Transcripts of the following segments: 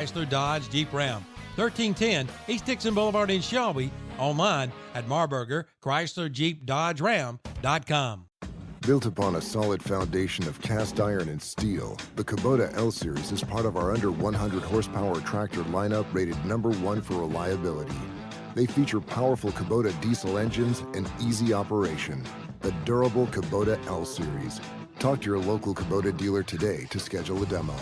Chrysler Dodge Jeep Ram. 1310 East Dixon Boulevard in Shelby. Online at Marburger Chrysler Jeep Dodge Ram.com. Built upon a solid foundation of cast iron and steel, the Kubota L Series is part of our under 100 horsepower tractor lineup rated #1 for reliability. They feature powerful Kubota diesel engines and easy operation. The durable Kubota L Series. Talk to your local Kubota dealer today to schedule a demo.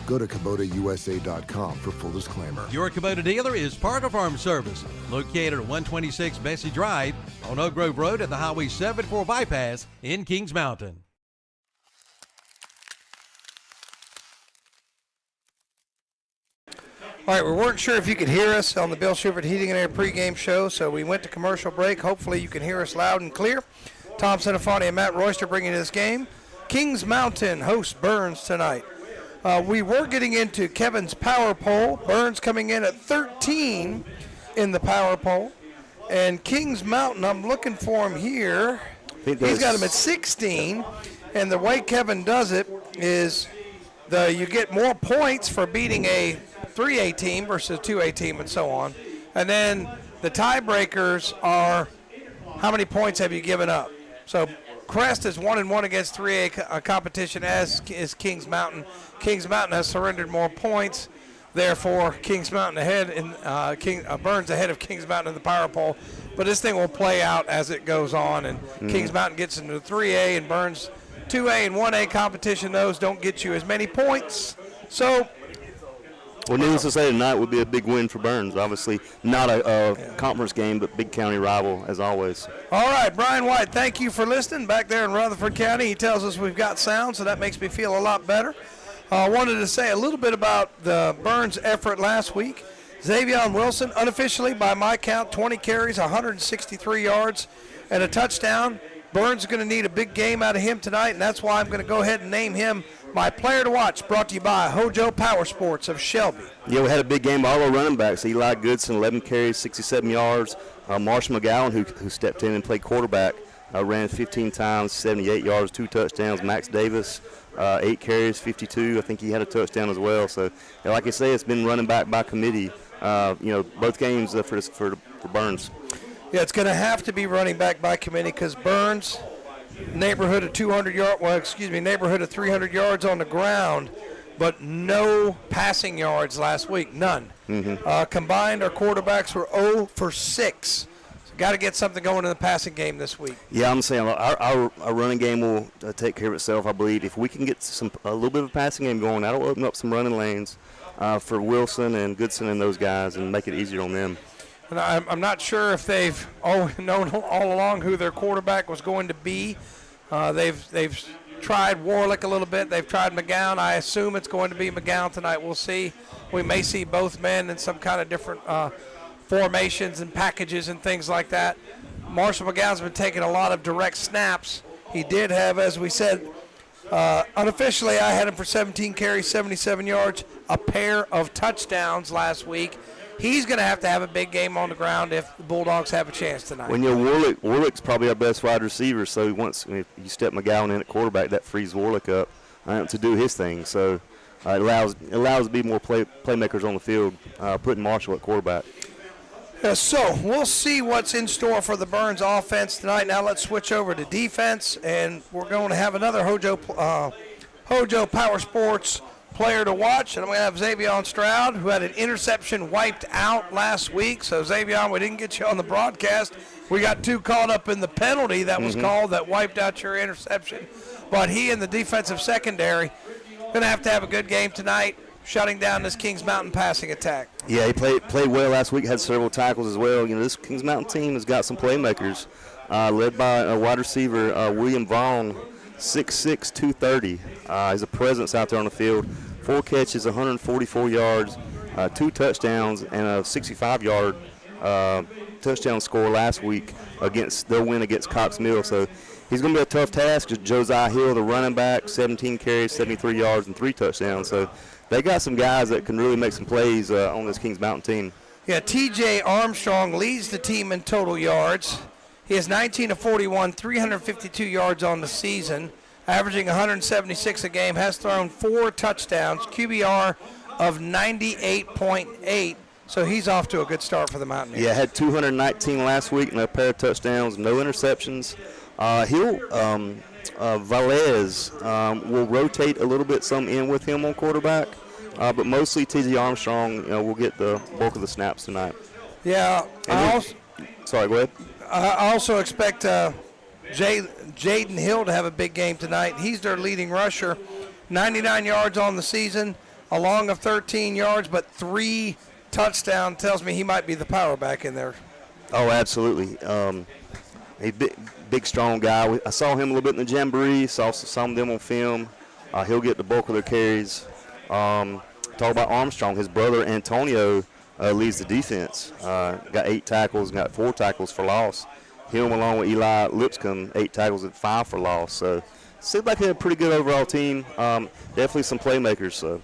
Go to KubotaUSA.com for full disclaimer. Your Kubota dealer is Parker Farm Service, located at 126 Bessie Drive on Oak Grove Road at the Highway 74 bypass in Kings Mountain. All right, we weren't sure if you could hear us on the Bill Schubert Heating and Air pregame show, so we went to commercial break. Hopefully you can hear us loud and clear. Tom Senefani and Matt Royster bringing you this game. Kings Mountain hosts Burns tonight. We were getting into Kevin's power poll. Burns coming in at 13 in the power poll. And Kings Mountain, I'm looking for him here. He's got him at 16. And the way Kevin does it is you get more points for beating a 3A team versus a 2A team and so on. And then the tiebreakers are how many points have you given up. So Crest is 1-1 against 3A competition, as is Kings Mountain. Kings Mountain has surrendered more points. Therefore, Kings Mountain ahead and Burns ahead of Kings Mountain in the power poll. But this thing will play out as it goes on. And Kings Mountain gets into 3A and Burns 2A and 1A competition. Those don't get you as many points. So, well, needless to say, tonight would be a big win for Burns. Obviously, not a conference game, but big county rival as always. All right, Brian White, thank you for listening back there in Rutherford County. He tells us we've got sound, so that makes me feel a lot better. I wanted to say a little bit about the Burns effort last week. Xavier Wilson, unofficially by my count, 20 carries, 163 yards, and a touchdown. Burns is going to need a big game out of him tonight, and that's why I'm going to go ahead and name him my player to watch, brought to you by Hojo Power Sports of Shelby. Yeah, we had a big game by all our running backs. Eli Goodson, 11 carries, 67 yards. Marshall McGowan, who stepped in and played quarterback, ran 15 times, 78 yards, 2 touchdowns. Max Davis, 8 carries, 52. I think he had a touchdown as well. So, like I say, it's been running back by committee. Both games for Burns. Yeah, it's going to have to be running back by committee because Burns, neighborhood of 300 yards on the ground, but no passing yards last week, none. Combined, our quarterbacks were 0 for 6. So got to get something going in the passing game this week. Yeah, I'm saying our running game will take care of itself, I believe. If we can get a little bit of a passing game going, that'll open up some running lanes for Wilson and Goodson and those guys and make it easier on them. And I'm not sure if they've known all along who their quarterback was going to be. They've tried Warlick a little bit. They've tried McGowan. I assume it's going to be McGowan tonight. We'll see. We may see both men in some kind of different formations and packages and things like that. Marshall McGowan's been taking a lot of direct snaps. He did have, as we said, unofficially I had him for 17 carries, 77 yards, a pair of touchdowns last week. He's going to have a big game on the ground if the Bulldogs have a chance tonight. When Warlick's probably our best wide receiver, so if you step McGowan in at quarterback, that frees Warlick up to do his thing. So it allows to be more playmakers on the field, putting Marshall at quarterback. So we'll see what's in store for the Burns offense tonight. Now let's switch over to defense, and we're going to have another Hojo Power Sports player to watch, and I'm going to have Xavier Stroud, who had an interception wiped out last week. So, Xavier, we didn't get you on the broadcast. We got too caught up in the penalty that was called that wiped out your interception. But he and the defensive secondary going to have a good game tonight, shutting down this Kings Mountain passing attack. Yeah, he played well last week, had several tackles as well. This Kings Mountain team has got some playmakers, led by a wide receiver, William Vaughn, 6'6", 230. He's a presence out there on the field. 4 catches, 144 yards, 2 touchdowns, and a 65-yard touchdown score last week their win against Cox Mill. So he's going to be a tough task. Josiah Hill, the running back, 17 carries, 73 yards, and 3 touchdowns. So they got some guys that can really make some plays on this Kings Mountain team. Yeah, T.J. Armstrong leads the team in total yards. He has 19 of 41, 352 yards on the season, averaging 176 a game, has thrown 4 touchdowns, QBR of 98.8. So he's off to a good start for the Mountaineers. Yeah, had 219 last week, and a pair of touchdowns, no interceptions. Valez will rotate a little bit some in with him on quarterback, but mostly T.J. Armstrong will get the bulk of the snaps tonight. Yeah. Sorry, go ahead. I also expect Jaden Hill to have a big game tonight. He's their leading rusher, 99 yards on the season, a long of 13 yards, but 3 touchdowns. Tells me he might be the power back in there. Oh, absolutely. A big, strong guy. I saw him a little bit in the jamboree, saw some of them on film. He'll get the bulk of their carries. Talk about Armstrong. His brother Antonio leads the defense. Got 8 tackles, got 4 tackles for loss. Him along with Eli Lipscomb, 8 tackles and 5 for loss. So seemed like they had a pretty good overall team. Definitely some playmakers. So.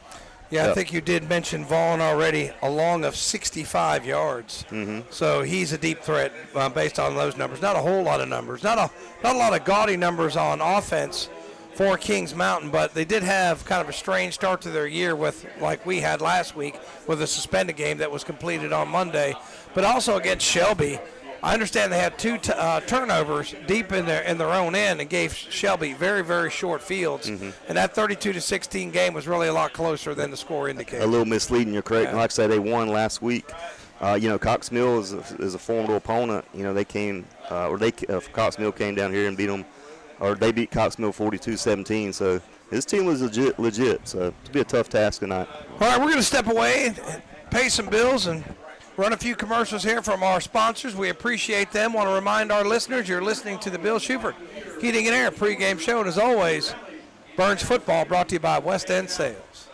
Yeah, I think you did mention Vaughn already, a long of 65 yards. Mm-hmm. So he's a deep threat based on those numbers. Not a whole lot of numbers. Not a lot of gaudy numbers on offense for Kings Mountain, but they did have kind of a strange start to their year with, like we had last week, with a suspended game that was completed on Monday. But also against Shelby, I understand they had 2 turnovers deep in their own end and gave Shelby very, very short fields. Mm-hmm. And that 32-16 game was really a lot closer than the score indicated. A little misleading, you're correct. Yeah. Like I said, they won last week. Cox Mill is a formidable opponent. They came, Cox Mill came down here and beat them, or they beat Cox Mill 42-17. So his team was legit. So it'll be a tough task tonight. All right, we're going to step away and pay some bills and run a few commercials here from our sponsors. We appreciate them. Want to remind our listeners you're listening to the Bill Schubert Heating and Air pregame show. And as always, Burns Football brought to you by West End Sales.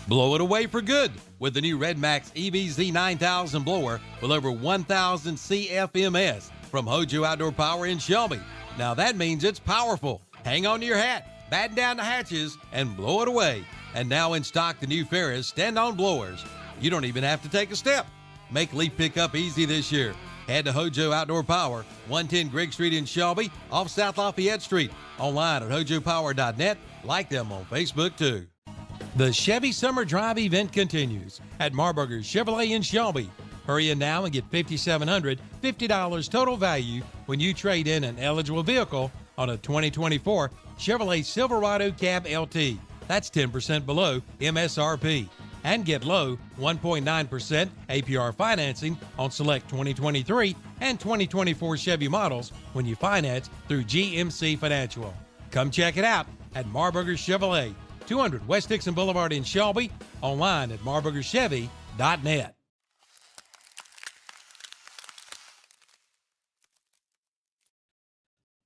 Blow it away for good with the new Red Max EVZ 9000 blower with over 1,000 CFMS from Hojo Outdoor Power in Shelby. Now that means it's powerful. Hang on to your hat, batten down the hatches, and blow it away. And now in stock, the new Ferris stand-on blowers. You don't even have to take a step. Make leaf pickup easy this year. Head to Hojo Outdoor Power, 110 Grigg Street in Shelby, off South Lafayette Street. Online at hojopower.net. Like them on Facebook, too. The Chevy Summer Drive event continues at Marburger Chevrolet in Shelby. Hurry in now and get $5,700, $50 total value when you trade in an eligible vehicle on a 2024 Chevrolet Silverado Cab LT. That's 10% below MSRP. And get low 1.9% APR financing on select 2023 and 2024 Chevy models when you finance through GMC Financial. Come check it out at Marburger Chevrolet, 200 West Dixon Boulevard in Shelby, online at marburgerchevy.net.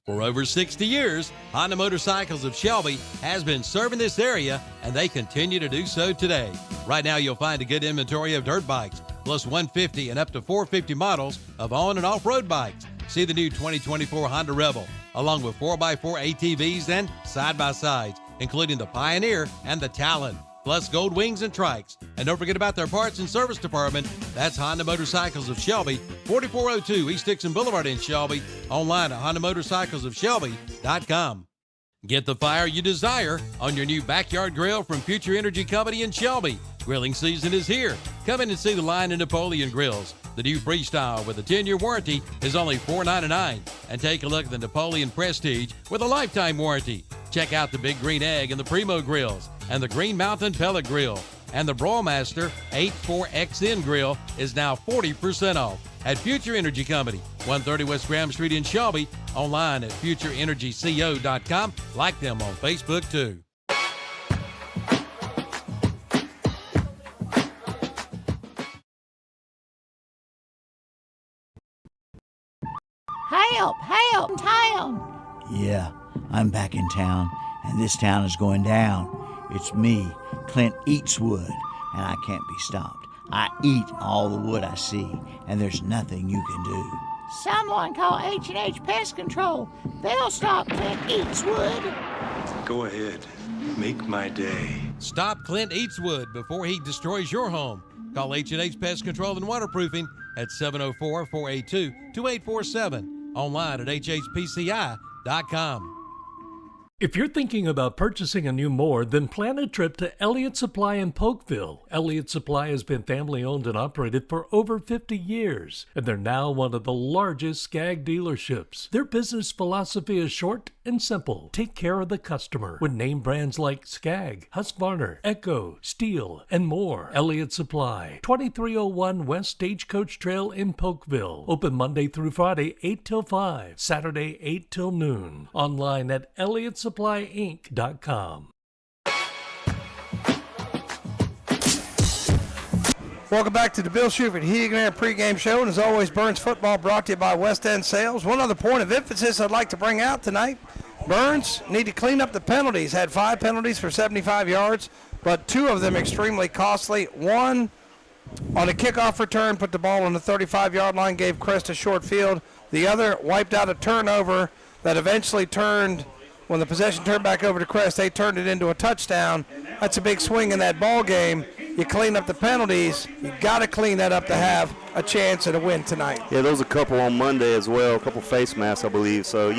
For over 60 years, Honda Motorcycles of Shelby has been serving this area, and they continue to do so today. Right now, you'll find a good inventory of dirt bikes, plus 150 and up to 450 models of on- and off-road bikes. See the new 2024 Honda Rebel, along with 4x4 ATVs and side-by-sides, including the Pioneer and the Talon, plus Gold Wings and Trikes. And don't forget about their parts and service department. That's Honda Motorcycles of Shelby, 4402 East Dixon Boulevard in Shelby. Online at HondaMotorcyclesofShelby.com. Get the fire you desire on your new backyard grill from Future Energy Company in Shelby. Grilling season is here. Come in and see the line of Napoleon grills. The new Freestyle with a 10-year warranty is only $4.99. And take a look at the Napoleon Prestige with a lifetime warranty. Check out the Big Green Egg and the Primo grills, and the Green Mountain Pellet Grill. And the Broilmaster 84XN Grill is now 40% off at Future Energy Company, 130 West Graham Street in Shelby. Online at futureenergyco.com. Like them on Facebook, too. Help! Help! Town! Yeah, I'm back in town, and this town is going down. It's me, Clint Eatswood, and I can't be stopped. I eat all the wood I see, and there's nothing you can do. Someone call H&H Pest Control. They'll stop Clint Eatswood. Go ahead. Make my day. Stop Clint Eatswood before he destroys your home. Call H&H Pest Control and Waterproofing at 704-482-2847. Online at hhpci.com. If you're thinking about purchasing a new mower, then plan a trip to Elliott Supply in Polkville. Elliott Supply has been family owned and operated for over 50 years, and they're now one of the largest Skag dealerships. Their business philosophy is short and simple. Take care of the customer with name brands like Skag, Husqvarna, Echo, Steel, and more. Elliott Supply, 2301 West Stagecoach Trail in Polkville. Open Monday through Friday, 8 till 5, Saturday, 8 till noon. Online at ElliottSupplyInc.com. Welcome back to the Bill Schubert Heating and Air pregame show. And as always, Burns football brought to you by West End Sales. One other point of emphasis I'd like to bring out tonight. Burns need to clean up the penalties. Had 5 penalties for 75 yards, but 2 of them extremely costly. One on a kickoff return, put the ball on the 35-yard line, gave Crest a short field. The other wiped out a turnover that eventually turned, when the possession turned back over to Crest, they turned it into a touchdown. That's a big swing in that ball game. You clean up the penalties. You got to clean that up to have a chance at a win tonight. Yeah, there was a couple on Monday as well, a couple face masks, I believe. So,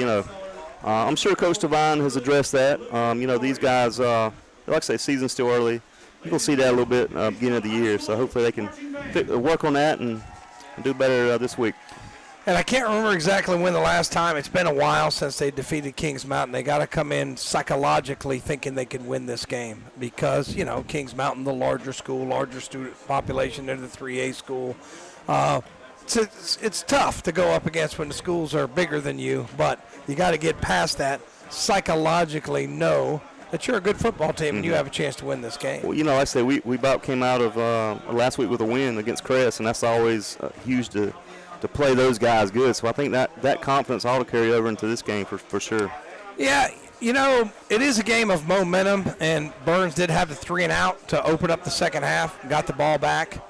I'm sure Coach Devine has addressed that. These guys, like I say, season's still early. You're going to see that a little bit beginning of the year. So hopefully they can work on that and do better this week. And I can't remember exactly when the last time. It's been a while since they defeated Kings Mountain. They got to come in psychologically thinking they can win this game because, Kings Mountain, the larger school, larger student population, they're the 3A school. It's tough to go up against when the schools are bigger than you, but you got to get past that, psychologically know that you're a good football team and you have a chance to win this game. Well, like I said, we about came out of last week with a win against Crest, and that's always huge to play those guys good. So I think that confidence ought to carry over into this game for sure. Yeah, it is a game of momentum, and Burns did have the 3 and out to open up the second half, got the ball back,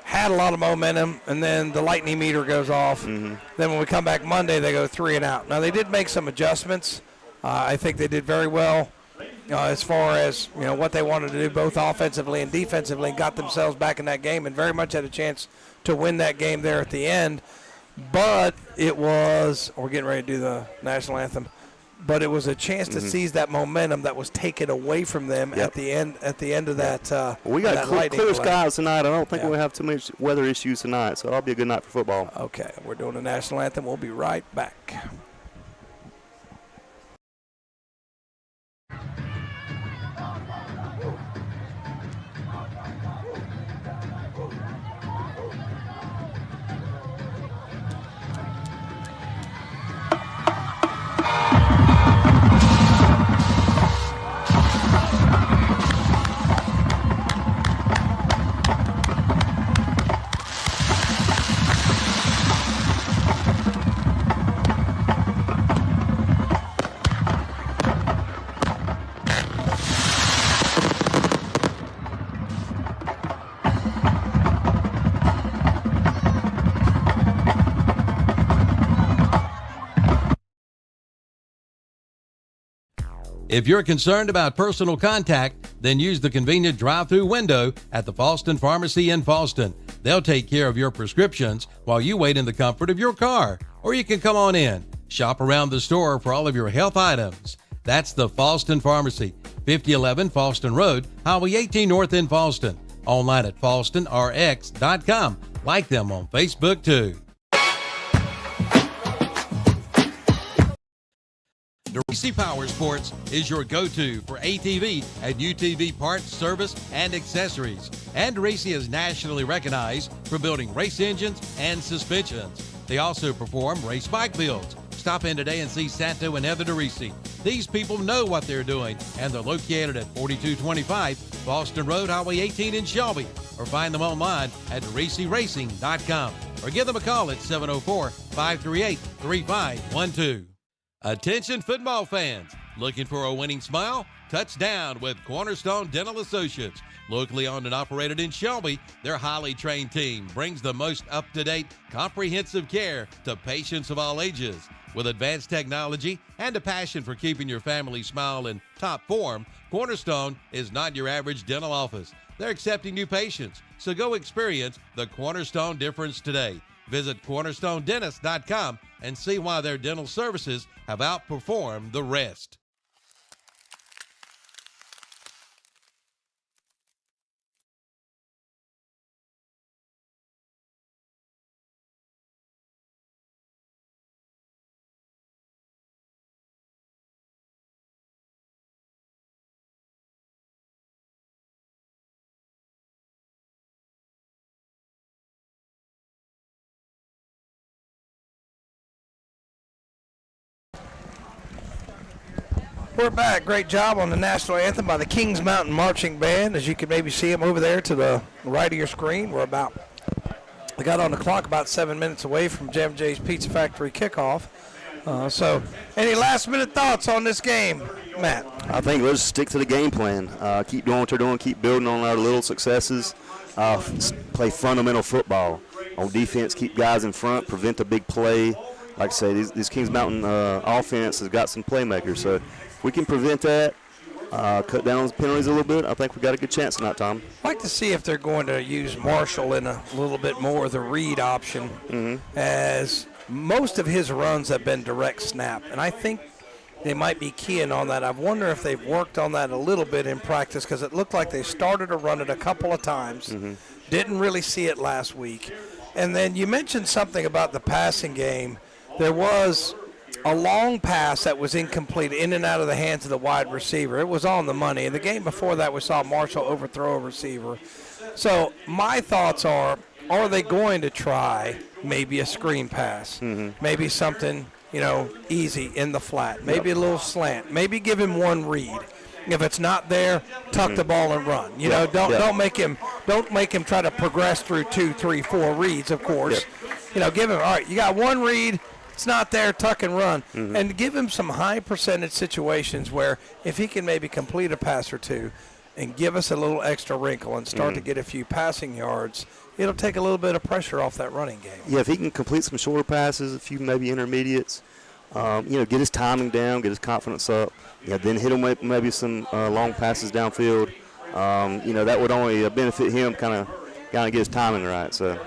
had a lot of momentum, and then the lightning meter goes off. Then when we come back Monday, they go 3 and out. Now, they did make some adjustments. I think they did very well as far as, what they wanted to do both offensively and defensively, and got themselves back in that game and very much had a chance to win that game there at the end. But we're getting ready to do the national anthem, but it was a chance to seize that momentum that was taken away from them at the end of that. We got clear skies tonight. I don't think we'll have too much weather issues tonight, so it'll be a good night for football. Okay, we're doing the national anthem. We'll be right back. If you're concerned about personal contact, then use the convenient drive-through window at the Falston Pharmacy in Falston. They'll take care of your prescriptions while you wait in the comfort of your car. Or you can come on in, shop around the store for all of your health items. That's the Falston Pharmacy, 5011 Falston Road, Highway 18 North in Falston. Online at falstonrx.com. Like them on Facebook too. DeRisi Power Sports is your go-to for ATV and UTV parts, service, and accessories. And DeRisi is nationally recognized for building race engines and suspensions. They also perform race bike builds. Stop in today and see Santo and Heather DeRisi. These people know what they're doing, and they're located at 4225 Boston Road, Highway 18 in Shelby. Or find them online at DeRisiRacing.com. Or give them a call at 704-538-3512. Attention football fans, looking for a winning smile? Touchdown with Cornerstone Dental Associates. Locally owned and operated in Shelby, their highly trained team brings the most up-to-date, comprehensive care to patients of all ages. With advanced technology and a passion for keeping your family smile in top form, Cornerstone is not your average dental office. They're accepting new patients, so go experience the Cornerstone difference today. Visit cornerstonedentist.com and see why their dental services have outperformed the rest. We're back. Great job on the national anthem by the Kings Mountain Marching Band. As you can maybe see them over there to the right of your screen. We got on the clock about 7 minutes away from Jam J's Pizza Factory kickoff. So, any last-minute thoughts on this game, Matt? I think let's stick to the game plan. Keep doing what they're doing. Keep building on our little successes. Play fundamental football. On defense, keep guys in front, prevent a big play. Like I say, this Kings Mountain offense has got some playmakers. So if we can prevent that, cut down on the penalties a little bit, I think we've got a good chance tonight, Tom. I'd like to see if they're going to use Marshall in a little bit more of the read option, as most of his runs have been direct snap. And I think they might be keying on that. I wonder if they've worked on that a little bit in practice, because it looked like they started to run it a couple of times. Didn't really see it last week. And then you mentioned something about the passing game. There was a long pass that was incomplete in and out of the hands of the wide receiver. It was on the money. In the game before that, we saw Marshall overthrow a receiver. So my thoughts are they going to try maybe a screen pass, maybe something, easy in the flat, maybe a little slant, maybe give him one read. If it's not there, tuck the ball and run. Don't make him try to progress through 2, 3, 4 reads, of course. Give him, all right, you got one read, it's not there, tuck and run. And give him some high percentage situations where if he can maybe complete a pass or two and give us a little extra wrinkle and start to get a few passing yards, it'll take a little bit of pressure off that running game. Yeah, if he can complete some shorter passes, a few maybe intermediates, get his timing down, get his confidence up, then hit him with maybe some long passes downfield. That would only benefit him, kind of get his timing right. So,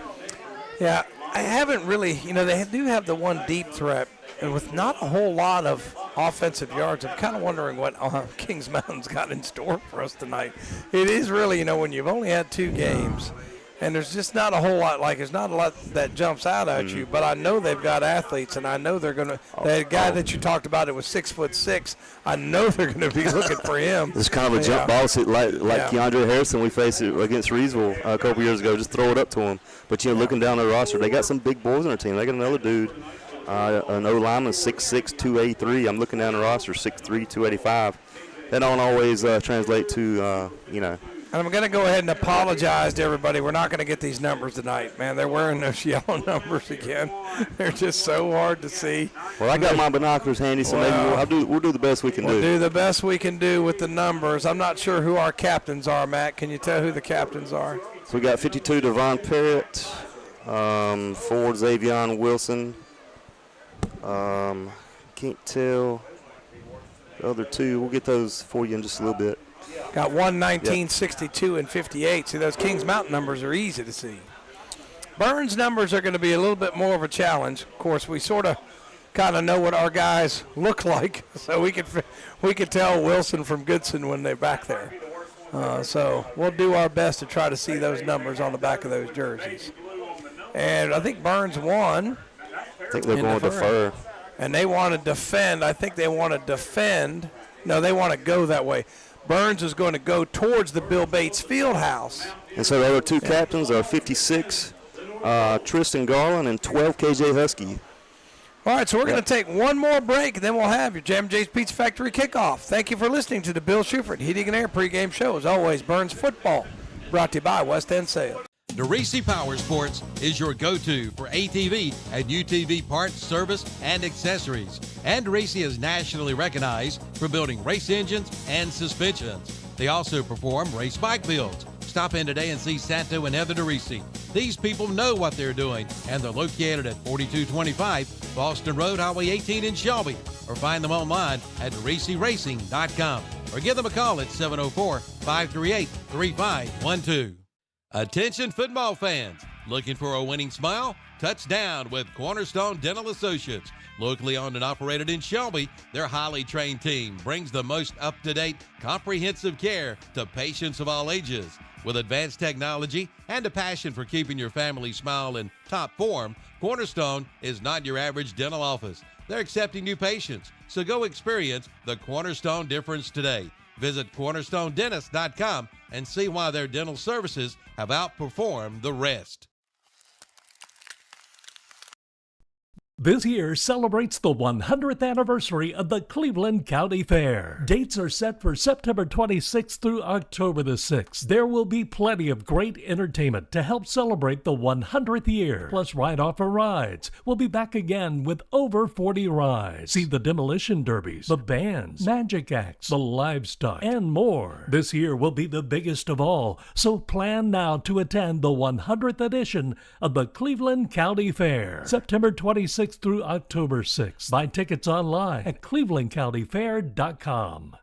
yeah, I haven't really, they do have the one deep threat, and with not a whole lot of offensive yards, I'm kind of wondering what Kings Mountain's got in store for us tonight. It is really, when you've only had 2 games, and there's just not a whole lot, there's not a lot that jumps out at you, but I know they've got athletes, and I know they're going to, that guy that you talked about, it was 6'6", I know they're going to be looking for him. It's kind of a jump ball, like Keandre Harrison, we faced it against Reesville a couple years ago, just throw it up to him. But, looking down the roster, they got some big boys on their team. They got another dude, an O-lineman, 6'6", 283. I'm looking down the roster, 6'3", 285. That don't always translate to, And I'm going to go ahead and apologize to everybody. We're not going to get these numbers tonight, man. They're wearing those yellow numbers again. They're just so hard to see. Well, I got my binoculars handy, so maybe we'll do the best we can do. We'll do the best we can do with the numbers. I'm not sure who our captains are, Matt. Can you tell who the captains are? So we got 52, Devon Parrott, 4, Xavion Wilson. Can't tell the other 2. We'll get those for you in just a little bit. Got 1, 19, 62, and 58. See, those Kings Mountain numbers are easy to see. Burns numbers are going to be a little bit more of a challenge. Of course, we sort of kind of know what our guys look like, so we could tell Wilson from Goodson when they're back there. So we'll do our best to try to see those numbers on the back of those jerseys. And I think Burns won. I think they're going to defer. And they want to defend. I think they want to defend. No, they want to go that way. Burns is going to go towards the Bill Bates Fieldhouse. And so the other 2 captains are 56, Tristan Garland, and 12, KJ Husky. All right, so we're going to take one more break, and then we'll have your Jam J's Pizza Factory kickoff. Thank you for listening to the Bill Shuford Heating and Air pregame show. As always, Burns football, brought to you by West End Sales. DeRisi Power Sports is your go-to for ATV and UTV parts, service, and accessories. And DeRisi is nationally recognized for building race engines and suspensions. They also perform race bike builds. Stop in today and see Santo and Heather DeRisi. These people know what they're doing, and they're located at 4225 Boston Road, Highway 18 in Shelby. Or find them online at DeRisiRacing.com. Or give them a call at 704-538-3512. Attention football fans, looking for a winning smile? Touchdown with Cornerstone Dental Associates. Locally owned and operated in Shelby, their highly trained team brings the most up-to-date, comprehensive care to patients of all ages. With advanced technology and a passion for keeping your family smile in top form, Cornerstone is not your average dental office. They're accepting new patients, so go experience the Cornerstone difference today. Visit cornerstonedentist.com and see why their dental services have outperformed the rest. this year celebrates the 100th anniversary of the Cleveland County Fair. Dates are set for September 26th through October the 6th. There will be plenty of great entertainment to help celebrate the 100th year, plus ride-offer rides. We'll be back again with over 40 rides. See the demolition derbies, the bands, magic acts, the livestock, and more. This year will be the biggest of all, so plan now to attend the 100th edition of the Cleveland County Fair, September 26th through October 6th. Buy tickets online at clevelandcountyfair.com.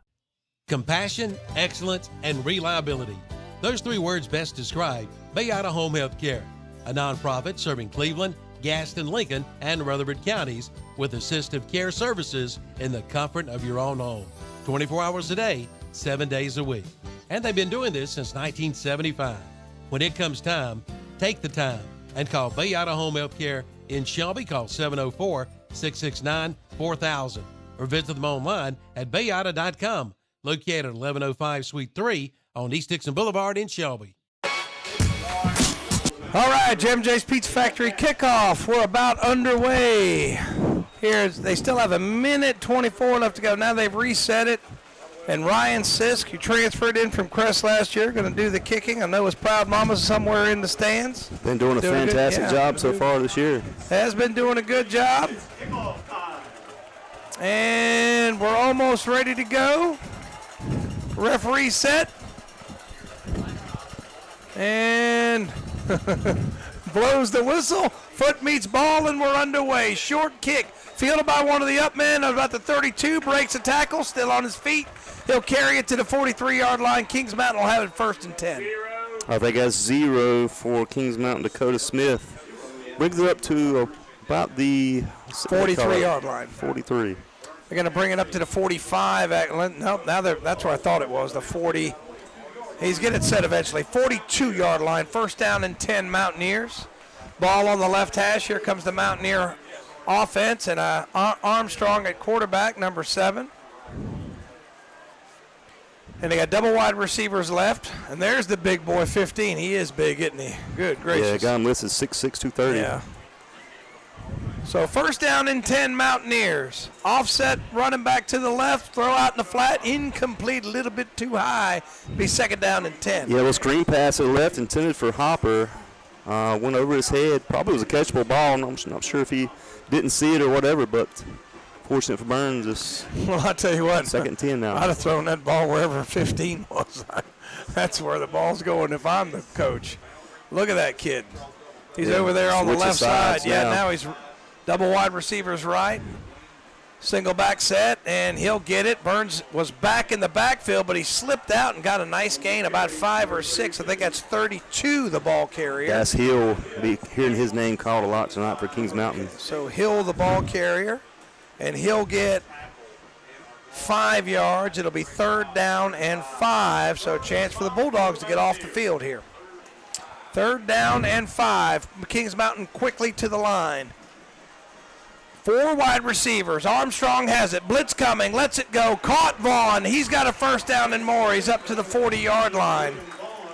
Compassion, excellence, and reliability. Those three words best describe Bayada Home Health Care, a nonprofit serving Cleveland, Gaston, Lincoln, and Rutherford counties with assistive care services in the comfort of your own home. 24 hours a day, 7 days a week. And they've been doing this since 1975. When it comes time, take the time and call Bayada Home Health Care in Shelby. Call 704-669-4000 or visit them online at bayada.com, located at 1105 Suite 3 on East Dixon Boulevard in Shelby. All right, Jim J's Pizza Factory kickoff. We're about underway. They still have 1:24 left to go. Now they've reset it. And Ryan Sisk, who transferred in from Crest last year, going to do the kicking. I know his proud mama's somewhere in the stands. Been doing a fantastic job so far this year. Has been doing a good job. And we're almost ready to go. Referee set. And blows the whistle. Foot meets ball, and we're underway. Short kick. Fielded by one of the up men about the 32. Breaks a tackle. Still on his feet. He'll carry it to the 43-yard line. Kings Mountain will have it 1st and 10. I think that's 0 for Kings Mountain. Dakota Smith brings it up to about the 43-yard line. 43. They're going to bring it up to the 45. No, now that's where I thought it was, the 40. He's getting it set eventually. 42-yard line. 1st down and 10 Mountaineers. Ball on the left hash. Here comes the Mountaineer offense, and Armstrong at quarterback, number 7. And they got double wide receivers left. And there's the big boy, 15. He is big, isn't he? Good gracious. Yeah, got him listed 6'6", 230. Yeah. So 1st down and 10 Mountaineers. Offset running back to the left. Throw out in the flat. Incomplete, a little bit too high. Be 2nd down and 10. Yeah, well, screen pass to the left intended for Hopper. Went over his head. Probably was a catchable ball. I'm not sure if he didn't see it or whatever, but fortunate for Burns. Well, I'll tell you what. 2nd and 10 now. I'd have thrown that ball wherever 15 was. That's where the ball's going if I'm the coach. Look at that kid. He's over there on the left side. Yeah, now he's double wide receivers right. Single back set, and he'll get it. Burns was back in the backfield, but he slipped out and got a nice gain, about 5 or 6. I think that's 32, the ball carrier. That's Hill. Be hearing his name called a lot tonight for Kings Mountain. So Hill, the ball carrier, and he'll get 5 yards. It'll be 3rd down and 5, so a chance for the Bulldogs to get off the field here. 3rd down and 5. Kings Mountain quickly to the line. 4 wide receivers. Armstrong has it. Blitz coming. Lets it go. Caught Vaughn. He's got a 1st down and more. He's up to the 40-yard line.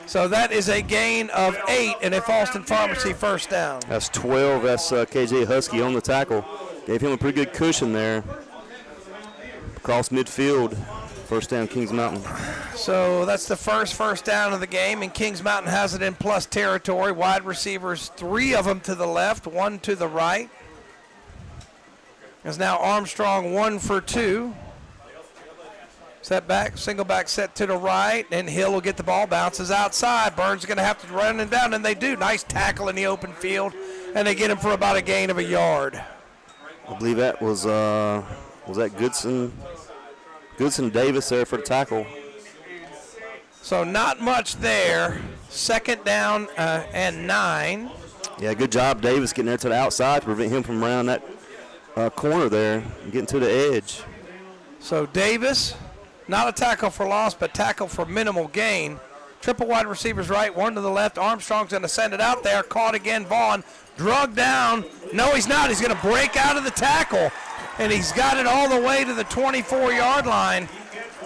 So that is a gain of 8, and a Falston Pharmacy 1st down. That's 12. That's KJ Husky on the tackle. Gave him a pretty good cushion there. Across midfield. 1st down, Kings Mountain. So that's the first down of the game, and Kings Mountain has it in plus territory. Wide receivers, 3 of them to the left, 1 to the right. Is now Armstrong 1 for 2. Set back, single back set to the right, and Hill will get the ball, bounces outside. Burns is going to have to run it down, and they do. Nice tackle in the open field, and they get him for about a gain of a yard. I believe that was that Goodson Davis there for the tackle. So not much there. 2nd down and 9. Yeah, good job Davis getting there to the outside to prevent him from around that corner there and getting to the edge. So Davis, not a tackle for loss, but tackle for minimal gain. Triple wide receivers right, 1 to the left. Armstrong's going to send it out there. Caught again, Vaughn. Drugged down. No, he's not. He's going to break out of the tackle, and he's got it all the way to the 24-yard line.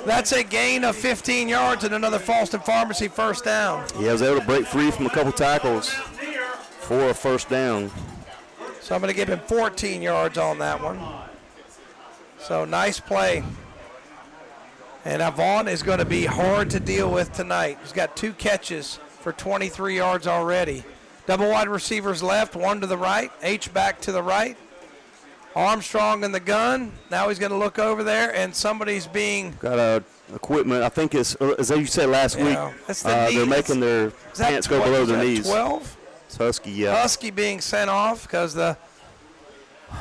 That's a gain of 15 yards and another Falston Pharmacy 1st down. He was able to break free from a couple tackles for a 1st down. So I'm going to give him 14 yards on that one. So nice play. And Vaughn is going to be hard to deal with tonight. He's got 2 catches for 23 yards already. Double wide receivers left, 1 to the right. H back to the right. Armstrong in the gun. Now he's going to look over there, and somebody's being... Got equipment. I think it's, as you said last week, they're making their pants go below their knees. 12? It's Husky, yeah. Husky being sent off because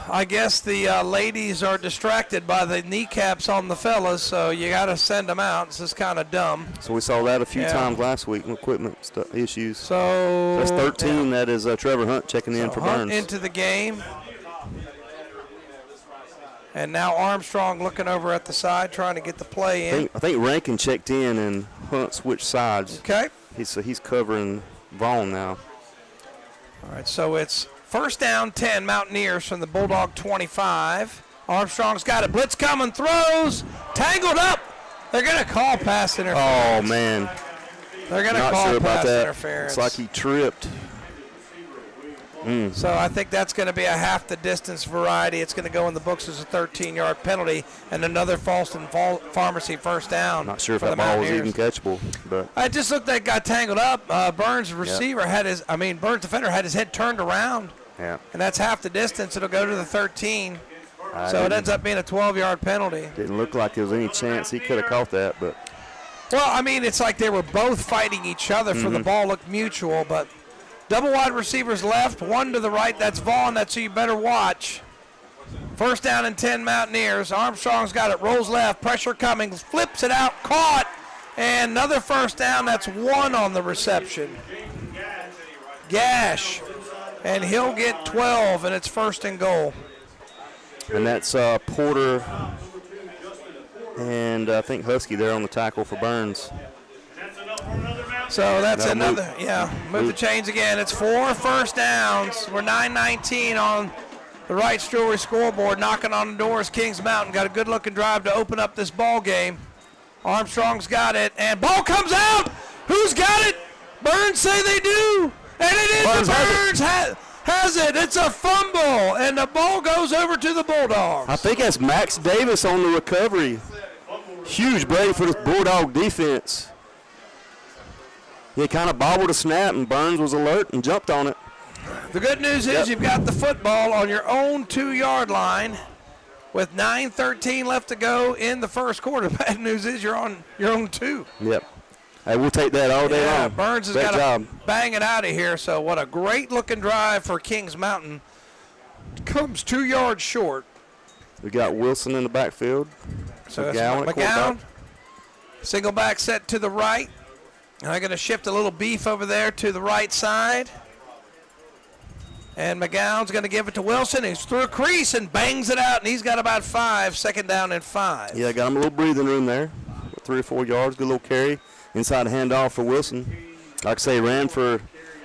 I guess the ladies are distracted by the kneecaps on the fellas, so you got to send them out. This is kind of dumb. So we saw that a few times last week, equipment issues. So that's 13. That is Trevor Hunt checking in for Hunt Burns. Into the game. And now Armstrong looking over at the side, trying to get the play in. I think Rankin checked in, and Hunt switched sides. Okay. He's covering Vaughn now. All right, so it's first down 10, Mountaineers from the Bulldog 25. Armstrong's got it. Blitz coming, throws, tangled up. They're going to call pass interference. Oh, man. They're going to call pass interference. It's like he tripped. So I think that's going to be a half the distance variety. It's going to go in the books as a 13-yard penalty and another Falston Pharmacy first down. Not sure if that ball was even catchable, but it just looked like it got tangled up. Burns receiver Burns defender had his head turned around. Yeah. And that's half the distance. It'll go to the 13. So it ends up being a 12-yard penalty. Didn't look like there was any chance he could have caught that, but. Well, I mean, it's like they were both fighting each other for the ball. Looked mutual, but. Double wide receivers left, 1 to the right. That's Vaughn. That's who you better watch. First down and 10 Mountaineers. Armstrong's got it. Rolls left. Pressure coming. Flips it out. Caught. And another first down. That's 1 on the reception. Gash. And he'll get 12, and it's first and goal. And that's Porter and I think Husky there on the tackle for Burns. So that's another, move the chains again. It's 4 first downs. We're 9:19 on the Wrights Jewelry scoreboard. Knocking on the doors, Kings Mountain. Got a good-looking drive to open up this ball game. Armstrong's got it, and ball comes out. Who's got it? Burns say they do, and it is Burns has it. It's a fumble, and the ball goes over to the Bulldogs. I think that's Max Davis on the recovery. Huge break for this Bulldog defense. He kind of bobbled a snap, and Burns was alert and jumped on it. The good news is you've got the football on your own 2-yard line with 9:13 left to go in the first quarter. Bad news is you're on your own 2. Yep. Hey, we'll take that all day long. Burns has got to bang it out of here. So what a great-looking drive for Kings Mountain. Comes 2 yards short. We got Wilson in the backfield. So McGowan. Single back set to the right. And I'm going to shift a little beef over there to the right side. And McGowan's going to give it to Wilson. He's through a crease and bangs it out, and he's got about 5, second down and 5. Yeah, got him a little breathing room there. 3 or 4 yards, good little carry. Inside handoff for Wilson. Like I say, ran for,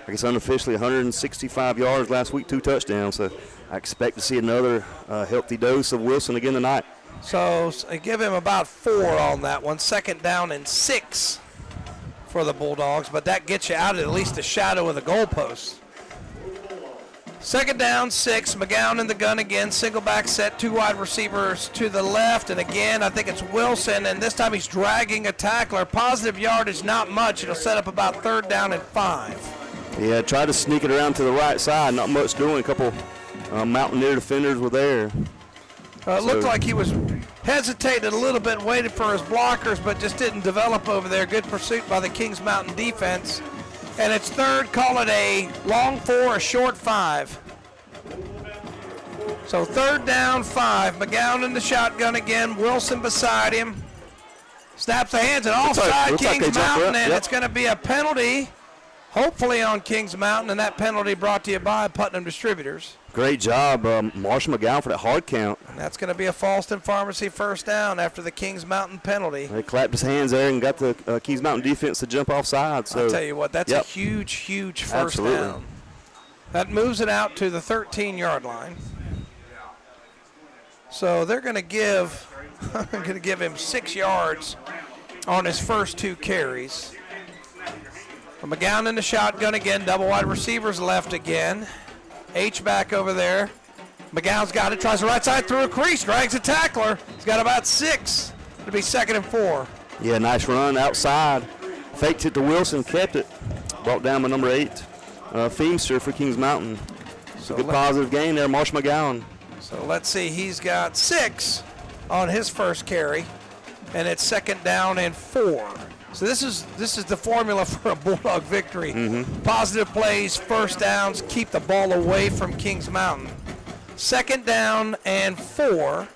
I guess unofficially, 165 yards last week, 2 touchdowns. So I expect to see another healthy dose of Wilson again tonight. So I give him about 4 on that one. Second down and 6. For the Bulldogs, but that gets you out of at least the shadow of the goalpost. Second down, 6. McGowan in the gun again. Single back set, 2 wide receivers to the left, and again I think it's Wilson, and this time he's dragging a tackler. Positive yardage, not much. It'll set up about 3rd down and 5. Yeah, tried to sneak it around to the right side. Not much doing. A couple Mountaineer defenders were there. It looked like he was hesitated a little bit, waited for his blockers, but just didn't develop over there. Good pursuit by the Kings Mountain defense. And it's 3rd, call it a long 4, a short 5. So 3rd down, 5. McGowan in the shotgun again. Wilson beside him. Snaps the hands and offside Kings Mountain, and it's going to be a penalty, hopefully on Kings Mountain, and that penalty brought to you by Putnam Distributors. Great job, Marshall McGowan for that hard count. And that's going to be a Falston Pharmacy first down after the Kings Mountain penalty. He clapped his hands there and got the Kings Mountain defense to jump offside. So I'll tell you what, that's a huge first down. That moves it out to the 13-yard line. So they're going to give him 6 yards on his first 2 carries. McGowan in the shotgun again, double wide receivers left again. H-back over there. McGowan's got it, tries the right side through a crease, drags a tackler. He's got about 6. It'll be 2nd and 4. Yeah, nice run outside. Faked it to Wilson, kept it. Brought down by number 8, Feemster for Kings Mountain. So good positive gain there, Marsh McGowan. So let's see, he's got 6 on his first carry, and it's 2nd down and 4. So this is the formula for a Bulldog victory. Positive plays, first downs, keep the ball away from Kings Mountain. 2nd down and 4.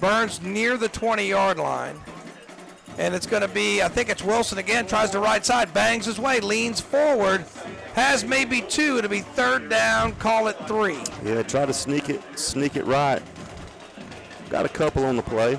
Burns near the 20-yard line. And it's going to be, I think it's Wilson again, tries the right side, bangs his way, leans forward, has maybe 2. It'll be 3rd down, call it 3. Yeah, try to sneak it right. Got a couple on the play.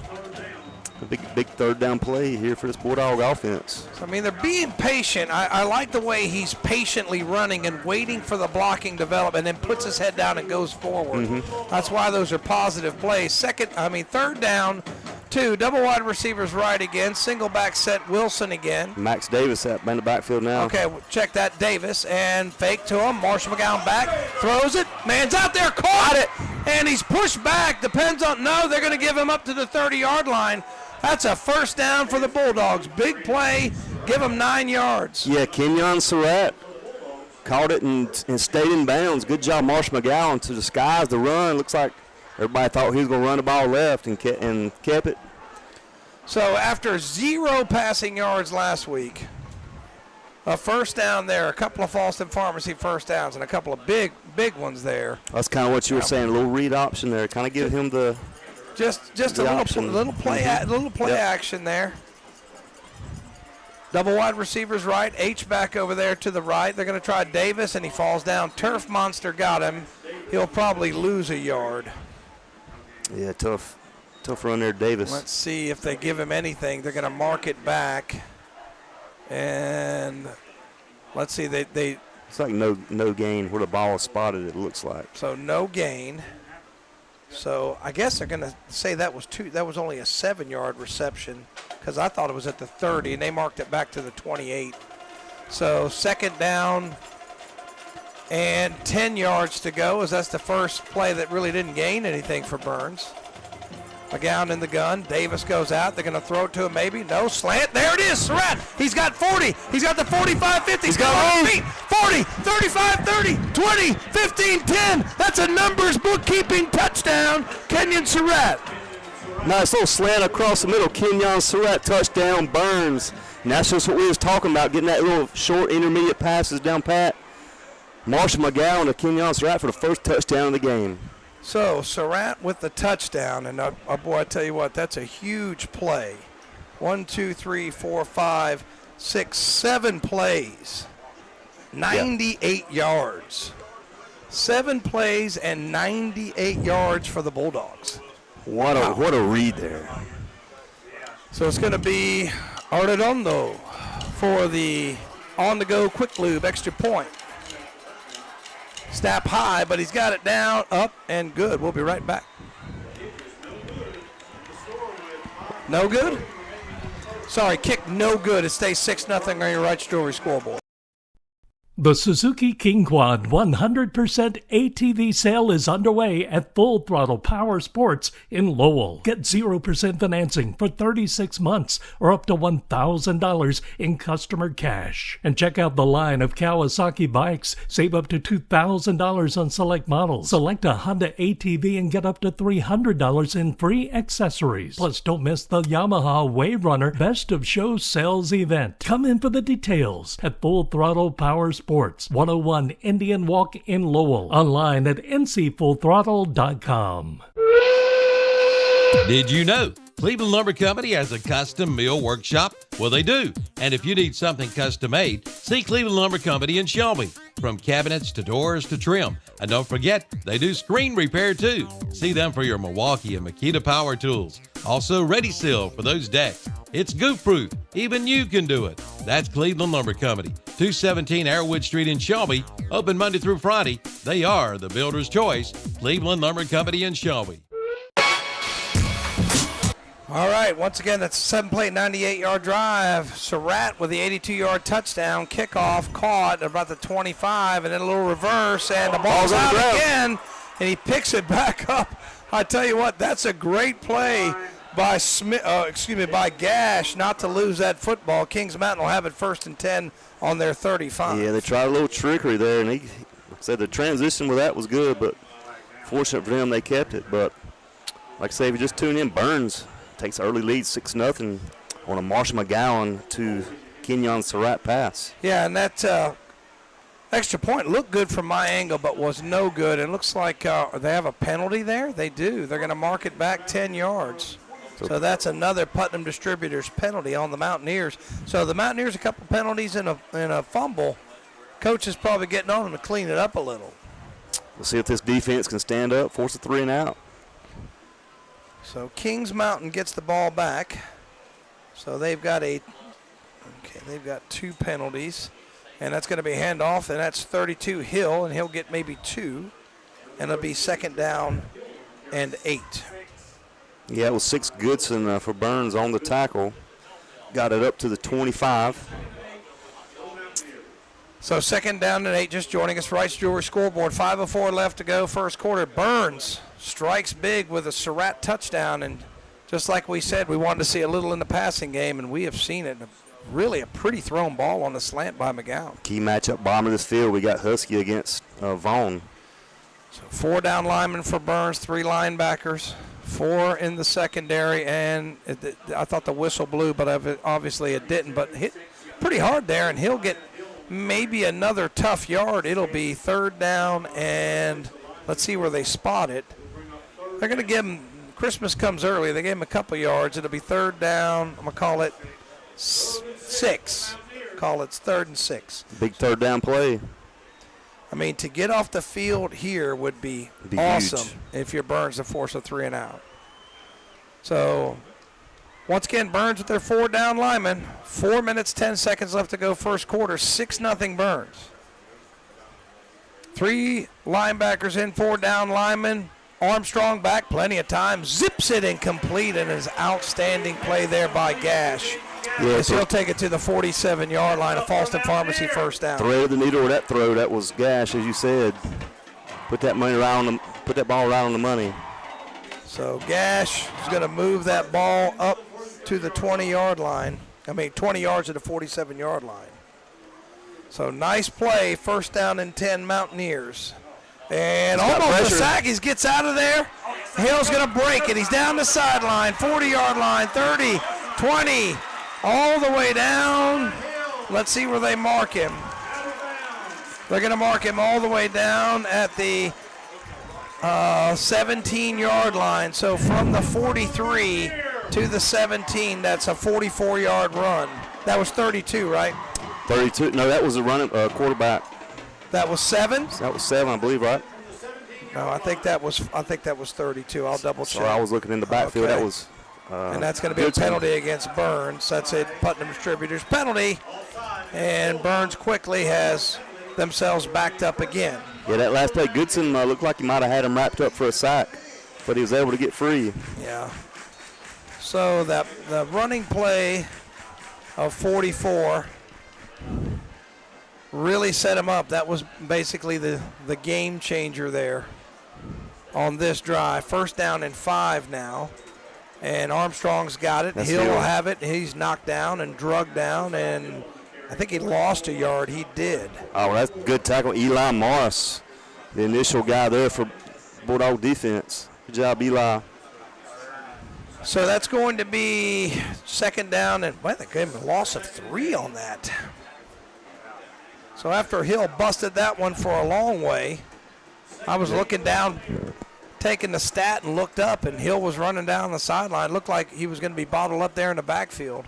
A big 3rd down play here for this Bulldog offense. So, I mean, they're being patient. I like the way he's patiently running and waiting for the blocking to develop and then puts his head down and goes forward. That's why those are positive plays. 3rd down, 2, double wide receivers right again, single back set Wilson again. Max Davis in the backfield now. Okay, check that, Davis, and fake to him. Marshall McGowan back, throws it, man's out there, caught it, and he's pushed back. Depends on, no, they're going to give him up to the 30-yard line. That's a 1st down for the Bulldogs. Big play, give him 9 yards. Yeah, Kenyon Surratt caught it and stayed in bounds. Good job, Marsh McGowan, to disguise the run. Looks like everybody thought he was going to run the ball left and kept it. So after 0 passing yards last week, a 1st down there, a couple of Falston Pharmacy 1st downs, and a couple of big ones there. That's kind of what you were saying, a little read option there. Kind of give him the just a little play action there. Double wide receivers right, H back over there to the right. They're going to try Davis, and he falls down. Turf Monster got him. He'll probably lose a yard. Yeah, tough run there, Davis. Let's see if they give him anything. They're going to mark it back. And let's see, they it's like no gain where the ball is spotted, it looks like. So no gain. So I guess they're going to say that was only a 7-yard reception, because I thought it was at the 30, and they marked it back to the 28. So 2nd down and 10 yards to go, as that's the first play that really didn't gain anything for Burns. McGowan in the gun. Davis goes out. They're going to throw it to him maybe. No, slant. There it is. Surratt. He's got 40. He's got the 45, 50. He's got on feet. 40, 35, 30, 20, 15, 10. That's a numbers bookkeeping touchdown. Kenyon Surratt. Nice little slant across the middle. Kenyon Surratt, touchdown, Burns. And that's just what we was talking about, getting that little short intermediate passes down pat. Marshall McGowan to Kenyon Surratt for the first touchdown of the game. So Surratt with the touchdown, and boy, I tell you what, that's a huge play. 1, 2, 3, 4, 5, 6, 7 plays, 98 yards. 7 plays and 98 yards for the Bulldogs. What a read there. So it's going to be Arredondo for the on-the-go quick lube extra point. Snap high, but he's got it down, up, and good. We'll be right back. No good? Sorry, kick no good. It stays 6-0 on your right jewelry scoreboard. The Suzuki King Quad 100% ATV sale is underway at Full Throttle Power Sports in Lowell. Get 0% financing for 36 months or up to $1,000 in customer cash. And check out the line of Kawasaki bikes. Save up to $2,000 on select models. Select a Honda ATV and get up to $300 in free accessories. Plus, don't miss the Yamaha Wave Runner Best of Show Sales event. Come in for the details at Full Throttle Power Sports, 101 Indian Walk in Lowell. Online at ncfullthrottle.com. Did you know Cleveland Lumber Company has a custom mill workshop? Well, they do. And if you need something custom made, see Cleveland Lumber Company in Shelby. From cabinets to doors to trim. And don't forget, they do screen repair too. See them for your Milwaukee and Makita power tools. Also Ready Seal for those decks. It's goof-proof. Even you can do it. That's Cleveland Lumber Company, 217 Arrowwood Street in Shelby. Open Monday through Friday. They are the builder's choice. Cleveland Lumber Company in Shelby. All right, once again, that's a 7-play, 98-yard drive. Surratt with the 82-yard touchdown. Kickoff caught about the 25, and then a little reverse, and the ball's out again, and he picks it back up. I tell you what, that's a great play by by Gash not to lose that football. Kings Mountain will have it 1st and 10 on their 35. Yeah, they tried a little trickery there, and he said the transition with that was good, but fortunate for them they kept it. But like I say, if you just tune in, Burns takes early lead 6-0 on a Marshall McGowan to Kenyon Surratt pass. Yeah, and that extra point looked good from my angle, but was no good. It looks like they have a penalty there. They do. They're going to mark it back 10 yards. So that's another Putnam Distributors penalty on the Mountaineers. So the Mountaineers a couple penalties and a fumble. Coach is probably getting on them to clean it up a little. We'll see if this defense can stand up, force a 3 and out. So Kings Mountain gets the ball back. So they've got they've got 2 penalties. And that's going to be handoff, and that's 32 Hill, and he'll get maybe 2. And it'll be 2nd down and 8. Yeah, it was 6 Goodson for Burns on the tackle. Got it up to the 25. So 2nd down and 8, just joining us. Rice Jewelry scoreboard, 5:04 left to go, first quarter. Burns strikes big with a Surratt touchdown, and just like we said, we wanted to see a little in the passing game, and we have seen it. Really a pretty thrown ball on the slant by McGowan. Key matchup, bottom of this field. We got Husky against Vaughn. So 4 down linemen for Burns, 3 linebackers, 4 in the secondary, and I thought the whistle blew, but obviously it didn't. But hit pretty hard there, and he'll get maybe another tough yard. It'll be 3rd down, and let's see where they spot it. They're going to give him, Christmas comes early. They gave him a couple yards. It'll be 3rd down. I'm going to call it 6. Call it 3rd and 6. Big 3rd down play. I mean, to get off the field here would be awesome huge if you're Burns to force a 3 and out. So, once again, Burns with their 4 down linemen. 4 minutes, 10 seconds left to go first quarter. 6-0 Burns. 3 linebackers in, 4 down linemen. Armstrong back plenty of time. Zips it incomplete, and is outstanding play there by Gash. Yes, he'll take it to the 47-yard line of Falston Pharmacy, 1st down. Thread the needle with that throw. That was Gash, as you said. Put that ball right on the money. So Gash is going to move that ball up to the 20-yard line. 20 yards to the 47-yard line. So nice play, 1st down and 10 Mountaineers. And almost a sack. He gets out of there. Hill's going to break it. He's down the sideline, 40-yard line, 30, 20. All the way down. Let's see where they mark him. They're going to mark him all the way down at the 17-yard line. So from the 43 to the 17, that's a 44-yard run. That was 32, right? 32. No, that was a running quarterback. That was 7? That was 7, I believe, right? No, I think that was 32. I'll double check. So I was looking in the backfield. Okay. That was and that's going to be a penalty against Burns. That's a Putnam Distributors penalty. And Burns quickly has themselves backed up again. Yeah, that last play, Goodson looked like he might have had him wrapped up for a sack, but he was able to get free. Yeah. So the running play of 44 really set him up. That was basically the game changer there on this drive. 1st down and 5 now. And Armstrong's got it. Hill will have it. He's knocked down and drugged down, and I think he lost a yard. He did. Oh, that's a good tackle. Eli Morris, the initial guy there for Bulldog defense. Good job, Eli. So that's going to be 2nd down, and they gave him a loss of 3 on that. So after Hill busted that one for a long way, I was looking down, taking the stat, and looked up, and Hill was running down the sideline. Looked like he was going to be bottled up there in the backfield.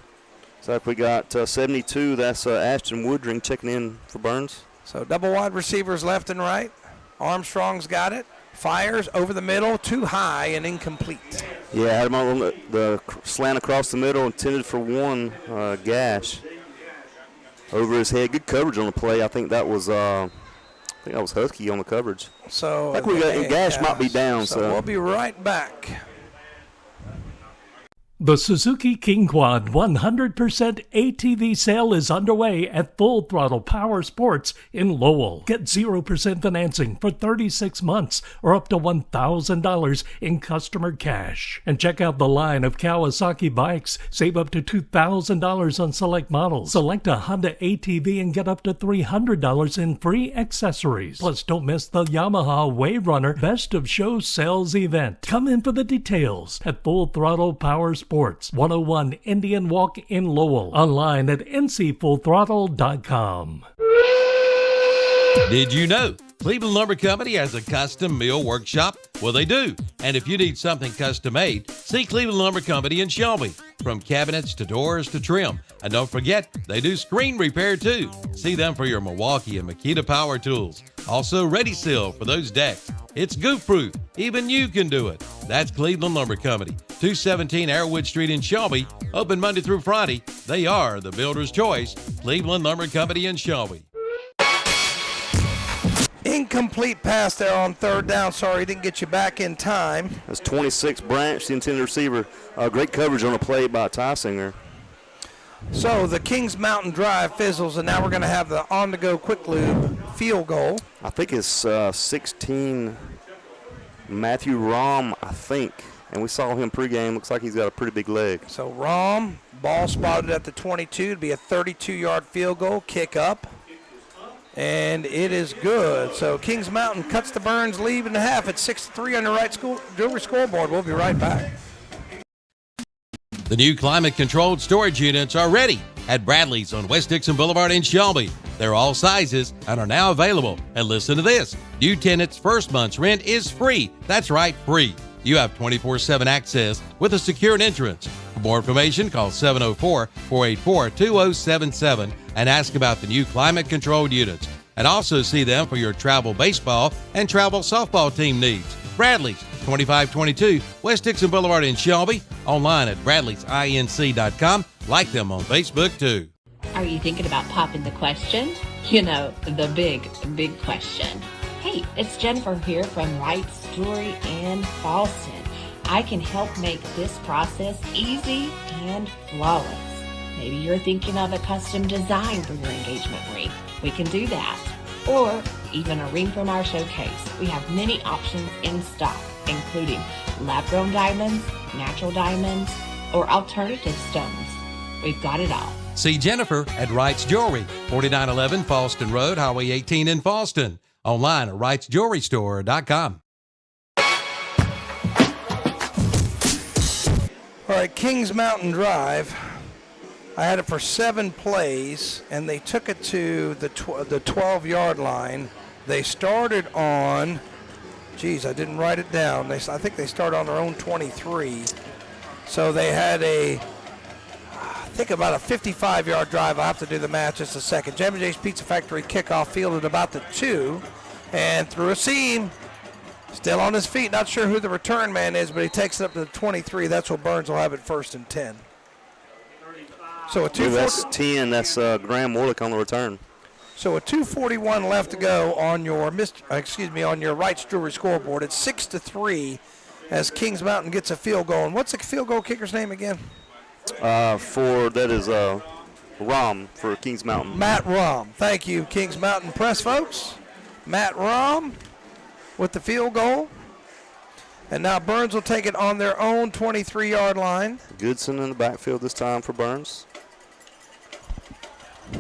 So if we got 72, that's Ashton Woodring checking in for Burns. So double wide receivers left and right. Armstrong's got it. Fires over the middle, too high and incomplete. Yeah, had him on the slant across the middle, intended for 1 Gash. Over his head, good coverage on the play. I think that was Husky on the coverage. So I think Gash might be down. So we'll be right back. The Suzuki King Quad 100% ATV sale is underway at Full Throttle Power Sports in Lowell. Get 0% financing for 36 months or up to $1,000 in customer cash. And check out the line of Kawasaki bikes. Save up to $2,000 on select models. Select a Honda ATV and get up to $300 in free accessories. Plus, don't miss the Yamaha Wave Runner Best of Show Sales event. Come in for the details at Full Throttle Power Sports, 101 Indian Walk in Lowell. Online at ncfullthrottle.com. Did you know Cleveland Lumber Company has a custom mill workshop? Well, they do. And if you need something custom made, see Cleveland Lumber Company in Shelby. From cabinets to doors to trim. And don't forget, they do screen repair too. See them for your Milwaukee and Makita power tools. Also, Ready Seal for those decks. It's goof-proof. Even you can do it. That's Cleveland Lumber Company, 217 Arrowwood Street in Shelby. Open Monday through Friday. They are the builder's choice. Cleveland Lumber Company in Shelby. Incomplete pass there on third down. Sorry, didn't get you back in time. That's 26 Branch, the intended receiver. Great coverage on a play by Tysinger. So the Kings Mountain drive fizzles, and now we're going to have the on-the-go quick lube field goal. I think it's 16 Matthew Rom, I think. And we saw him pregame. Looks like he's got a pretty big leg. So Rom, ball spotted at the 22. It'd be a 32-yard field goal, kick up. And it is good. So Kings Mountain cuts the Burns lead in half at 6-3 on the right jewelry scoreboard. We'll be right back. The new climate-controlled storage units are ready at Bradley's on West Dixon Boulevard in Shelby. They're all sizes and are now available. And listen to this. New tenants' first month's rent is free. That's right, free. You have 24/7 access with a secured entrance. For more information, call 704-484-2077 and ask about the new climate-controlled units. And also see them for your travel baseball and travel softball team needs. Bradley's, 2522 West Dixon Boulevard in Shelby. Online at bradleysinc.com. Like them on Facebook, too. Are you thinking about popping the question? You know, the big question. Hey, it's Jennifer here from Wright's Jewelry in Falston. I can help make this process easy and flawless. Maybe you're thinking of a custom design for your engagement ring. We can do that. Or even a ring from our showcase. We have many options in stock, including lab-grown diamonds, natural diamonds, or alternative stones. We've got it all. See Jennifer at Wright's Jewelry, 4911 Falston Road, Highway 18 in Falston. Online at wrightsjewelrystore.com. All right, Kings Mountain Drive. I had it for 7 plays, and they took it to the 12-yard line. They started on, I didn't write it down. I think they started on their own 23. So they had I think about a 55-yard drive. I'll have to do the math just a second. Jam & J's Pizza Factory kickoff fielded about the 2 and through a seam. Still on his feet. Not sure who the return man is, but he takes it up to the 23. That's where Burns will have it 1st and 10. So a 2. That's 10. That's Graham Warlick on the return. So a 2:41 left to go on your on your Wright's Jewelry scoreboard. It's 6-3 as Kings Mountain gets a field goal. And what's the field goal kicker's name again? Rom for Kings Mountain. Matt Rom. Thank you, Kings Mountain press folks. Matt Rom with the field goal. And now Burns will take it on their own 23-yard line. Goodson in the backfield this time for Burns.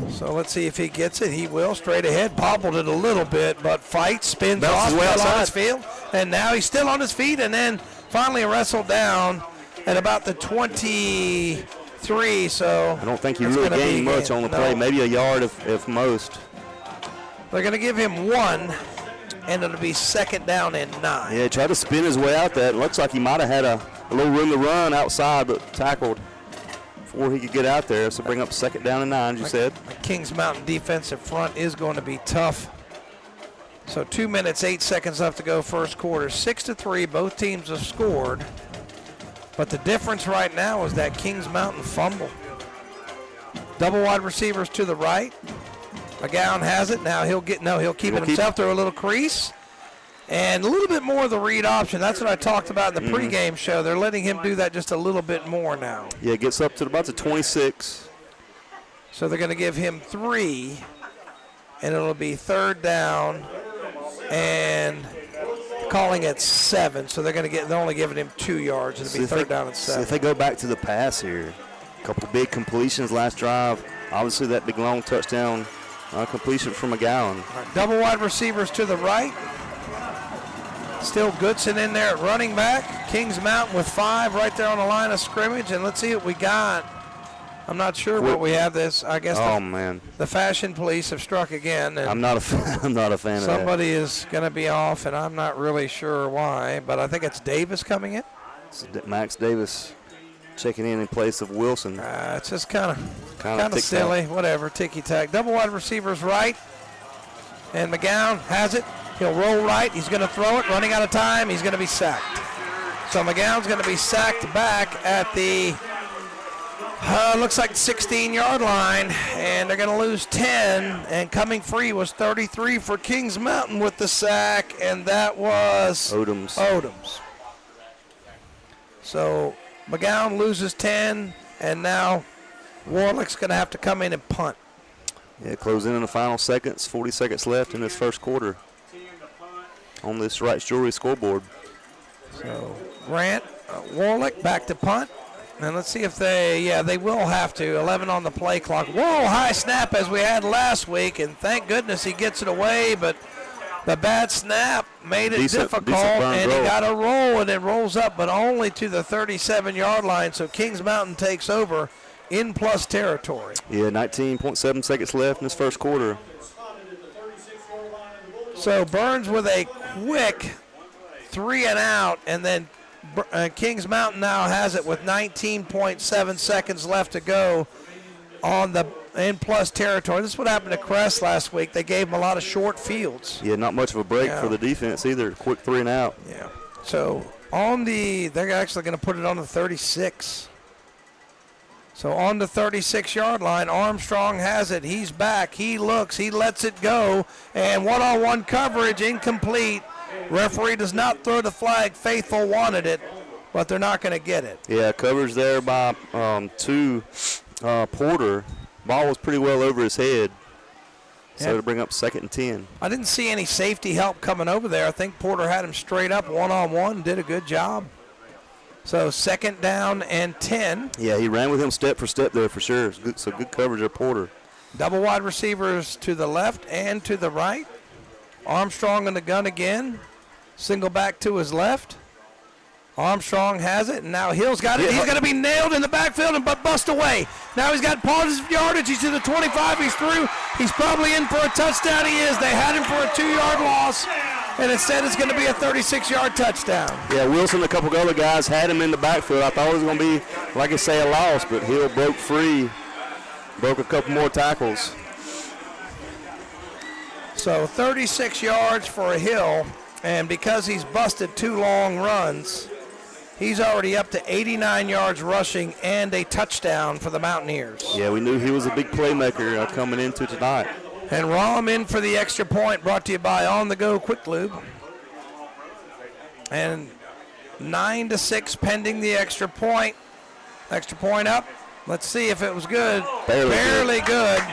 So let's see if he gets it. He will. Straight ahead. Bobbled it a little bit, but fights, spins off, fell on his field. And now he's still on his feet, and then finally wrestled down at about the 23. So I don't think he really gained much on the play. Maybe a yard if most. They're going to give him 1, and it'll be 2nd down and 9. Yeah, he tried to spin his way out there. It looks like he might have had a little room to run outside, but tackled before he could get out there. So bring up 2nd down and 9, you said. The Kings Mountain defensive front is going to be tough. So 2 minutes, 8 seconds left to go first quarter. 6-3, both teams have scored. But the difference right now is that Kings Mountain fumble. Double wide receivers to the right. McGowan has it. Now he'll keep it himself through a little crease. And a little bit more of the read option. That's what I talked about in the pregame show. They're letting him do that just a little bit more now. Yeah, it gets up to about the 26. So they're going to give him 3, and it'll be 3rd down and calling it 7. So they're only giving him 2 yards. It'll be 3rd down and 7. So if they go back to the pass here, a couple big completions last drive. Obviously that big long touchdown completion from McGowan. Double wide receivers to the right. Still Goodson in there at running back. Kings Mountain with 5 right there on the line of scrimmage. And let's see what we got. I'm not sure what we have this. I guess the fashion police have struck again. And I'm not a fan of that. Somebody is going to be off, and I'm not really sure why. But I think it's Davis coming in. It's Max Davis checking in place of Wilson. It's just kind of silly. Whatever, ticky-tack. Double wide receivers right. And McGowan has it. He'll roll right. He's going to throw it. Running out of time. He's going to be sacked. So McGowan's going to be sacked back at the, looks like 16-yard line. And they're going to lose 10. And coming free was 33 for Kings Mountain with the sack. And that was Odoms. So McGowan loses 10. And now Warlick's going to have to come in and punt. Yeah, closing in the final seconds. 40 seconds left in this first quarter on this Wright's Jewelry scoreboard. So Grant, Warlick back to punt. And let's see if they will have to. 11 on the play clock. Whoa, high snap as we had last week. And thank goodness he gets it away. But the bad snap made it difficult. And he got a roll, and it rolls up, but only to the 37-yard line. So Kings Mountain takes over in plus territory. Yeah, 19.7 seconds left in this first quarter. So Burns with a quick 3 and out, and then Kings Mountain now has it with 19.7 seconds left to go on the in plus territory. This is what happened to Crest last week. They gave them a lot of short fields. Yeah, not much of a break for the defense either. Quick 3 and out. Yeah. So they're actually going to put it on the 36. So on the 36-yard line, Armstrong has it. He's back. He looks. He lets it go. And one-on-one coverage incomplete. Referee does not throw the flag. Faithful wanted it, but they're not going to get it. Yeah, coverage there by Porter. Ball was pretty well over his head. So to bring up 2nd and 10. I didn't see any safety help coming over there. I think Porter had him straight up one-on-one and did a good job. So 2nd down and 10. Yeah, he ran with him step for step there for sure. So good coverage of Porter. Double wide receivers to the left and to the right. Armstrong in the gun again. Single back to his left. Armstrong has it, and now Hill's got it. He's going to be nailed in the backfield and bust away. Now he's got positive yardage. He's to the 25. He's through. He's probably in for a touchdown. He is. They had him for a 2-yard loss. And instead it's going to be a 36-yard touchdown. Yeah, Wilson and a couple of other guys had him in the backfield. I thought it was going to be, like I say, a loss, but Hill broke free, broke a couple more tackles. So 36 yards for Hill, and because he's busted 2 long runs, he's already up to 89 yards rushing and a touchdown for the Mountaineers. Yeah, we knew he was a big playmaker coming into tonight. And Rom in for the extra point, brought to you by On The Go Quick Lube. And 9-6 pending the extra point. Extra point up. Let's see if it was good. Barely good.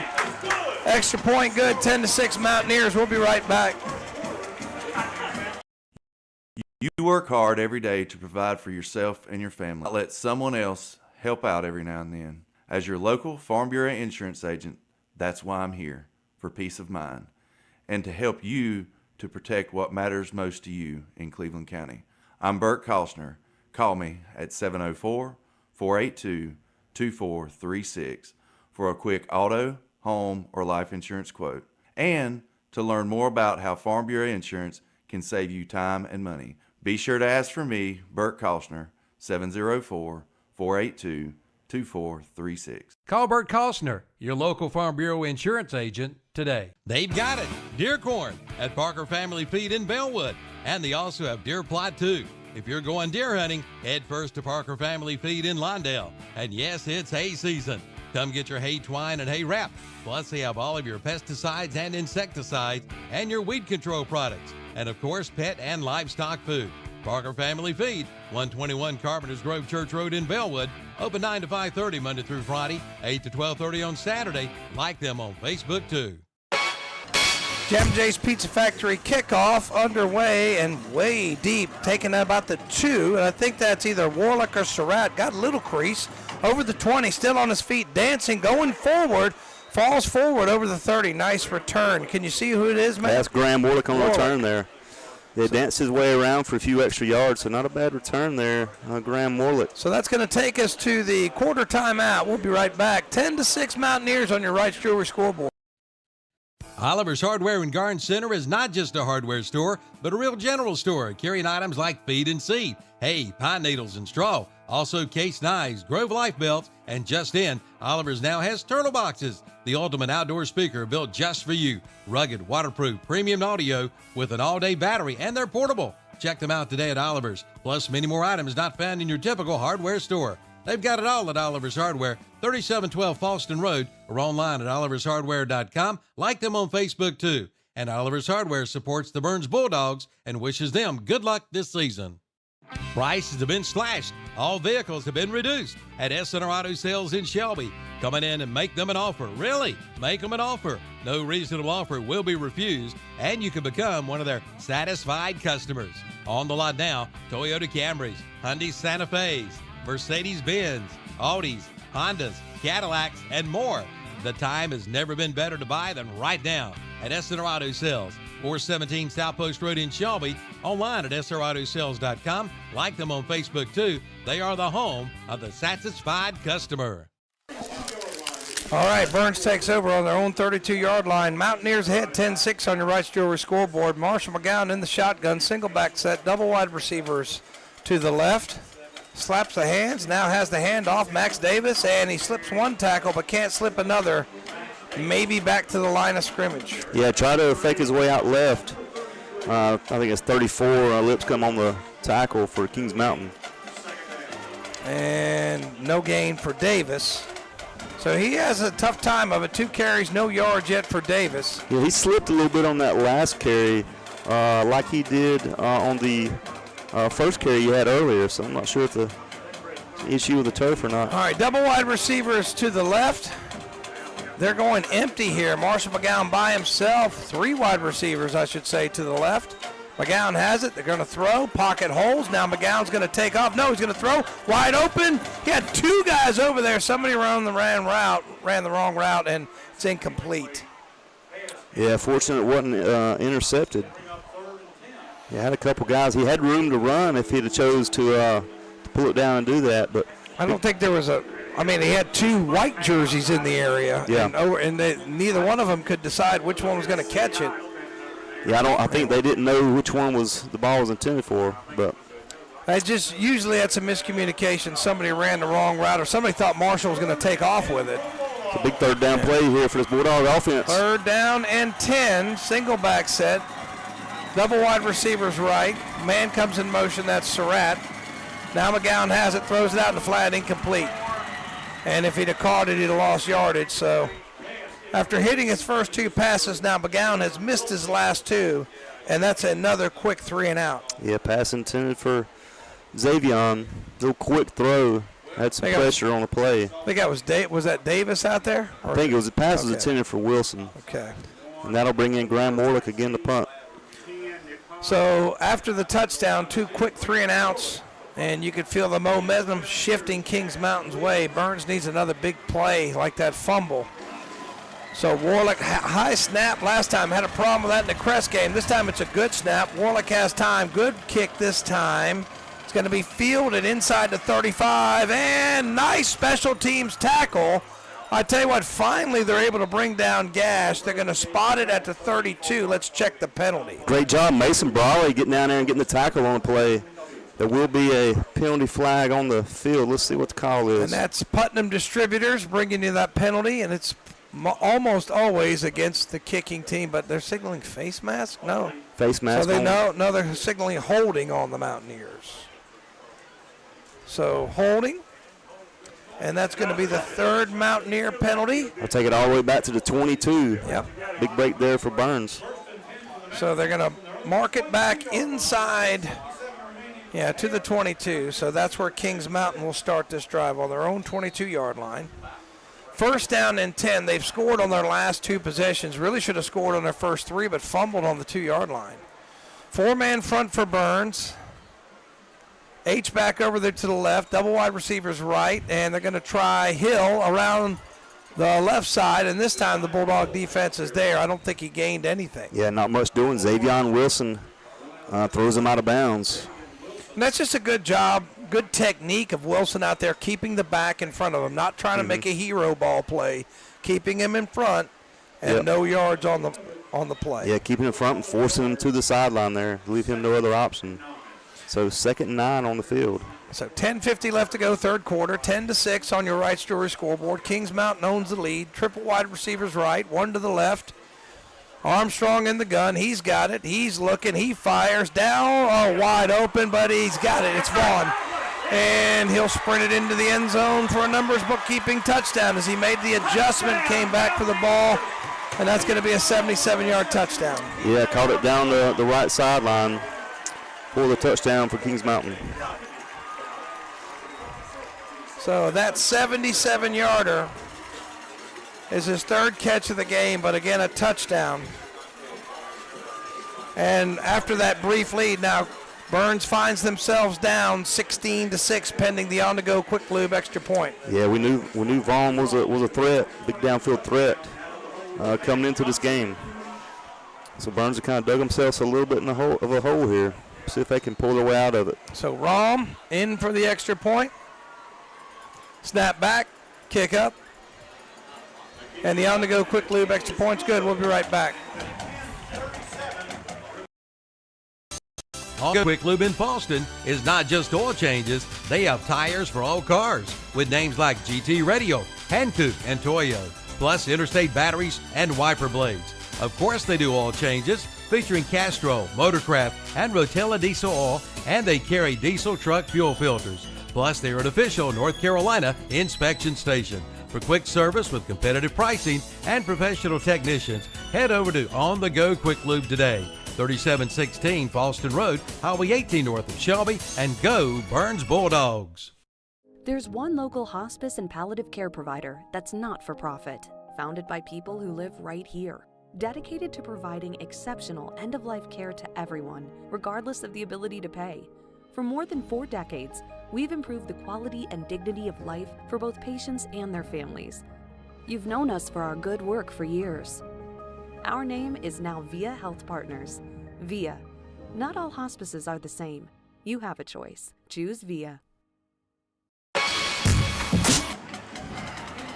Extra point good, 10-6 Mountaineers. We'll be right back. You work hard every day to provide for yourself and your family. Let someone else help out every now and then. As your local Farm Bureau insurance agent, that's why I'm here. For peace of mind, and to help you to protect what matters most to you in Cleveland County. I'm Bert Kostner. Call me at 704-482-2436 for a quick auto, home, or life insurance quote, and to learn more about how Farm Bureau Insurance can save you time and money. Be sure to ask for me, Bert Kostner, 704-482-2436. Call Bert Kostner, your local Farm Bureau insurance agent, today. They've got it. Deer corn at Parker Family Feed in Bellwood. And they also have deer plot too. If you're going deer hunting, head first to Parker Family Feed in Lawndale. And yes, it's hay season. Come get your hay twine and hay wrap. Plus, they have all of your pesticides and insecticides and your weed control products. and of course, pet and livestock food. Parker Family Feed, 121 Carpenters Grove Church Road in Bellwood. Open 9 to 5:30 Monday through Friday, 8 to 12:30 on Saturday. Like them on Facebook too. Jam J's Pizza Factory kickoff underway and way deep, taking about the 2, and I think that's either Warlick or Surratt. Got a little crease over the 20, still on his feet, dancing, going forward, falls forward over the 30. Nice return. Can you see who it is, man? That's Graham Warlick on the return there. They danced his way around for a few extra yards, so not a bad return there, Graham Warlick. So that's going to take us to the quarter timeout. We'll be right back. 10-6 Mountaineers on your Wright's Jewelry scoreboard. Oliver's Hardware and Garden Center is not just a hardware store, but a real general store, carrying items like feed and seed, hay, pine needles, and straw. Also case knives, Grove Life belts, and just in, Oliver's now has turtle boxes, the ultimate outdoor speaker built just for you. Rugged, waterproof, premium audio with an all-day battery, and they're portable. Check them out today at Oliver's, plus many more items not found in your typical hardware store. They've got it all at Oliver's Hardware, 3712 Falston Road, or online at olivershardware.com. Like them on Facebook, too. And Oliver's Hardware supports the Burns Bulldogs and wishes them good luck this season. Prices have been slashed. All vehicles have been reduced at SNR Auto Sales in Shelby. Come in and make them an offer. Really, make them an offer. No reasonable offer will be refused, and you can become one of their satisfied customers. On the lot now, Toyota Camrys, Hyundai Santa Fe's, Mercedes-Benz, Audis, Hondas, Cadillacs, and more. The time has never been better to buy than right now at SNR Auto Sales, 417 South Post Road in Shelby. Online at srautosales.com. Like them on Facebook, too. They are the home of the satisfied customer. All right, Burns takes over on their own 32-yard line. Mountaineers ahead 10-6 on your Wright's Jewelry scoreboard. Marshall McGowan in the shotgun, single back set, double wide receivers to the left. Slaps the hands, now has the handoff, Max Davis, and he slips one tackle but can't slip another. Maybe back to the line of scrimmage. Yeah, try to fake his way out left. I think it's 34. Lipscomb on the tackle for Kings Mountain. And no gain for Davis. So he has a tough time of it. 2 carries, no yards yet for Davis. Yeah, he slipped a little bit on that last carry like he did on the first carry you had earlier, so I'm not sure if the issue with the turf or not. All right, double wide receivers to the left. They're going empty here. Marshall McGowan by himself. 3 wide receivers, I should say, to the left. McGowan has it. They're going to throw. Pocket holes. Now McGowan's going to take off. No, he's going to throw. Wide open. He had 2 guys over there. Somebody ran the wrong route, and it's incomplete. Yeah, fortunate it wasn't intercepted. He had a couple guys. He had room to run if he'd have chose to pull it down and do that. But I don't think there was he had 2 white jerseys in the area. Yeah. And neither one of them could decide which one was going to catch it. Yeah, I think they didn't know which one the ball was intended for. But usually that's a miscommunication. Somebody ran the wrong route, or somebody thought Marshall was going to take off with it. It's a big third down play here for this Bulldog offense. 3rd down and 10, single back set. Double wide receivers right. Man comes in motion, that's Surratt. Now McGowan has it, throws it out in the flat, incomplete. And if he'd have caught it, he'd have lost yardage. So after hitting his first 2 passes, now McGowan has missed his last 2, and that's another quick 3 and out. Yeah, pass intended for Xavion. Little quick throw. Had some pressure on the play. I think that was that Davis out there? I think the pass was intended for Wilson. Okay. And that'll bring in Graham Warlick again to punt. So after the touchdown, 2 quick 3 and outs, and you could feel the momentum shifting Kings Mountain's way. Burns needs another big play like that fumble. So Warlick, high snap last time, had a problem with that in the Crest game. This time it's a good snap. Warlick has time, good kick this time. It's going to be fielded inside the 35, and nice special teams tackle. I tell you what, finally they're able to bring down Gash. They're going to spot it at the 32. Let's check the penalty. Great job, Mason Brawley, getting down there and getting the tackle on the play. There will be a penalty flag on the field. Let's see what the call is. And that's Putnam Distributors bringing you that penalty, and it's almost always against the kicking team, but they're signaling face mask? No. Face mask. So they no, they're signaling holding on the Mountaineers. So holding. And that's going to be the 3rd Mountaineer penalty. I'll take it all the way back to the 22. Yep. Big break there for Burns. So they're going to mark it back inside, to the 22. So that's where Kings Mountain will start this drive on their own 22-yard line. First down and 10. They've scored on their last 2 possessions. Really should have scored on their first 3, but fumbled on the 2-yard line. 4-man front for Burns. H back over there to the left. Double wide receivers right, and they're going to try Hill around the left side, and this time the Bulldog defense is there. I don't think he gained anything. Yeah, not much doing. Xavion Wilson throws him out of bounds. And that's just a good job, good technique of Wilson out there, keeping the back in front of him, not trying to make a hero ball play, keeping him in front, and no yards on the play. Yeah, keeping him in front and forcing him to the sideline there. Leave him no other option. So 2nd and 9 on the field. So 10:50 left to go, third quarter. 10-6 on your right Story scoreboard. Kings Mountain owns the lead. Triple wide receivers right, 1 to the left. Armstrong in the gun. He's got it. He's looking. He fires down. Oh, wide open, but he's got it. It's Vaughn. And he'll sprint it into the end zone for a numbers bookkeeping touchdown as he made the adjustment, came back for the ball, and that's going to be a 77-yard touchdown. Yeah, caught it down the right sideline for the touchdown for Kings Mountain. So that 77-yarder is his 3rd catch of the game, but again, a touchdown. And after that brief lead, now Burns finds themselves down 16-6, pending the on-the-go quick lube extra point. Yeah, we knew Vaughn was a threat, big downfield threat coming into this game. So Burns have kind of dug themselves a little bit in a hole here. See if they can pull their way out of it. So Rahm in for the extra point. Snap back, kick up. And the on-the-go quick lube extra point's good. We'll be right back. Quick Lube in Falston is not just oil changes. They have tires for all cars with names like GT Radio, Hankook, and Toyo, plus interstate batteries and wiper blades. Of course they do oil changes featuring Castrol, Motorcraft, and Rotella diesel oil, and they carry diesel truck fuel filters. Plus, they're an official North Carolina inspection station. For quick service with competitive pricing and professional technicians, head over to On The Go Quick Lube today. 3716 Falston Road, Highway 18 north of Shelby, and go Burns Bulldogs. There's one local hospice and palliative care provider that's not for profit, founded by people who live right here, dedicated to providing exceptional end-of-life care to everyone, regardless of the ability to pay. For more than 4 decades, we've improved the quality and dignity of life for both patients and their families. You've known us for our good work for years. Our name is now VIA Health Partners. VIA. Not all hospices are the same. You have a choice. Choose VIA.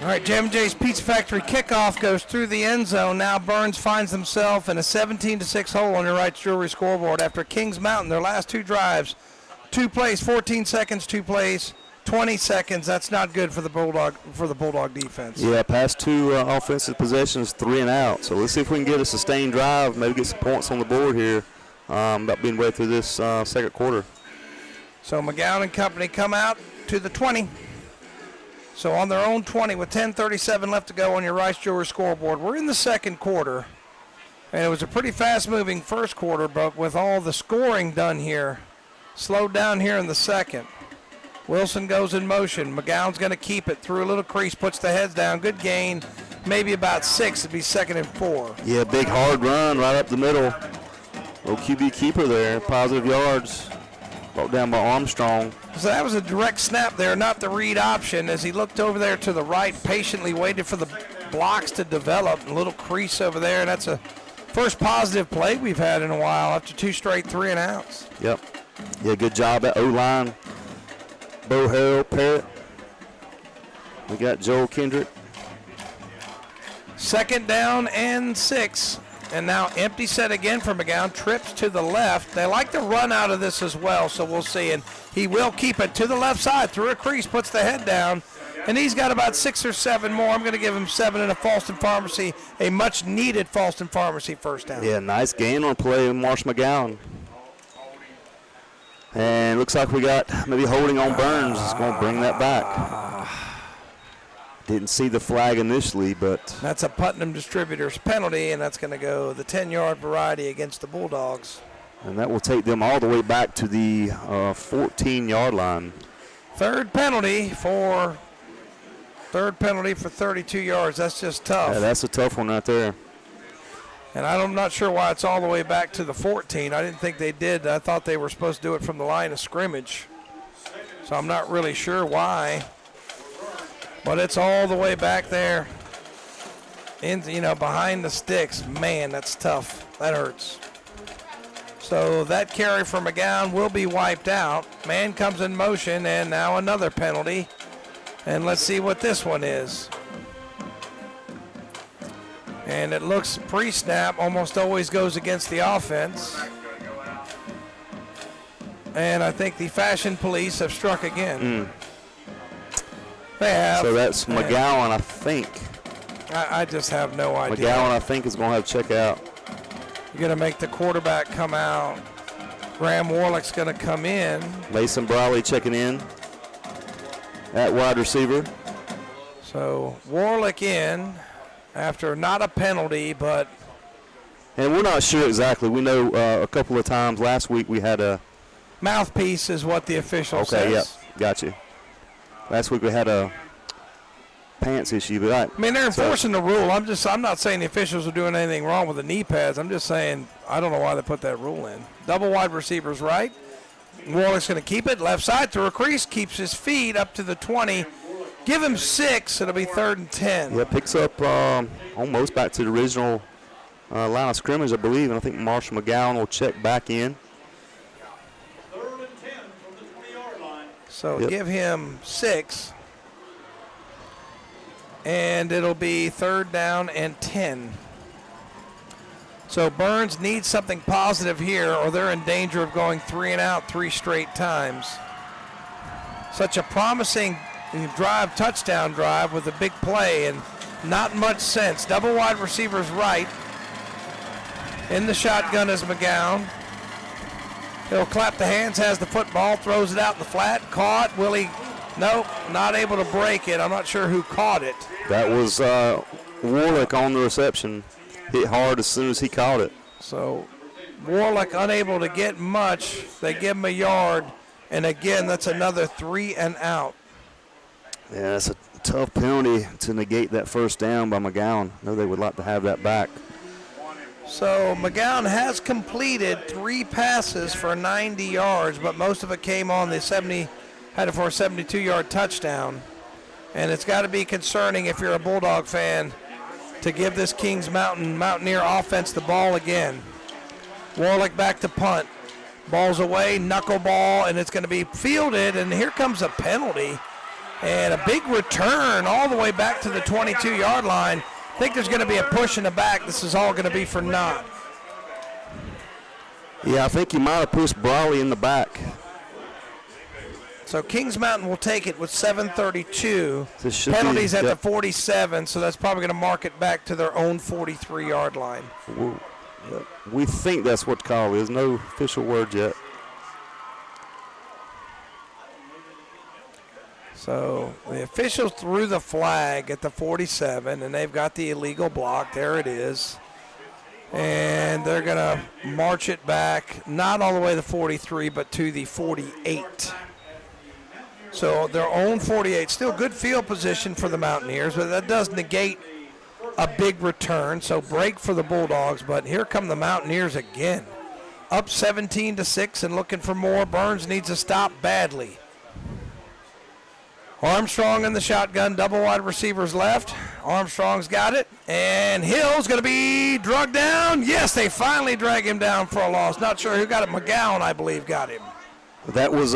All right, Jam J's Pizza Factory kickoff goes through the end zone. Now Burns finds himself in a 17-6 hole on your right Jewelry scoreboard after Kings Mountain, their last 2 drives. 2 plays, 14 seconds, 2 plays, 20 seconds. That's not good for the Bulldog defense. Yeah, past 2 offensive possessions, 3 and out. So let's see if we can get a sustained drive, maybe get some points on the board here about being way through this second quarter. So McGowan and company come out to the 20. So on their own 20 with 10:37 left to go on your Rice Jewelry scoreboard. We're in the second quarter, and it was a pretty fast-moving first quarter, but with all the scoring done here, slowed down here in the second. Wilson goes in motion. McGowan's going to keep it through a little crease, puts the heads down. Good gain, maybe about 6. It'd be 2nd and 4. Yeah, big hard run right up the middle. Little QB keeper there, positive yards. Brought down by Armstrong. So that was a direct snap there, not the read option, as he looked over there to the right, patiently waited for the blocks to develop. A little crease over there, and that's a first positive play we've had in a while after 2 straight 3 and outs. Yep. Yeah, good job at O-line. Bo Harrell, Parrott. We got Joel Kendrick. 2nd down and 6. And now empty set again for McGowan. Trips to the left. They like to run out of this as well, so we'll see. And he will keep it to the left side through a crease, puts the head down. And he's got about 6 or 7 more. I'm going to give him 7 in a Falston Pharmacy, a much-needed Falston Pharmacy first down. Yeah, nice gain on play with Marsh McGowan. And looks like we got maybe holding on Burns. It's going to bring that back. Didn't see the flag initially, but that's a Putnam Distributors penalty, and that's going to go the 10-yard variety against the Bulldogs. And that will take them all the way back to the 14-yard line. Third penalty for 32 yards. That's just tough. Yeah, that's a tough one right there. And I'm not sure why it's all the way back to the 14. I didn't think they did. I thought they were supposed to do it from the line of scrimmage. So I'm not really sure why. But it's all the way back there. Behind the sticks. Man, that's tough. That hurts. So that carry for McGowan will be wiped out. Man comes in motion, and now another penalty. And let's see what this one is. And it looks pre-snap, almost always goes against the offense. And I think the Fashion Police have struck again. They have. So that's McGowan, I think. I just have no idea. McGowan, I think, is going to have check out. You're going to make the quarterback come out. Graham Warlick's going to come in. Mason Briley checking in at wide receiver. So Warlick in after not a penalty, but. And we're not sure exactly. We know a couple of times last week we had a. Mouthpiece is what the official says. Okay, yep, got you. Last week we had a pants issue, but I mean, they're enforcing the rule. I'm not saying the officials are doing anything wrong with the knee pads. I'm just saying I don't know why they put that rule in. Double wide receivers right. Warlick's going to keep it left side through a crease, keeps his feet up to the 20. Give him 6. It'll be 3rd and 10. Yeah, picks up almost back to the original line of scrimmage, I believe, and I think Marshall McGowan will check back in. So give him 6. And it'll be 3rd down and 10. So Burns needs something positive here, or they're in danger of going 3 and out 3 straight times. Such a promising touchdown drive with a big play, and not much sense. Double wide receivers right. In the shotgun is McGowan. He'll clap the hands, has the football, throws it out in the flat. Caught. Will he? Nope, not able to break it. I'm not sure who caught it. That was Warlick on the reception. Hit hard as soon as he caught it. So Warlick unable to get much. They give him a yard. And again, that's another 3 and out. Yeah, that's a tough penalty to negate that first down by McGowan. I know they would like to have that back. So McGowan has completed 3 passes for 90 yards, but most of it came on the had it for a 72-yard touchdown. And it's got to be concerning if you're a Bulldog fan to give this Kings Mountaineer offense the ball again. Warlick back to punt. Ball's away, knuckleball, and it's going to be fielded, and here comes a penalty. And a big return all the way back to the 22-yard line. I think there's going to be a push in the back. This is all going to be for naught. Yeah, I think he might have pushed Brawley in the back. So Kings Mountain will take it with 7:32. Penalties at the 47, so that's probably going to mark it back to their own 43-yard line. We think that's what the call is. No official word yet. So the officials threw the flag at the 47, and they've got the illegal block. There it is. And they're going to march it back, not all the way to the 43, but to the 48. So their own 48. Still good field position for the Mountaineers, but that does negate a big return. So break for the Bulldogs, but here come the Mountaineers again. Up 17-6 and looking for more. Burns needs a stop badly. Armstrong in the shotgun, double wide receivers left. Armstrong's got it, and Hill's going to be drugged down. Yes, they finally drag him down for a loss. Not sure who got it. McGowan, I believe, got him. That was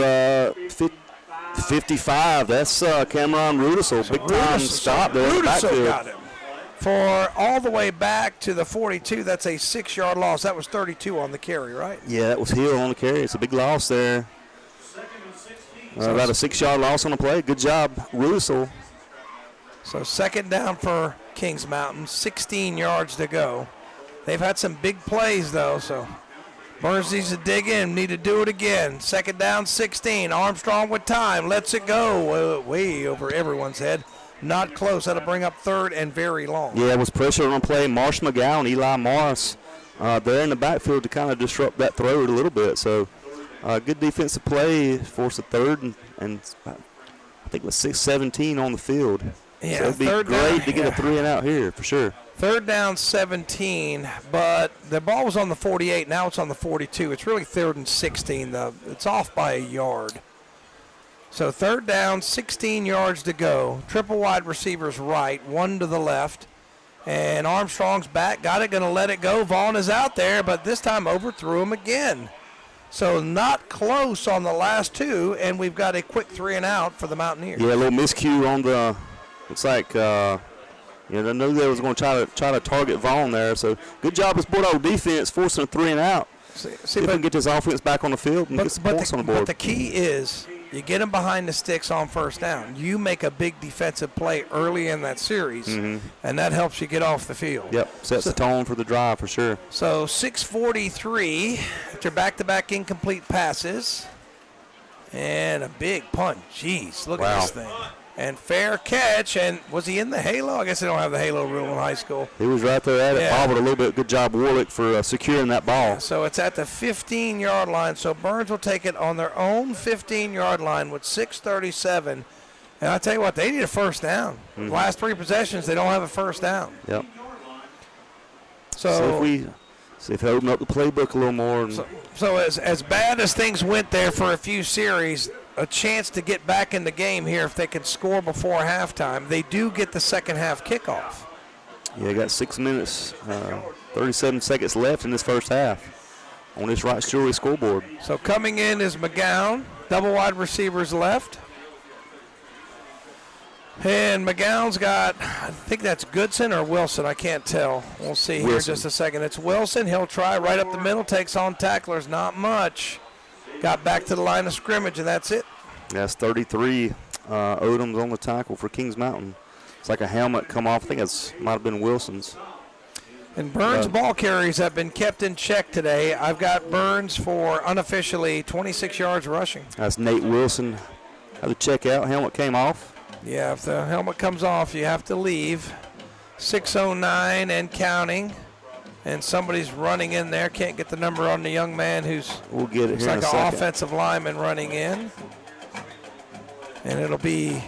55. That's Cameron Rudisell. Big time stop there. Rudisell got him. For all the way back to the 42, that's a 6-yard loss. That was 32 on the carry, right? Yeah, that was Hill on the carry. It's a big loss there. About a 6-yard loss on the play. Good job, Rudisell. So 2nd down for Kings Mountain, 16 yards to go. They've had some big plays, though, so Burns needs to dig in, need to do it again. 2nd down, 16. Armstrong with time, lets it go way over everyone's head. Not close. That'll bring up 3rd and very long. Yeah, it was pressure on the play. Marsh McGowan, Eli Morris there in the backfield to kind of disrupt that throw a little bit. So good defensive play, force a third, and I think it was 6:17 on the field. Yeah, so it'd be great to get a 3 and out here for sure. Third down 17, but the ball was on the 48. Now it's on the 42. It's really 3rd and 16. It's off by a yard. So third down, 16 yards to go. Triple wide receivers right, 1 to the left. And Armstrong's back, got it, going to let it go. Vaughn is out there, but this time overthrew him again. So not close on the last 2, and we've got a quick 3 and out for the Mountaineers. Yeah, a little miscue on the. Looks like I knew they was going to try to target Vaughn there. So good job as Bulldog defense forcing a 3 and out. See if we can get this offense back on the field and get some points on the board. But the key is you get them behind the sticks on first down. You make a big defensive play early in that series, and that helps you get off the field. Yep, sets the tone for the drive for sure. So 6:43 after back-to-back incomplete passes, and a big punt. Jeez, look at this thing. And fair catch, and was he in the halo? I guess they don't have the halo rule in high school. He was right there at it, bobbled a little bit. Good job, Warlick, for securing that ball. So it's at the 15-yard line, so Burns will take it on their own 15-yard line with 6:37. And I tell you what, they need a first down. The last 3 possessions, they don't have a first down. Yep. So see if they open up the playbook a little more. So as bad as things went there for a few series, a chance to get back in the game here if they can score before halftime. They do get the second half kickoff. Yeah, got 6 minutes, 37 seconds left in this first half on this Wrights Jewelry scoreboard. So coming in is McGowan, double wide receivers left. And McGowan's got, I think that's Goodson or Wilson, I can't tell. We'll see here in just a second. It's Wilson. He'll try right up the middle, takes on tacklers, not much. Got back to the line of scrimmage, and that's it. That's 33 Odoms on the tackle for Kings Mountain. It's like a helmet come off. I think it might have been Wilson's. And Burns' ball carries have been kept in check today. I've got Burns for unofficially 26 yards rushing. That's Nate Wilson. Had to check out. Helmet came off. Yeah, if the helmet comes off, you have to leave. 6:09 and counting. And somebody's running in there. Can't get the number on the young man who's we'll get it here like in a an second. Offensive lineman running in. And it'll be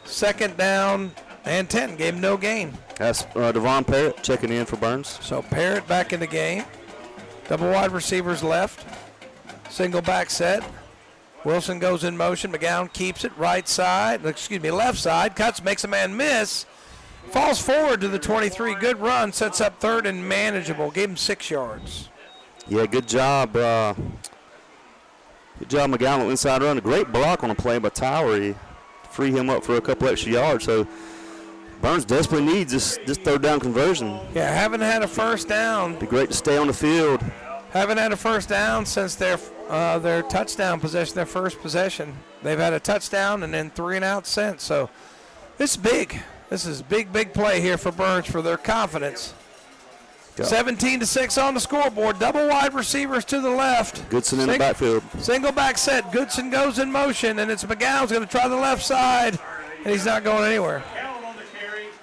2nd down and 10. Game no gain. That's Devon Parrott checking in for Burns. So Parrott back in the game. Double wide receivers left. Single back set. Wilson goes in motion. McGowan keeps it left side. Cuts, makes a man miss. Falls forward to the 23. Good run. Sets up 3rd and manageable. Gave him 6 yards. Yeah, good job. Good job, McGowan. Inside run. A great block on a play by Towery. Free him up for a couple extra yards. So Burns desperately needs this 3rd down conversion. Yeah, haven't had a first down. Be great to stay on the field. Haven't had a first down since their touchdown possession, their first possession. They've had a touchdown and then 3 and out since. So this is big. This is big play here for Burns for their confidence. 17-6 on the scoreboard. Double wide receivers to the left. Goodson in the backfield. Single back set. Goodson goes in motion, and it's McGowan's going to try the left side, and he's not going anywhere.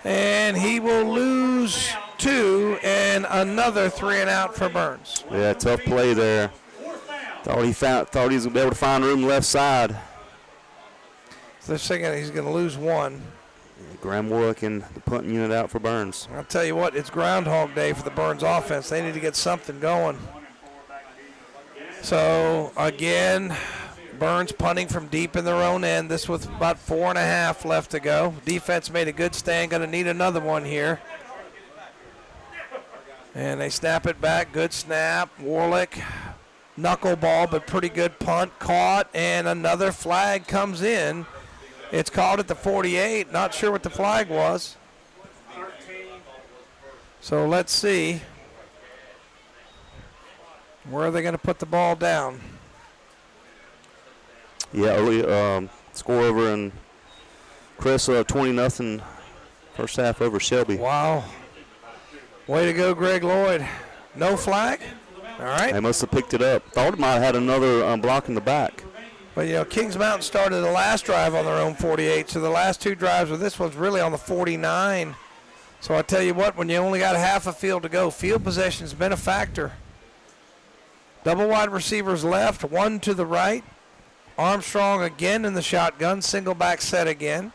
And he will lose 2 and another 3 and out for Burns. Yeah, tough play there. Thought he was going to be able to find room left side. So they're saying he's going to lose 1. Graham Warwick and the punting unit out for Burns. I'll tell you what, it's Groundhog Day for the Burns offense. They need to get something going. So, again, Burns punting from deep in their own end. This with about 4.5 left to go. Defense made a good stand. Going to need another one here. And they snap it back. Good snap. Warlick, knuckleball, but pretty good punt. Caught, and another flag comes in. It's called at the 48. Not sure what the flag was. So let's see. Where are they going to put the ball down? Yeah, early score over in Cressa, 20-0 first half over Shelby. Wow. Way to go, Greg Lloyd. No flag? All right. They must have picked it up. Thought it might have had another block in the back. But, Kings Mountain started the last drive on their own 48, so the last 2 drives, this one's really on the 49. So I tell you what, when you only got half a field to go, field possession's been a factor. Double wide receivers left, one to the right. Armstrong again in the shotgun, single back set again.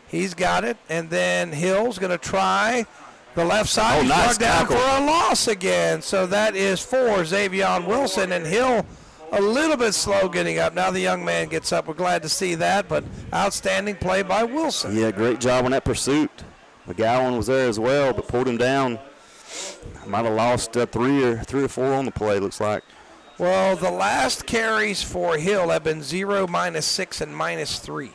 He's got it, and then Hill's going to try the left side. He's nice down tackle. for a loss again. So that is for Xavion Wilson, and Hill a little bit slow getting up. Now the young man gets up. We're glad to see that, but outstanding play by Wilson. Yeah, great job on that pursuit. McGowan was there as well, but pulled him down. Might have lost three or four on the play, looks like. Well, the last carries for Hill have been 0, -6, and -3.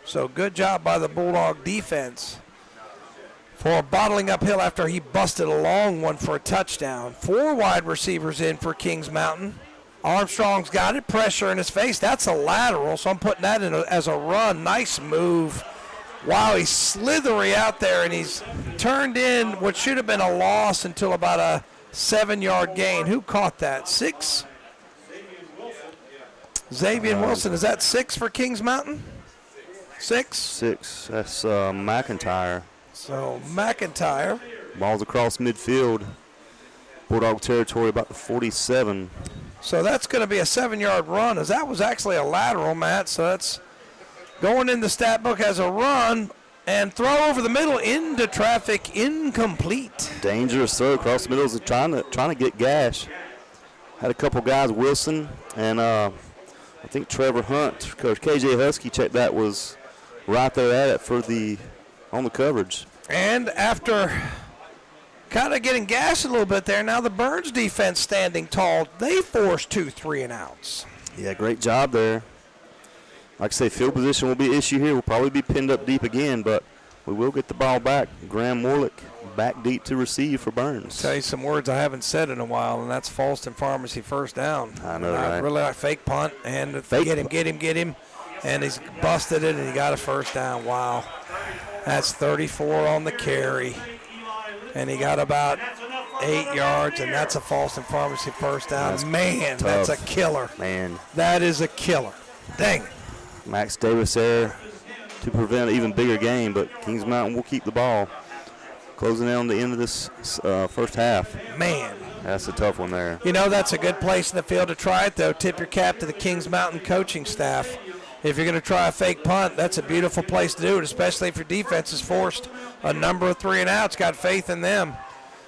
So good job by the Bulldog defense for bottling up Hill after he busted a long one for a touchdown. 4 wide receivers in for Kings Mountain. Armstrong's got it, pressure in his face. That's a lateral, so I'm putting that in as a run. Nice move. Wow, he's slithery out there, and he's turned in what should have been a loss until about a 7-yard gain. Who caught that? 6? Xavier Wilson. Is that 6 for Kings Mountain? 6? 6. That's McIntyre. So McIntyre. Ball's across midfield. Bulldog territory about the 47. So that's going to be a 7-yard run, as that was actually a lateral, Matt. So that's going in the stat book as a run and throw over the middle into traffic, incomplete. Dangerous throw across the middle. Trying to get Gash. Had a couple guys, Wilson and I think Trevor Hunt. Coach KJ Husky checked that, was right there at it on the coverage. And after kind of getting gashed a little bit there, now the Burns defense standing tall. They forced 2 3-and-outs. Yeah, great job there. Like I say, field position will be an issue here. We'll probably be pinned up deep again, but we will get the ball back. Graham Morlick back deep to receive for Burns. Tell you some words I haven't said in a while, and that's Falston Pharmacy first down. I know, right? I really like fake punt, and Fake get him, and he's busted it, and he got a first down. Wow. That's 34 on the carry, and he got about 8 yards, and that's a Falston Pharmacy first down. That's Man, tough. that's a killer. Man. That is a killer. Dang. Max Davis there to prevent an even bigger game, but Kings Mountain will keep the ball. Closing in on the end of this first half. Man. That's a tough one there. You know, that's a good place in the field to try it, though. Tip your cap to the Kings Mountain coaching staff. If you're going to try a fake punt, that's a beautiful place to do it, especially if your defense has forced a number of 3-and-outs. Got faith in them.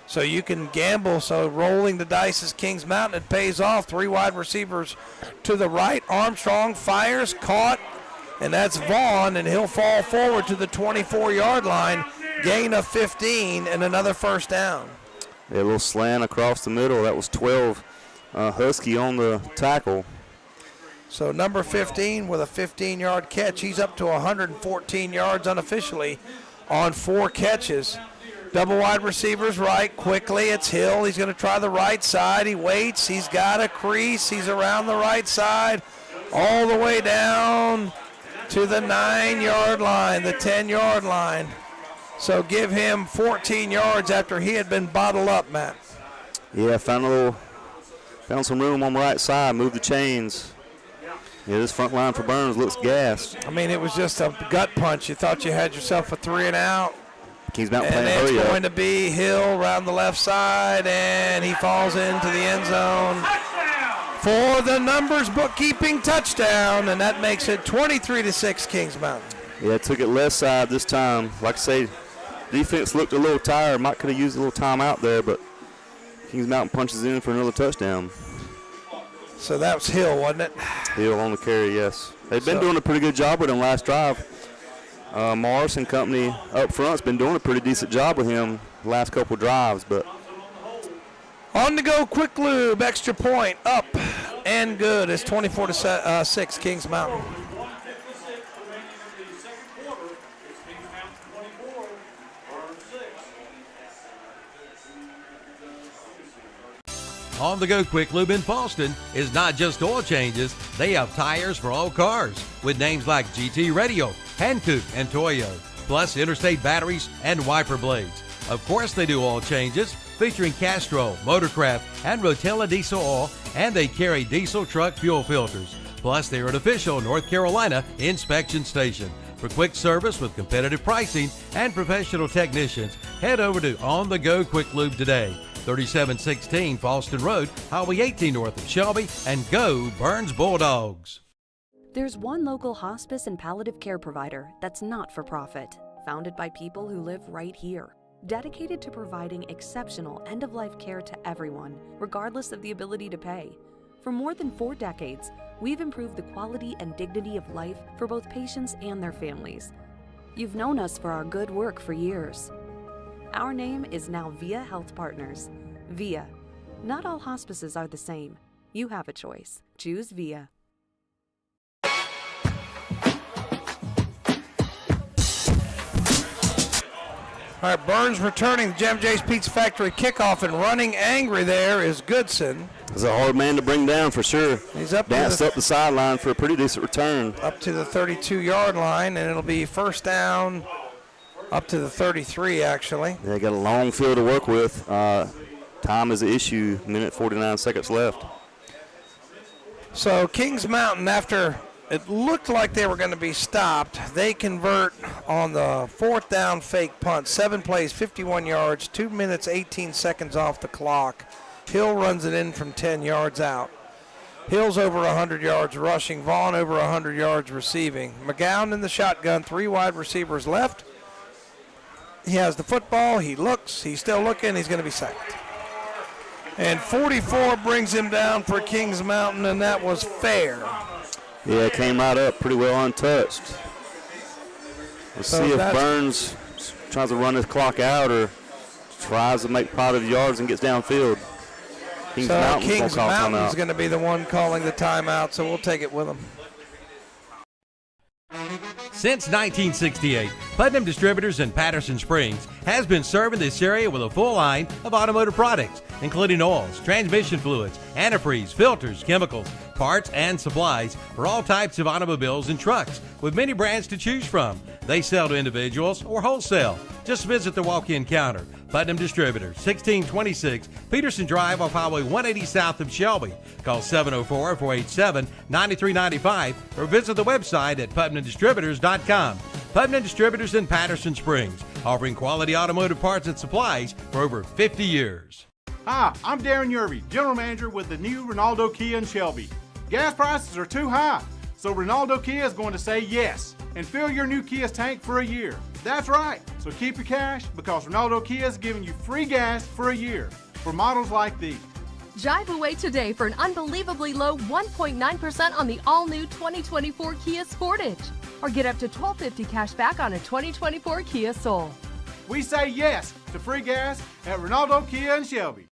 So you can gamble. So rolling the dice is Kings Mountain. It pays off. 3 wide receivers to the right. Armstrong fires, caught, and that's Vaughn, and he'll fall forward to the 24-yard line. Gain of 15 and another first down. Yeah, a little slant across the middle. That was 12. Husky on the tackle. So number 15 with a 15-yard catch. He's up to 114 yards unofficially on 4 catches. Double wide receivers right. Quickly, it's Hill. He's going to try the right side. He waits. He's got a crease. He's around the right side all the way down to the 9-yard line, the 10-yard line. So give him 14 yards after he had been bottled up, Matt. Yeah, found some room on the right side. Moved the chains. Yeah, this front line for Burns looks gassed. I mean, it was just a gut punch. You thought you had yourself a 3-and-out. Kings Mountain And playing it's hurry going up. to be Hill around the left side, and he falls into the end zone for the numbers bookkeeping touchdown, and that makes it 23-6 Kings Mountain. Yeah, took it left side this time. Like I say, defense looked a little tired. Might could have used a little time out there, but Kings Mountain punches in for another touchdown. So that was Hill, wasn't it? Hill on the carry, yes. They've been doing a pretty good job with him last drive. Morris and company up front's been doing a pretty decent job with him the last couple drives, but On the go, quick lube, extra point, up and good. It's 24-6 Kings Mountain. On the Go Quick Lube in Falston is not just oil changes, they have tires for all cars with names like GT Radio, Hankook, and Toyo, plus interstate batteries and wiper blades. Of course they do oil changes, featuring Castrol, Motorcraft, and Rotella diesel oil, and they carry diesel truck fuel filters. Plus they're an official North Carolina inspection station. For quick service with competitive pricing and professional technicians, head over to On The Go Quick Lube today. 3716 Falston Road, Highway 18 north of Shelby, and go Burns Bulldogs. There's one local hospice and palliative care provider that's not for profit, founded by people who live right here, dedicated to providing exceptional end-of-life care to everyone, regardless of the ability to pay. For more than 4 decades, we've improved the quality and dignity of life for both patients and their families. You've known us for our good work for years. Our name is now VIA Health Partners. VIA. Not all hospices are the same. You have a choice. Choose VIA. All right, Burns returning. Gem J's Pizza Factory kickoff, and running angry there is Goodson. He's a hard man to bring down for sure. He's up danced up the sideline for a pretty decent return. Up to the 32-yard line, and it'll be first down up to the 33, actually. They got a long field to work with. Time is an issue. Minute 49 seconds left. So Kings Mountain, after it looked like they were going to be stopped, they convert on the 4th down fake punt. 7 plays, 51 yards, 2 minutes, 18 seconds off the clock. Hill runs it in from 10 yards out. Hill's over 100 yards rushing. Vaughn over 100 yards receiving. McGowan in the shotgun, 3 wide receivers left. He has the football. He looks. He's still looking. He's going to be sacked. And 44 brings him down for Kings Mountain, and that was fair. Yeah, it came right up pretty well untouched. Let's see if Burns tries to run his clock out or tries to make positive yards and gets downfield. Kings Mountain's going to be the one calling the timeout, so we'll take it with him. Since 1968, Putnam Distributors in Patterson Springs has been serving this area with a full line of automotive products, including oils, transmission fluids, antifreeze, filters, chemicals, parts, and supplies for all types of automobiles and trucks, with many brands to choose from. They sell to individuals or wholesale. Just visit the walk-in counter. Putnam Distributors, 1626 Peterson Drive off Highway 180 south of Shelby. Call 704-487-9395 or visit the website at putnamdistributors.com. Putnam Distributors in Patterson Springs, offering quality automotive parts and supplies for over 50 years. Hi, I'm Darren Yerby, General Manager with the new Ronaldo Kia in Shelby. Gas prices are too high, so Ronaldo Kia is going to say yes and fill your new Kia's tank for a year. That's right, so keep your cash because Ronaldo Kia is giving you free gas for a year for models like these. Drive away today for an unbelievably low 1.9% on the all-new 2024 Kia Sportage. Or get up to $1,250 cash back on a 2024 Kia Soul. We say yes to free gas at Ronaldo Kia in Shelby.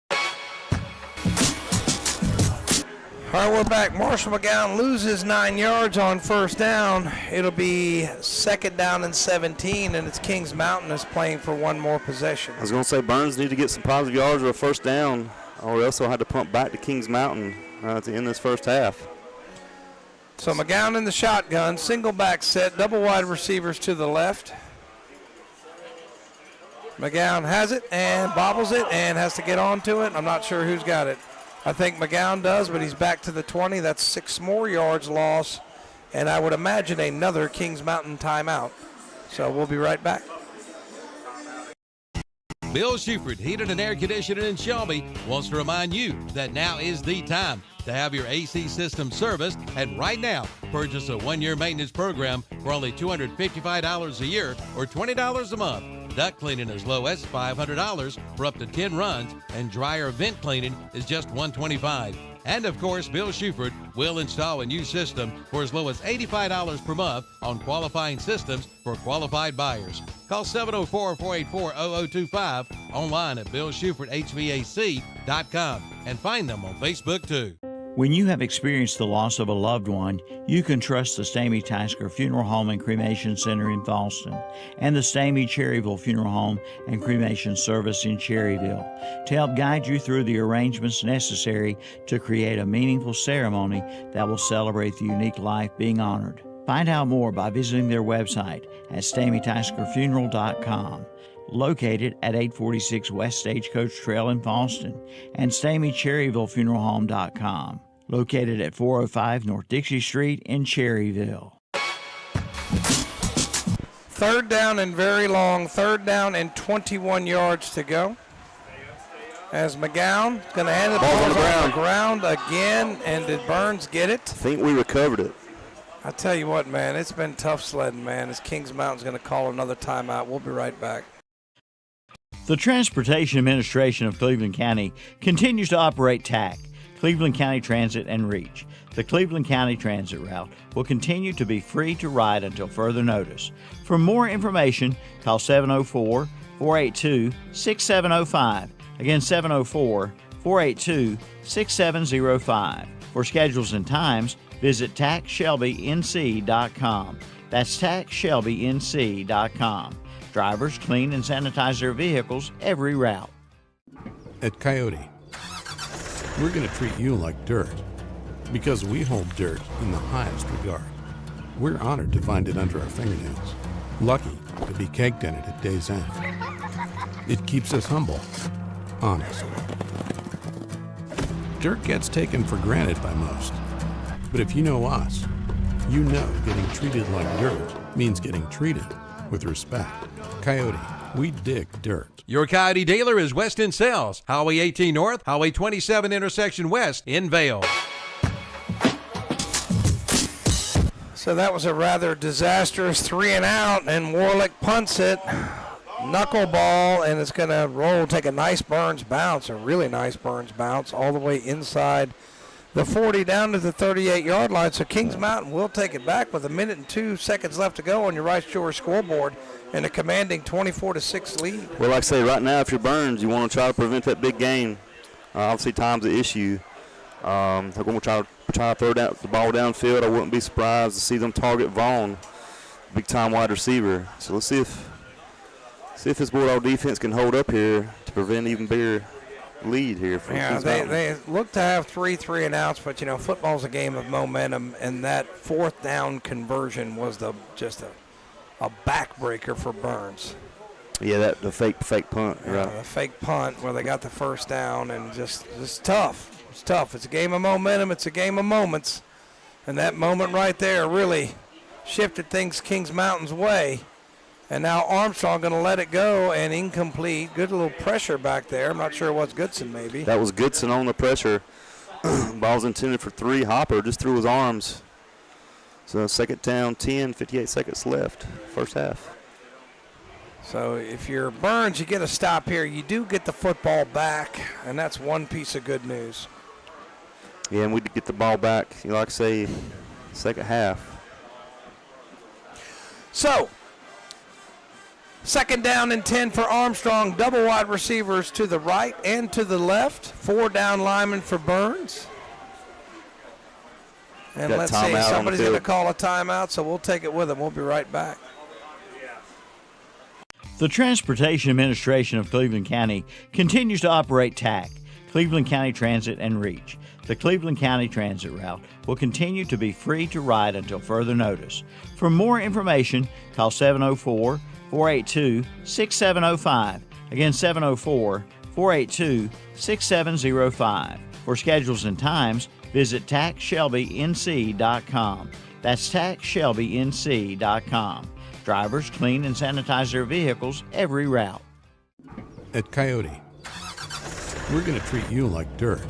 All right, we're back. Marshall McGowan loses 9 yards on first down. It'll be 2nd down and 17, and it's Kings Mountain is playing for one more possession. I was going to say Burns need to get some positive yards or a first down, or else they'll have to pump back to Kings Mountain at the end of this first half. So McGowan in the shotgun, single back set, double wide receivers to the left. McGowan has it and bobbles it and has to get onto it. I'm not sure who's got it. I think McGowan does, but he's back to the 20. That's 6 more yards loss, and I would imagine another Kings Mountain timeout. So we'll be right back. Bill Shuford Heating and Air Conditioning in Shelby wants to remind you that now is the time to have your AC system serviced, and right now, purchase a 1-year maintenance program for only $255 a year or $20 a month. Duct cleaning as low as $500 for up to 10 runs, and dryer vent cleaning is just $125. And of course, Bill Shuford will install a new system for as low as $85 per month on qualifying systems for qualified buyers. Call 704-484-0025, online at BillShufordHVAC.com, and find them on Facebook too. When you have experienced the loss of a loved one, you can trust the Stamey Tysker Funeral Home and Cremation Center in Falston and the Stamey Cherryville Funeral Home and Cremation Service in Cherryville to help guide you through the arrangements necessary to create a meaningful ceremony that will celebrate the unique life being honored. Find out more by visiting their website at StameyTyskerFuneral.com. Located at 846 West Stagecoach Trail in Falston, and StameyCherryvilleFuneralHome.com. Located at 405 North Dixie Street in Cherryville. Third down and very long. Third down and 21 yards to go. As McGowan is going to hand the ball on the ground again. And did Burns get it? I think we recovered it. I tell you what, man, it's been tough sledding, man. As Kings Mountain's going to call another timeout. We'll be right back. The Transportation Administration of Cleveland County continues to operate TAC, Cleveland County Transit and Reach. The Cleveland County Transit route will continue to be free to ride until further notice. For more information, call 704-482-6705. Again, 704-482-6705. For schedules and times, visit tacshelbync.com. That's tacshelbync.com. Drivers clean and sanitize their vehicles every route. At Coyote, we're going to treat you like dirt because we hold dirt in the highest regard. We're honored to find it under our fingernails, lucky to be caked in it at day's end. It keeps us humble, honest. Dirt gets taken for granted by most, but if you know us, you know getting treated like dirt means getting treated with respect. Coyote, we dig dirt. Your Coyote dealer is Weston Sales, Highway 18 North, Highway 27 intersection west in Vail. So that was a rather disastrous 3 and out, and Warlick punts it. Knuckleball, and it's going to roll, take a nice Burns bounce, a really nice Burns bounce, all the way inside the 40 down to the 38-yard line. So Kings Mountain will take it back with 1 minute and 2 seconds left to go on your Rice Jewelry scoreboard and a commanding 24-6 lead. Well, like I say, right now, if you're Burns, you want to try to prevent that big gain. Obviously, time's the issue. They're going to try to throw the ball downfield. I wouldn't be surprised to see them target Vaughn, big-time wide receiver. So let's see if this Bulldog defense can hold up here to prevent even bigger lead here. Yeah, they look to have 3 and outs, but, you know, football's a game of momentum, and that 4th down conversion was just a backbreaker for Burns. Yeah, the fake punt. Yeah, right. the fake punt where they got the first down, and just tough. It's tough. It's a game of momentum. It's a game of moments. And that moment right there really shifted things Kings Mountain's way. And now Armstrong going to let it go, and incomplete. Good little pressure back there. I'm not sure it was Goodson maybe. That was Goodson on the pressure. Ball's intended for 3. Hopper just threw his arms. So second down, 10, 58 seconds left, first half. So if you're Burns, you get a stop here. You do get the football back, and that's one piece of good news. Yeah, and we did get the ball back, like I say, second half. So, second down and 10 for Armstrong. Double wide receivers to the right and to the left. 4 down linemen for Burns. And let's see, somebody's going to call a timeout, so we'll take it with them. We'll be right back. The Transportation Administration of Cleveland County continues to operate TAC, Cleveland County Transit and Reach. The Cleveland County Transit route will continue to be free to ride until further notice. For more information, call 704-482-6705. Again, 704-482-6705. For schedules and times, visit tacshelbync.com. That's tacshelbync.com. Drivers clean and sanitize their vehicles every route. At Coyote, we're going to treat you like dirt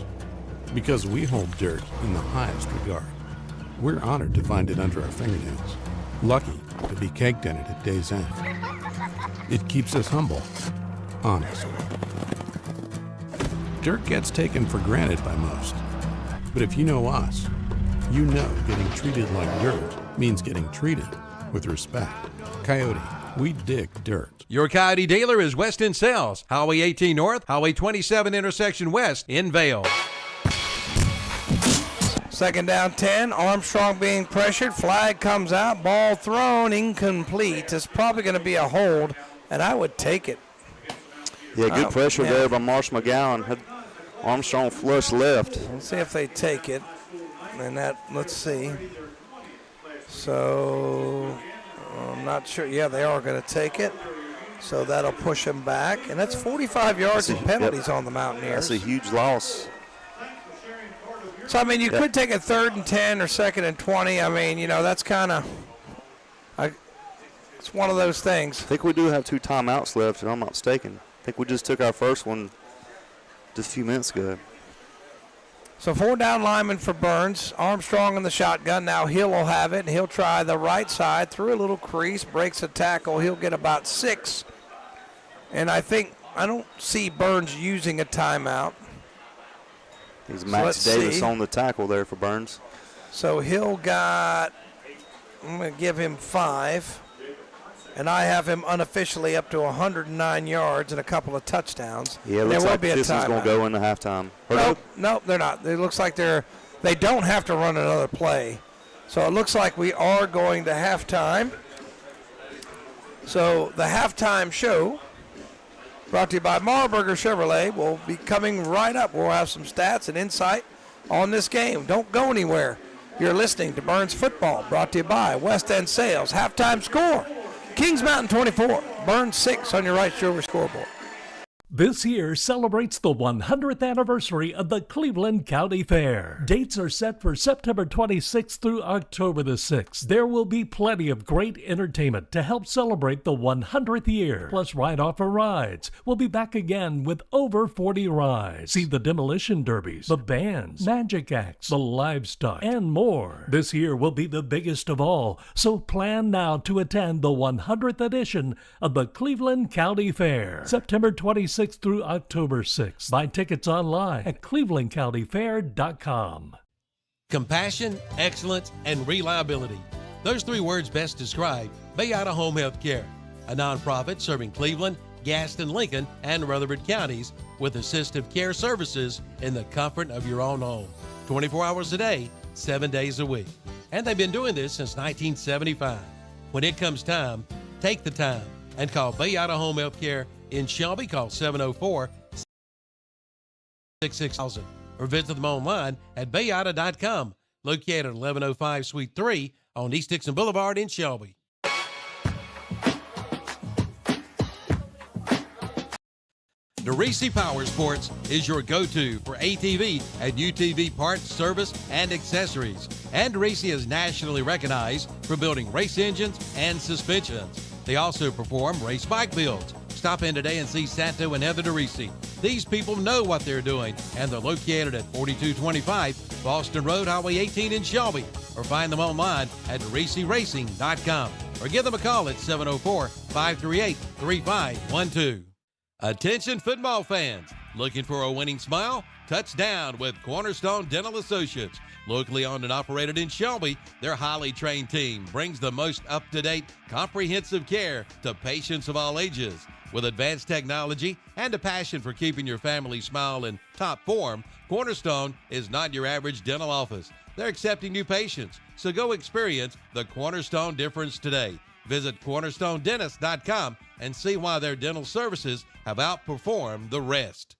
because we hold dirt in the highest regard. We're honored to find it under our fingernails, lucky to be caked in it at day's end. It keeps us humble, honest. Dirt gets taken for granted by most, but if you know us, you know getting treated like dirt means getting treated with respect. Coyote, we dig dirt. Your Coyote dealer is Weston Sales, Highway 18 North, Highway 27 intersection west in Vail. Second down 10, Armstrong being pressured, flag comes out, ball thrown, incomplete. It's probably going to be a hold, and I would take it. Yeah, good pressure there by Marsh McGowan. Had Armstrong flush left. Let's see if they take it. And let's see. So, I'm not sure. Yeah, they are going to take it. So that'll push them back. And that's 45 yards and penalties on the Mountaineers. That's a huge loss. So, I mean, you could take a 3rd and 10 or 2nd and 20. I mean, you know, that's kind of It's one of those things. I think we do have 2 timeouts left, if I'm not mistaken. I think we just took our first one just a few minutes ago. So 4 down linemen for Burns. Armstrong in the shotgun. Now Hill will have it, and he'll try the right side through a little crease, breaks a tackle. He'll get about 6. And I don't see Burns using a timeout. He's Max Davis on the tackle there for Burns. So Hill got, I'm going to give him 5. And I have him unofficially up to 109 yards and a couple of touchdowns. Yeah, it looks like this is going to go into halftime. Nope, they're not. It looks like they don't have to run another play. So it looks like we are going to halftime. So the halftime show, brought to you by Marburger Chevrolet, will be coming right up. We'll have some stats and insight on this game. Don't go anywhere. You're listening to Burns Football, brought to you by West End Sales. Halftime score. Kings Mountain 24, Burns 6 on your right shoulder scoreboard. This year celebrates the 100th anniversary of the Cleveland County Fair. Dates are set for September 26th through October the 6th. There will be plenty of great entertainment to help celebrate the 100th year, plus ride-offer rides. We'll be back again with over 40 rides. See the demolition derbies, the bands, magic acts, the livestock, and more. This year will be the biggest of all, so plan now to attend the 100th edition of the Cleveland County Fair, September 26th through October 6th. Buy tickets online at clevelandcountyfair.com. Compassion, excellence, and reliability. Those 3 words best describe Bayada Home Health Care, a nonprofit serving Cleveland, Gaston, Lincoln, and Rutherford counties with assistive care services in the comfort of your own home. 24 hours a day, 7 days a week. And they've been doing this since 1975. When it comes time, take the time and call Bayada Home Health Care in Shelby. Call 704-66000 or visit them online at bayada.com, located at 1105 Suite 3 on East Dixon Boulevard in Shelby. DeRisi Power Sports is your go-to for ATV and UTV parts, service, and accessories. And DeRisi is nationally recognized for building race engines and suspensions. They also perform race bike builds. Stop in today and see Santo and Heather DeRisi. These people know what they're doing, and they're located at 4225 Boston Road, Highway 18 in Shelby, or find them online at DeRisiRacing.com, or give them a call at 704-538-3512. Attention football fans, looking for a winning smile? Touchdown with Cornerstone Dental Associates. Locally owned and operated in Shelby, their highly trained team brings the most up-to-date, comprehensive care to patients of all ages. With advanced technology and a passion for keeping your family smile in top form, Cornerstone is not your average dental office. They're accepting new patients, so go experience the Cornerstone difference today. Visit cornerstonedentist.com and see why their dental services have outperformed the rest.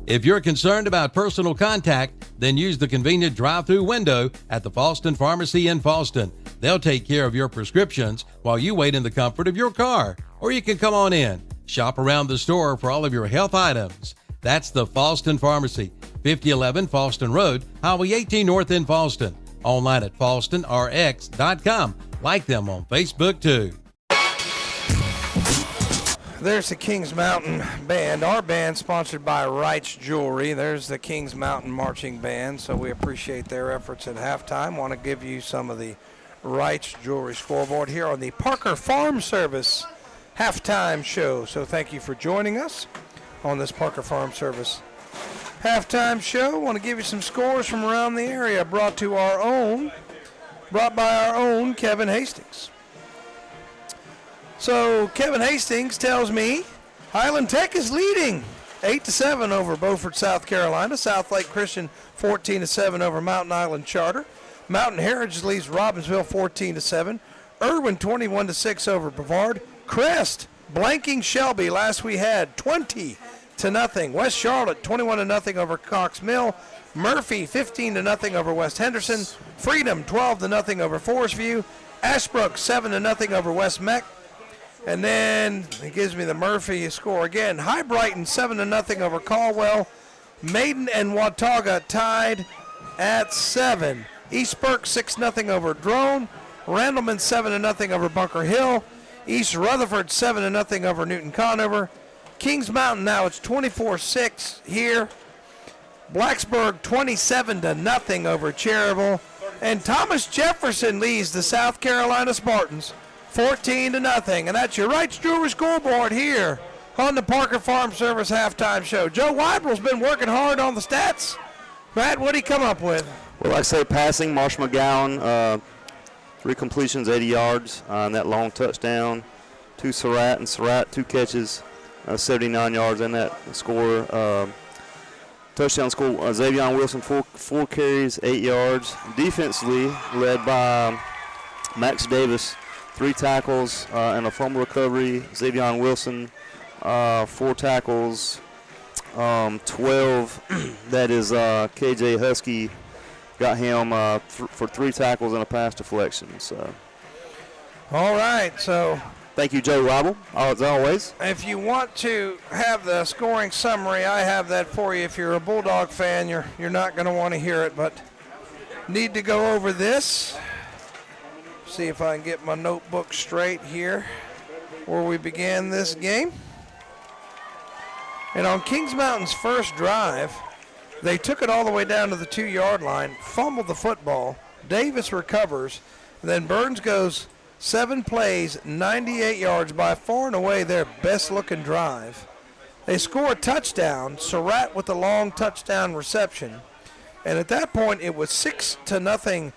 If you're concerned about personal contact, then use the convenient drive-through window at the Falston Pharmacy in Falston. They'll take care of your prescriptions while you wait in the comfort of your car. Or you can come on in, shop around the store for all of your health items. That's the Falston Pharmacy. 5011 Falston Road, Highway 18 North in Falston. Online at falstonrx.com. Like them on Facebook too. There's the Kings Mountain Band. Our band sponsored by Wright's Jewelry. There's the Kings Mountain Marching Band, so we appreciate their efforts at halftime. Want to give you some of the Wright's Jewelry scoreboard here on the Parker Farm Service halftime show. So thank you for joining us on this Parker Farm Service halftime show. Want to give you some scores from around the area brought by our own Kevin Hastings. So Kevin Hastings tells me Highland Tech is leading 8-7 over Beaufort, South Carolina. South Lake Christian 14-7 over Mountain Island Charter. Mountain Heritage leads Robbinsville 14-7. Irwin 21-6 over Brevard. Crest blanking Shelby. Last we had 20-0. West Charlotte 21-0 over Cox Mill. Murphy 15-0 over West Henderson. Freedom 12-0 over Forest View. Ashbrook 7-0 over West Meck. And then it gives me the Murphy score again. High Brighton 7-0 over Caldwell. Maiden and Watauga tied at 7. East Burke 6-0 over Drone. Randleman 7-0 over Bunker Hill. East Rutherford 7-0 over Newton Conover. Kings Mountain now it's 24-6 here. Blacksburg 27-0 over Cherryville. And Thomas Jefferson leads the South Carolina Spartans 14-0. And that's your Wright's Jewelry scoreboard here on the Parker Farm Service halftime show. Joe Weibrel's been working hard on the stats. Matt, what did he come up with? Well, like I say, passing, Marsh McGowan, 3 completions, 80 yards, and that long touchdown. 2 Surratt, and Surratt 2 catches, 79 yards in that score. Touchdown score, Xavion Wilson, 4 carries, 8 yards. Defensively, led by Max Davis, 3 tackles and a fumble recovery. Xavion Wilson, 4 tackles, 12. That is KJ Husky got him for 3 tackles and a pass deflection. So, all right. So, thank you, Joe Weibel, as always. If you want to have the scoring summary, I have that for you. If you're a Bulldog fan, you're not going to want to hear it, but need to go over this. See if I can get my notebook straight here where we began this game. And on Kings Mountain's first drive, they took it all the way down to the 2-yard line, fumbled the football. Davis recovers. Then Burns goes 7 plays, 98 yards, by far and away their best-looking drive. They score a touchdown, Surratt with a long touchdown reception. And at that point, it was 6-0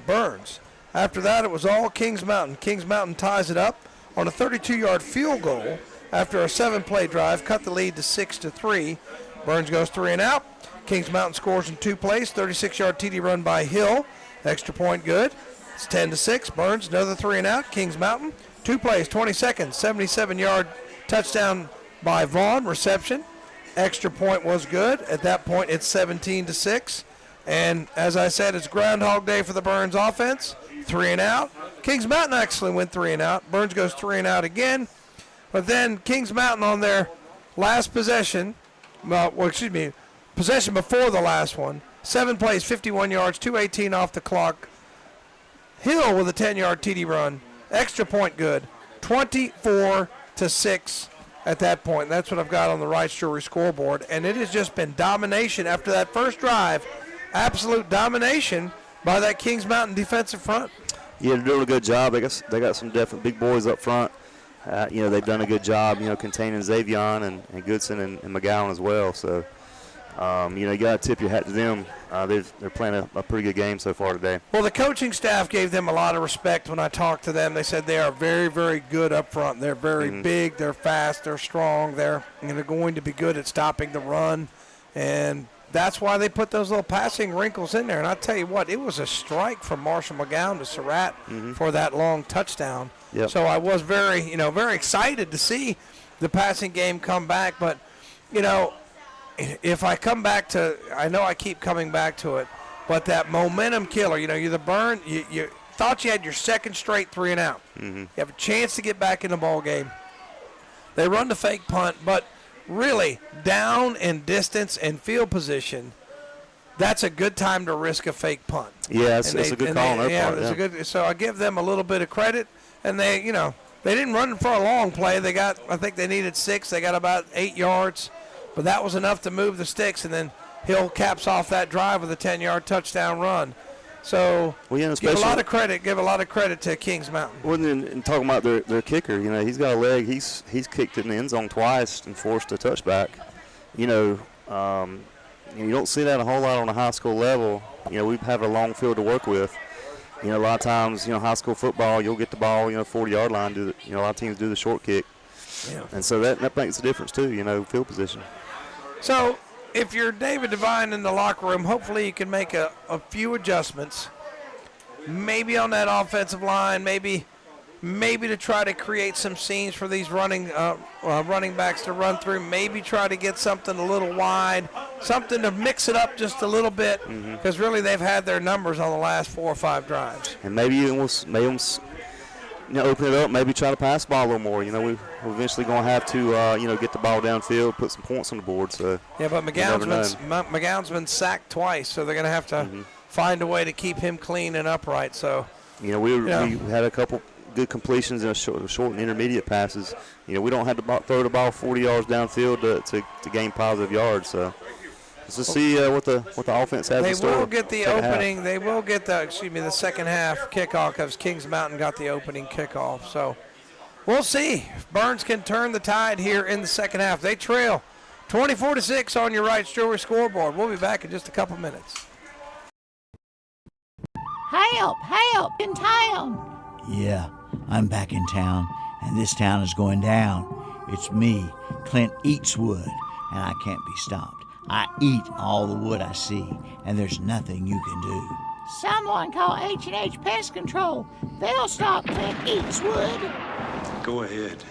Burns. After that, it was all Kings Mountain. Kings Mountain ties it up on a 32-yard field goal after a 7-play drive, cut the lead to 6-3. Burns goes 3 and out. Kings Mountain scores in 2 plays, 36-yard TD run by Hill. Extra point good. It's 10-6. Burns, another 3 and out. Kings Mountain, 2 plays, 20 seconds, 77-yard touchdown by Vaughn. Reception. Extra point was good. At that point, it's 17-6. And as I said, it's Groundhog Day for the Burns offense. 3 and out. Kings Mountain actually went 3 and out. Burns goes 3 and out again. But then Kings Mountain on their last possession, possession before the last one, 7 plays, 51 yards, 2:18 off the clock. Hill with a 10-yard TD run. Extra point good. 24-6 at that point. That's what I've got on the Wright's Jewelry scoreboard. And it has just been domination after that first drive. Absolute domination by that Kings Mountain defensive front. Yeah, they're doing a good job. They got some definite big boys up front. They've done a good job, containing Xavion and Goodson and McGowan as well. So, you got to tip your hat to them. They're playing a pretty good game so far today. Well, the coaching staff gave them a lot of respect when I talked to them. They said they are very, very good up front. They're very big, they're fast, they're strong. They're going to be good at stopping the run. And that's why they put those little passing wrinkles in there. And I tell you what, it was a strike from Marshall McGowan to Surratt for that long touchdown. Yep. So I was very, very excited to see the passing game come back. But, if I come back to, I know I keep coming back to it, but that momentum killer, you're the Burn, you thought you had your second straight 3 and out. You have a chance to get back in the ball game. They run the fake punt, but really down in distance and field position, that's a good time to risk a fake punt. Yeah, it's a good call on their part. It's a good. So I give them a little bit of credit, and they didn't run for a long play. I think they needed 6. They got about 8 yards, but that was enough to move the sticks, and then Hill caps off that drive with a 10-yard touchdown run. So give a lot of credit to Kings Mountain. Well, and talking about their kicker, he's got a leg. He's kicked it in the end zone twice and forced a touchback. You don't see that a whole lot on a high school level. We have a long field to work with. A lot of times, high school football, you'll get the ball, 40-yard line. A lot of teams do the short kick. Yeah. And so that makes a difference too, field position. So if you're David Devine in the locker room, hopefully you can make a few adjustments. Maybe on that offensive line, maybe to try to create some scenes for these running backs to run through. Maybe try to get something a little wide, something to mix it up just a little bit, because really they've had their numbers on the last 4 or 5 drives. And maybe open it up, maybe try to pass the ball a little more. We're eventually going to have to, get the ball downfield, put some points on the board. So yeah, but McGowan's been sacked twice, so they're going to have to find a way to keep him clean and upright. So we had a couple good completions and short and intermediate passes. We don't have to throw the ball 40 yards downfield to gain positive yards. So let's just see what the offense has in store. They will get the opening. They will get the second half kickoff, because Kings Mountain got the opening kickoff. So we'll see if Burns can turn the tide here in the second half. They trail 24-6 on your Wright's Jewelry scoreboard. We'll be back in just a couple minutes. Help in town. Yeah, I'm back in town, and this town is going down. It's me, Clint Eatswood, and I can't be stopped. I eat all the wood I see, and there's nothing you can do. Someone call H&H Pest Control. They'll stop Clint Eatswood. Go ahead.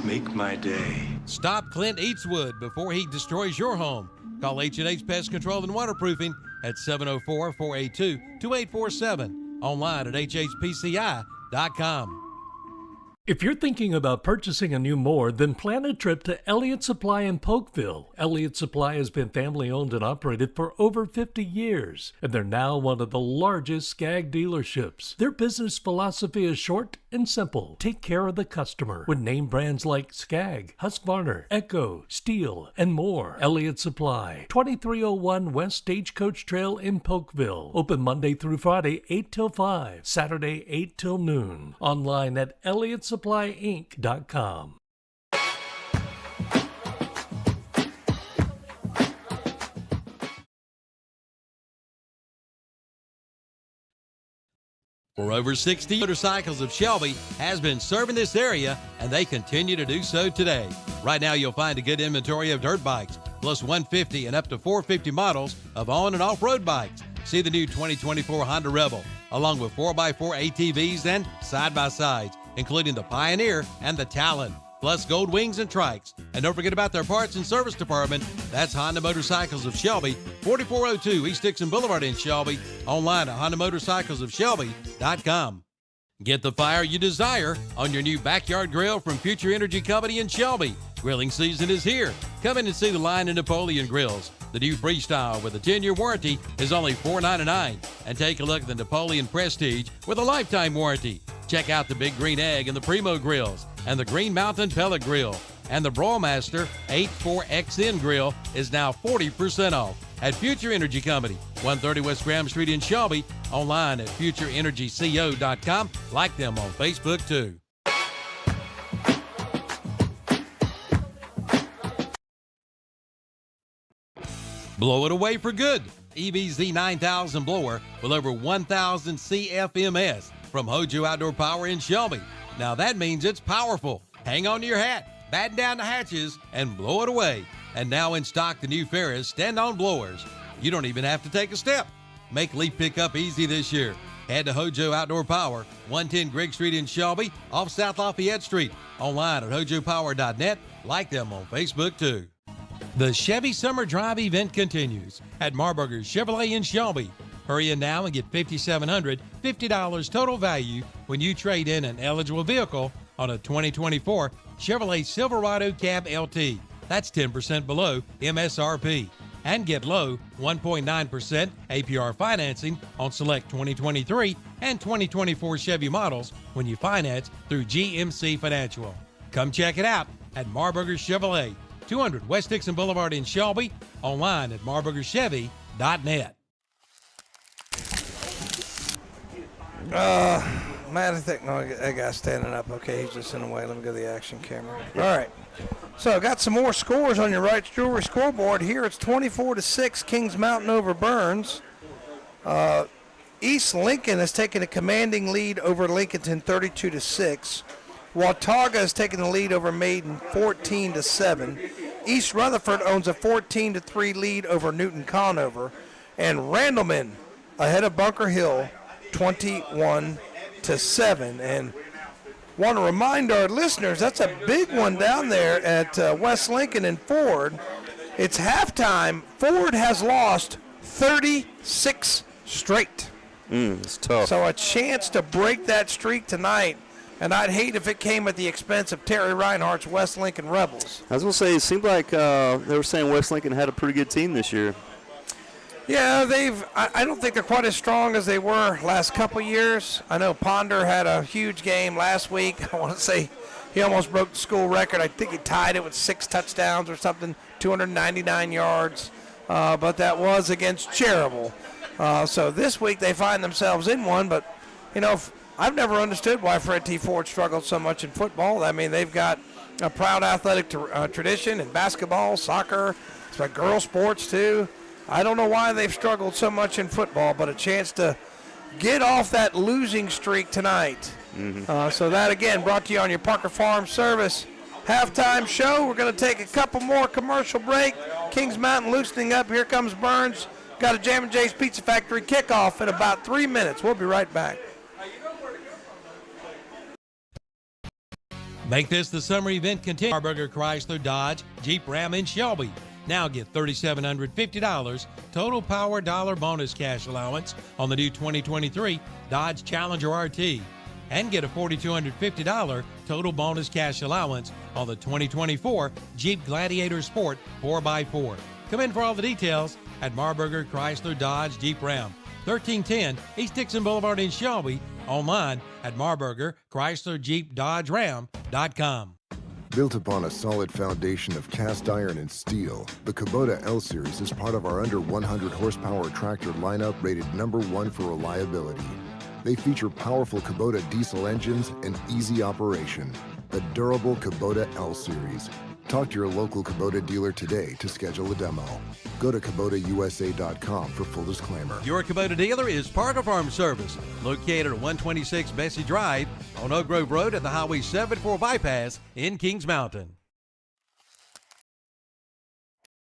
Make my day. Stop Clint Eatswood before he destroys your home. Call H&H Pest Control and Waterproofing at 704-482-2847. Online at hhpci.com. If you're thinking about purchasing a new mower, then plan a trip to Elliott Supply in Polkville. Elliott Supply has been family owned and operated for over 50 years, and they're now one of the largest Skag dealerships. Their business philosophy is short and simple. Take care of the customer with name brands like Skag, Husqvarna, Echo, Steel, and more. Elliott Supply, 2301 West Stagecoach Trail in Polkville. Open Monday through Friday, 8 till 5, Saturday, 8 till noon. Online at elliottsupplyinc.com. For over 60, Motorcycles of Shelby has been serving this area, and they continue to do so today. Right now, you'll find a good inventory of dirt bikes, plus 150 and up to 450 models of on- and off-road bikes. See the new 2024 Honda Rebel, along with 4x4 ATVs and side-by-sides, including the Pioneer and the Talon, plus Gold Wings and Trikes. And don't forget about their parts and service department. That's Honda Motorcycles of Shelby, 4402 East Dixon Boulevard in Shelby. Online at HondaMotorcyclesofShelby.com. Get the fire you desire on your new backyard grill from Future Energy Company in Shelby. Grilling season is here. Come in and see the line in Napoleon Grills. The new Freestyle with a 10-year warranty is only $4.99. And take a look at the Napoleon Prestige with a lifetime warranty. Check out the Big Green Egg and the Primo Grills, and the Green Mountain Pellet Grill. And the Broilmaster 84XN Grill is now 40% off at Future Energy Company, 130 West Graham Street in Shelby. Online at futureenergyco.com. Like them on Facebook too. Blow it away for good. EBZ 9000 blower with over 1,000 CFMS from Hojo Outdoor Power in Shelby. Now that means it's powerful. Hang on to your hat, batten down the hatches, and blow it away. And now in stock, the new Ferris stand-on blowers. You don't even have to take a step. Make leaf pickup easy this year. Head to Hojo Outdoor Power, 110 Grigg Street in Shelby, off South Lafayette Street. Online at hojopower.net. Like them on Facebook too. The Chevy Summer Drive event continues at Marburger's Chevrolet in Shelby. Hurry in now and get $5,700, $50 total value when you trade in an eligible vehicle on a 2024 Chevrolet Silverado Cab LT. That's 10% below MSRP. And get low 1.9% APR financing on select 2023 and 2024 Chevy models when you finance through GMC Financial. Come check it out at Marburger Chevrolet, 200 West Dixon Boulevard in Shelby, online at marburgerchevy.net. Matt, I think, no, that guy's standing up. Okay, he's just in the way. Let me go to the action camera. All right. So I got some more scores on your Wright's Jewelry scoreboard here. It's 24-6, Kings Mountain over Burns. East Lincoln has taken a commanding lead over Lincolnton, 32-6. Watauga has taken the lead over Maiden, 14-7. East Rutherford owns a 14-3 lead over Newton Conover, and Randleman ahead of Bunker Hill, 21-7. And want to remind our listeners, that's a big one down there at West Lincoln and Ford. It's halftime. Ford has lost 36 straight. It's tough. So a chance to break that streak tonight, and I'd hate if it came at the expense of Terry Reinhardt's West Lincoln Rebels. I was going to say, it seemed like they were saying West Lincoln had a pretty good team this year. Yeah, I don't think they're quite as strong as they were last couple years. I know Ponder had a huge game last week. I want to say he almost broke the school record. I think he tied it with 6 touchdowns or something, 299 yards. But that was against Cherryville. So this week they find themselves in one. But, you know, I've never understood why Fred T. Ford struggled so much in football. I mean, they've got a proud athletic tradition in basketball, soccer. It's like girls sports, too. I don't know why they've struggled so much in football, but a chance to get off that losing streak tonight. So that, again, brought to you on your Parker Farm Service halftime show. We're going to take a couple more commercial break. Kings Mountain loosening up. Here comes Burns. Got a Jam & J's Pizza Factory kickoff in about 3 minutes. We'll be right back. Make this the summer event continue. Marburger Chrysler Dodge Jeep Ram in Shelby. Now get $3,750 total power dollar bonus cash allowance on the new 2023 Dodge Challenger RT. And get a $4,250 total bonus cash allowance on the 2024 Jeep Gladiator Sport 4x4. Come in for all the details at Marburger Chrysler Dodge Jeep Ram, 1310 East Dixon Boulevard in Shelby. Online at Marburger Chrysler Jeep Dodge Ram.com. Built upon a solid foundation of cast iron and steel, the Kubota L-Series is part of our under 100 horsepower tractor lineup rated #1 for reliability. They feature powerful Kubota diesel engines and easy operation. The durable Kubota L-Series. Talk to your local Kubota dealer today to schedule a demo. Go to KubotaUSA.com for full disclaimer. Your Kubota dealer is Parker Farm Service, located at 126 Bessie Drive on Oak Grove Road at the Highway 74 bypass in Kings Mountain.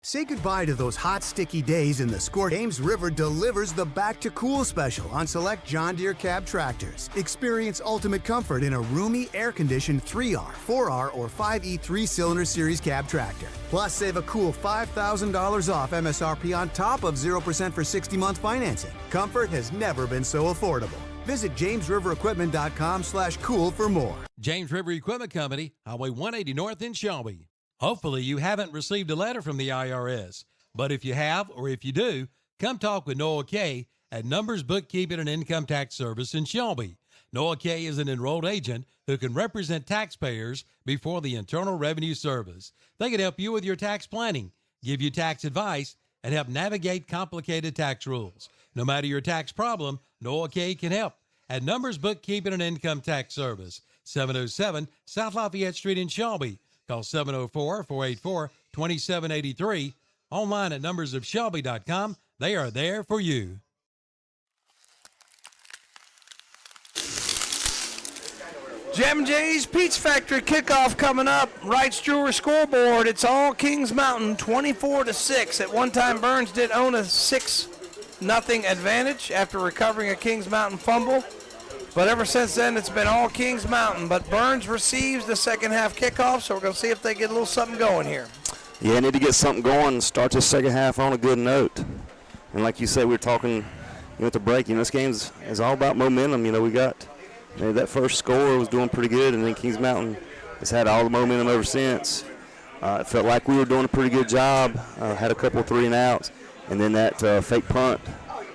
Say goodbye to those hot, sticky days in the score. James River delivers the Back to Cool special on select John Deere cab tractors. Experience ultimate comfort in a roomy, air-conditioned 3R, 4R, or 5E 3-cylinder series cab tractor. Plus, save a cool $5,000 off MSRP on top of 0% for 60-month financing. Comfort has never been so affordable. Visit JamesRiverEquipment.com/cool for more. James River Equipment Company, Highway 180 North in Shelby. Hopefully you haven't received a letter from the IRS, but if you have or if you do, come talk with Noah Kay at Numbers Bookkeeping and Income Tax Service in Shelby. Noah Kay is an enrolled agent who can represent taxpayers before the Internal Revenue Service. They can help you with your tax planning, give you tax advice, and help navigate complicated tax rules. No matter your tax problem, Noah Kay can help at Numbers Bookkeeping and Income Tax Service, 707 South Lafayette Street in Shelby. Call 704-484-2783. Online at numbersofshelby.com. They are there for you. Jam & J's Pizza Factory kickoff coming up. Wright's Jewelry scoreboard. It's all Kings Mountain, 24-6. At one time, Burns did own a 6-0 advantage after recovering a Kings Mountain fumble. But ever since then, it's been all Kings Mountain. But Burns receives the second half kickoff, so we're going to see if they get a little something going here. Yeah, need to get something going and start this second half on a good note. And like you said, we were talking at the break, this game is all about momentum. We got that first score was doing pretty good, and then Kings Mountain has had all the momentum ever since. It felt like we were doing a pretty good job. Had a couple 3-and-outs, and then that fake punt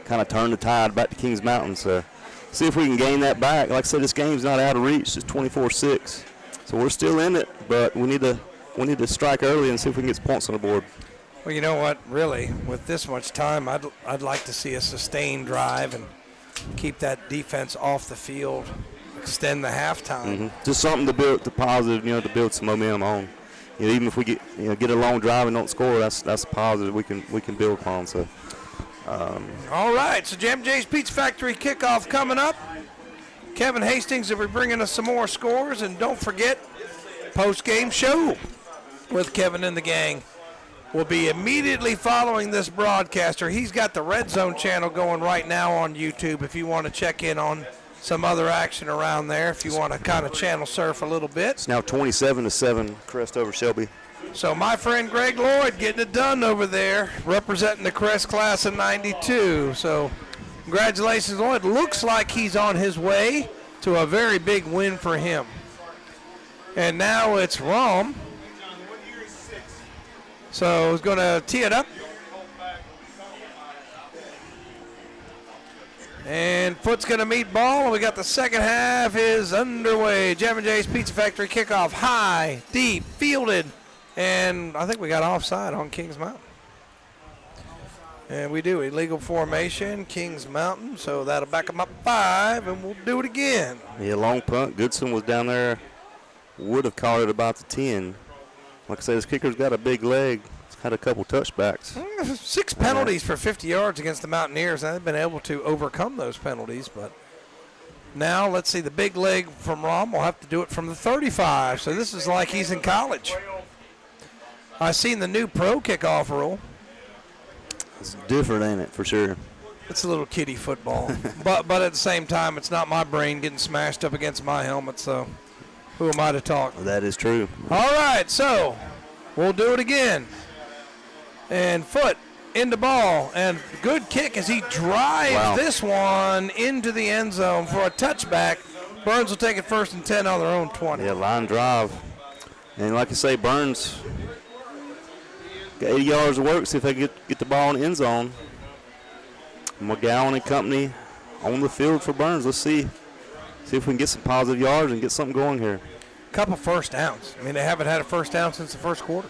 kind of turned the tide back to Kings Mountain. So see if we can gain that back. Like I said, this game's not out of reach. It's 24-6. So we're still in it, but we need to strike early and see if we can get some points on the board. Well, you know what? Really, with this much time, I'd like to see a sustained drive and keep that defense off the field, extend the halftime. Just something to build to positive, to build some momentum on. Even if we get a long drive and don't score, that's a positive we can build upon. So. All right, so Jam Jay's Pizza Factory kickoff coming up. Kevin Hastings will be bringing us some more scores, and don't forget, post-game show with Kevin and the gang will be immediately following this broadcaster. He's got the Red Zone channel going right now on YouTube if you want to check in on some other action around there, if you want to kind of channel surf a little bit. It's now 27-7, Crest over Shelby. So my friend Greg Lloyd getting it done over there, representing the Crest class of 92. So congratulations, Lloyd. Looks like he's on his way to a very big win for him. And now it's Rom. So he's going to tee it up. And foot's going to meet ball. We got the second half is underway. Jam & Jay's Pizza Factory kickoff high, deep, fielded. And I think we got offside on Kings Mountain. And we do. Illegal formation, Kings Mountain. So that'll back them up 5, and we'll do it again. Yeah, long punt. Goodson was down there. Would have caught it about the 10. Like I said, this kicker's got a big leg. He's had a couple touchbacks. 6 penalties for 50 yards against the Mountaineers. And they've been able to overcome those penalties. But now let's see, the big leg from Rom will have to do it from the 35. So this is like he's in college. I've seen the new pro kickoff rule. It's different, ain't it, for sure? It's a little kiddie football. but at the same time, it's not my brain getting smashed up against my helmet, so who am I to talk? That is true. All right, so we'll do it again. And foot into ball, and good kick as he drives this one into the end zone for a touchback. Burns will take it 1st and 10 on their own 20. Yeah, line drive. And like I say, Burns got 80 yards of work, see if they can get the ball in the end zone. McGowan and company on the field for Burns. Let's see if we can get some positive yards and get something going here. Couple first downs. I mean, they haven't had a first down since the first quarter.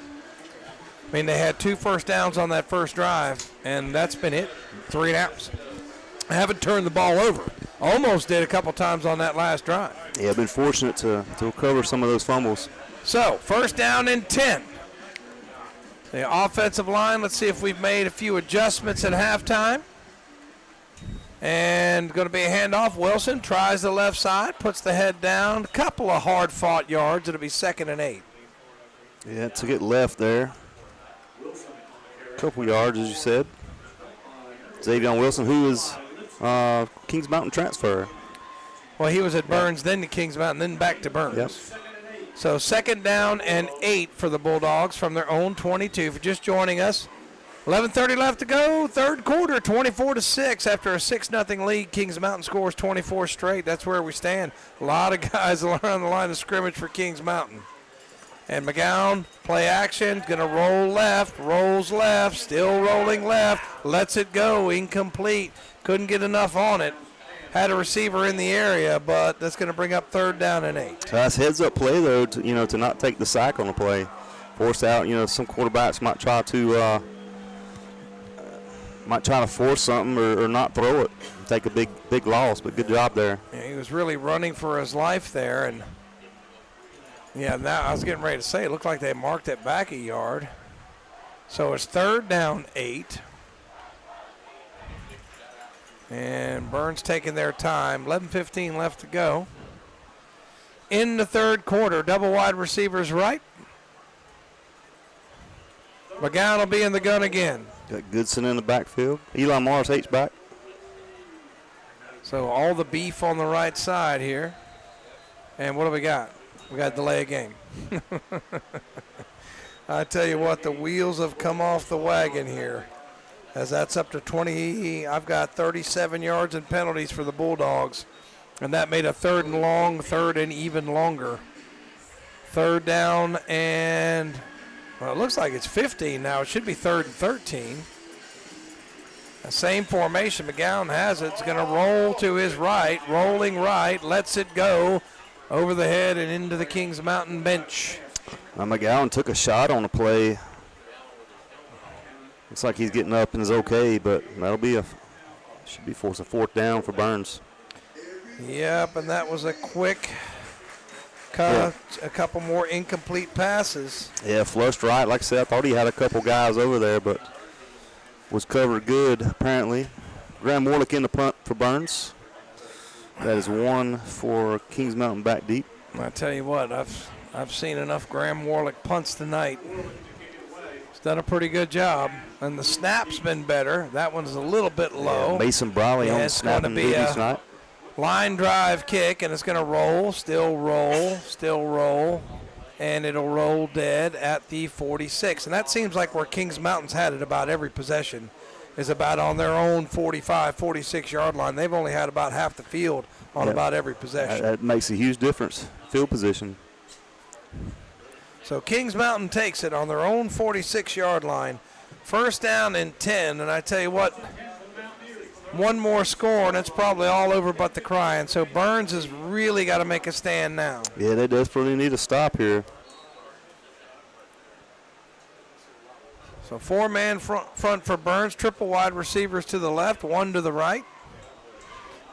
I mean, they had 2 first downs on that first drive, and that's been it, 3 downs. They haven't turned the ball over. Almost did a couple times on that last drive. Yeah, been fortunate to recover some of those fumbles. So, 1st down and 10. The offensive line, let's see if we've made a few adjustments at halftime. And going to be a handoff. Wilson tries the left side, puts the head down. A couple of hard-fought yards. It'll be 2nd and 8. Yeah, to get left there. A couple yards, as you said. Xavier Wilson, who is Kings Mountain transfer. Well, he was at Burns, then to Kings Mountain, then back to Burns. Yep. So 2nd down and 8 for the Bulldogs from their own 22. For just joining us, 11:30 left to go, 3rd quarter, 24-6. After a 6-0 lead, Kings Mountain scores 24 straight. That's where we stand. A lot of guys around the line of scrimmage for Kings Mountain. And McGowan, play action, going to roll left, rolls left, still rolling left, lets it go, incomplete. Couldn't get enough on it. Had a receiver in the area, but that's going to bring up 3rd down and 8. That's heads-up play, though, to not take the sack on the play. Force out, some quarterbacks might try to force something or not throw it, take a big loss, but good job there. Yeah, he was really running for his life there, and now I was getting ready to say, it looked like they marked it back a yard. So it's 3rd down 8. And Burns taking their time. 11:15 left to go. In the 3rd quarter, double wide receivers right. McGowan will be in the gun again. Got Goodson in the backfield. Eli Morris H-back. So all the beef on the right side here. And what do we got? We got delay of game. I tell you what, the wheels have come off the wagon here. As that's up to 20. I've got 37 yards and penalties for the Bulldogs. And that made a 3rd and long, 3rd and even longer. 3rd down and Well, it looks like it's 15 now. It should be 3rd and 13. The same formation. McGowan has it. It's going to roll to his right. Rolling right. Lets it go over the head and into the Kings Mountain bench. McGowan took a shot on the play. Looks like he's getting up and is okay, but that'll be should be force a 4th down for Burns. Yep, and that was a quick cut. A couple more incomplete passes. Yeah, flushed right. Like I said, I thought he had a couple guys over there, but was covered good, apparently. Graham Warlick in the punt for Burns. That is 1 for Kings Mountain back deep. I tell you what, I've seen enough Graham Warlick punts tonight. He's done a pretty good job. And the snap's been better. That one's a little bit low. Yeah, Mason Briley on the snapping duties tonight. Line drive kick, and it's going to roll, still roll, and it'll roll dead at the 46. And that seems like where Kings Mountain's had it about every possession, is about on their own 45, 46-yard line. They've only had about half the field on about every possession. That makes a huge difference, field position. So Kings Mountain takes it on their own 46-yard line. 1st down and 10, and I tell you what, one more score, and it's probably all over but the crying. So Burns has really got to make a stand now. Yeah, they desperately need a stop here. So 4-man front for Burns, triple wide receivers to the left, 1 to the right.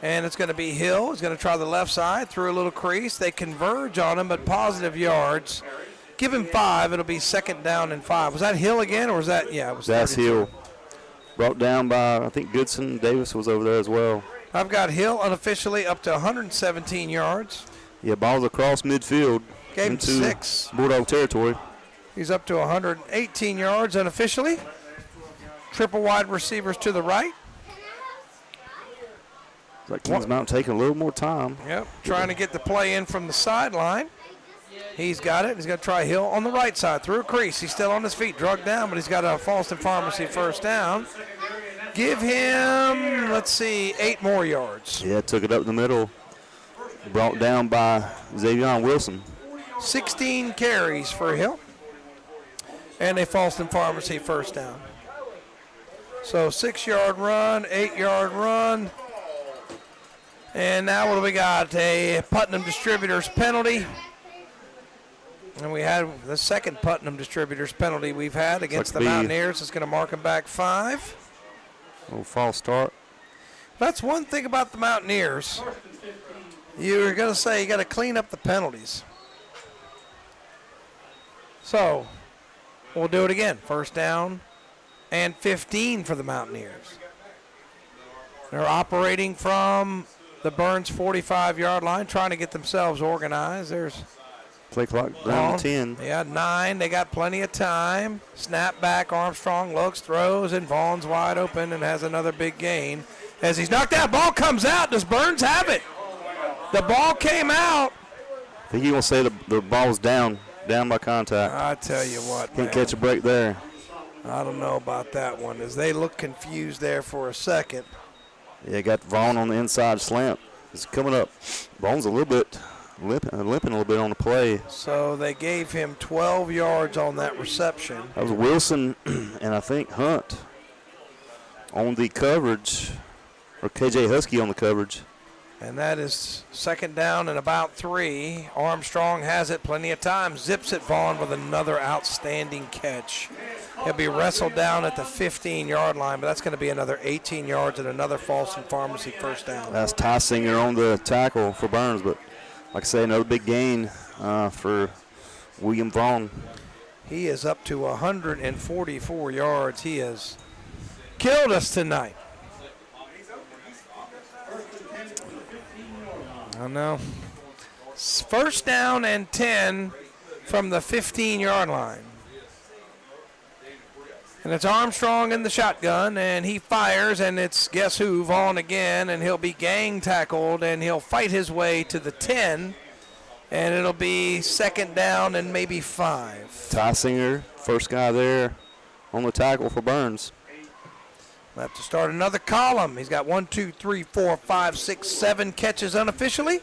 And it's going to be Hill. He's going to try the left side, through a little crease. They converge on him, but positive yards. Give him 5. It'll be 2nd down and 5. Was that Hill again, or was that, yeah, it was That's 32. Hill. Brought down by, I think Goodson Davis was over there as well. I've got Hill unofficially up to 117 yards. Yeah, ball's across midfield. Gave him into 6. Bulldog territory. He's up to 118 yards unofficially. Triple wide receivers to the right. It's like Kings Mountain taking a little more time. Yep, trying to get the play in from the sideline. He's got it. He's going to try Hill on the right side through a crease. He's still on his feet, drugged down, but he's got a Falston Pharmacy 1st down. Give him, let's see, 8 more yards. Yeah, took it up the middle. Brought down by Xavier Wilson. 16 carries for Hill. And a Falston Pharmacy 1st down. So 6-yard run, 8-yard run. And now what do we got? A Putnam Distributors penalty. And we had the 2nd Putnam Distributors penalty we've had against the Mountaineers. It's going to mark them back 5. Little false start. That's one thing about the Mountaineers. You're going to say you got to clean up the penalties. So we'll do it again. 1st down and 15 for the Mountaineers. They're operating from the Burns 45-yard line, trying to get themselves organized. There's play clock down to 10. Yeah, 9. They got plenty of time. Snap back. Armstrong looks, throws, and Vaughn's wide open and has another big gain. As he's knocked out, ball comes out. Does Burns have it? The ball came out. I think you're going to say the ball's down by contact. I tell you what, Can't catch a break there. I don't know about that one, as they look confused there for a second. Yeah, got Vaughn on the inside slant. It's coming up. Vaughn's a little bit limping a little bit on the play. So they gave him 12 yards on that reception. That was Wilson and I think Hunt on the coverage, or KJ Husky on the coverage. And that is 2nd down and about 3. Armstrong has it, plenty of time, zips it Vaughn with another outstanding catch. He'll be wrestled down at the 15-yard line, but that's going to be another 18 yards and another Falston Pharmacy 1st down. That's Ty Singer on the tackle for Burns, but like I say, another big gain for William Vaughn. He is up to 144 yards. He has killed us tonight. I know. 1st down and 10 from the 15-yard line. And it's Armstrong in the shotgun, and he fires, and it's guess who, Vaughn again, and he'll be gang tackled, and he'll fight his way to the 10, and it'll be 2nd down and maybe 5. Ty Singer, first guy there on the tackle for Burns. We'll have to start another column. He's got 1, 2, 3, 4, 5, 6, 7 catches unofficially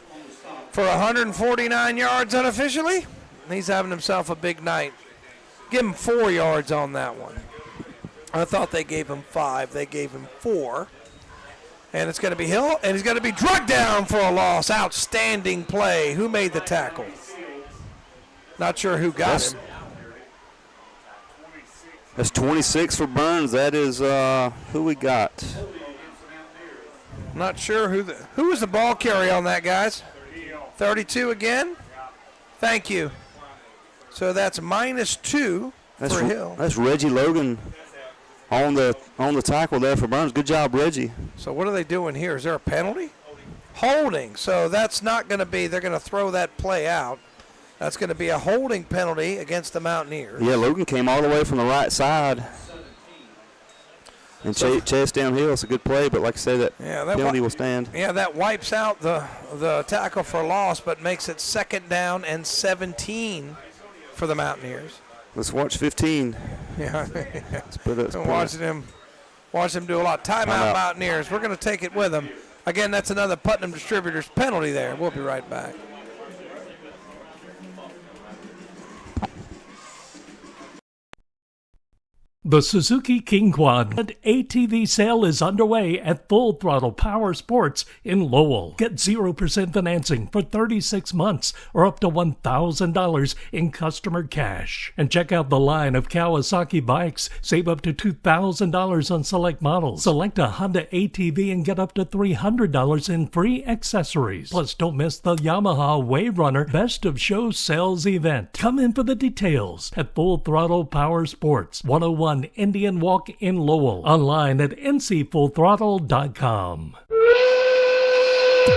for 149 yards unofficially. He's having himself a big night. Give him 4 yards on that one. I thought they gave him 5. They gave him 4. And it's going to be Hill, and he's going to be drugged down for a loss. Outstanding play. Who made the tackle? Not sure who got him. That's 26 for Burns. That is who we got. Not sure who was the ball carrier on that, guys. 32 again. Thank you. So that's -2 for Hill. That's Reggie Logan on the tackle there for Burns. Good job, Reggie. So what are they doing here? Is there a penalty? Holding. So that's not going to be. They're going to throw that play out. That's going to be a holding penalty against the Mountaineers. Yeah, Logan came all the way from the right side and chased downhill. It's a good play, but like I said, that penalty will stand. Yeah, that wipes out the tackle for loss, but makes it 2nd down and 17 for the Mountaineers. Let's watch 15. Yeah, watch them do a lot. Timeout, Mountaineers. We're going to take it with them. Again, that's another Putnam Distributors penalty there. We'll be right back. The Suzuki King Quad ATV sale is underway at Full Throttle Power Sports in Lowell. Get 0% financing for 36 months or up to $1,000 in customer cash. And check out the line of Kawasaki bikes. Save up to $2,000 on select models. Select a Honda ATV and get up to $300 in free accessories. Plus, don't miss the Yamaha Wave Runner Best of Show Sales event. Come in for the details at Full Throttle Power Sports, 101 Indian Walk in Lowell. Online at ncfullthrottle.com.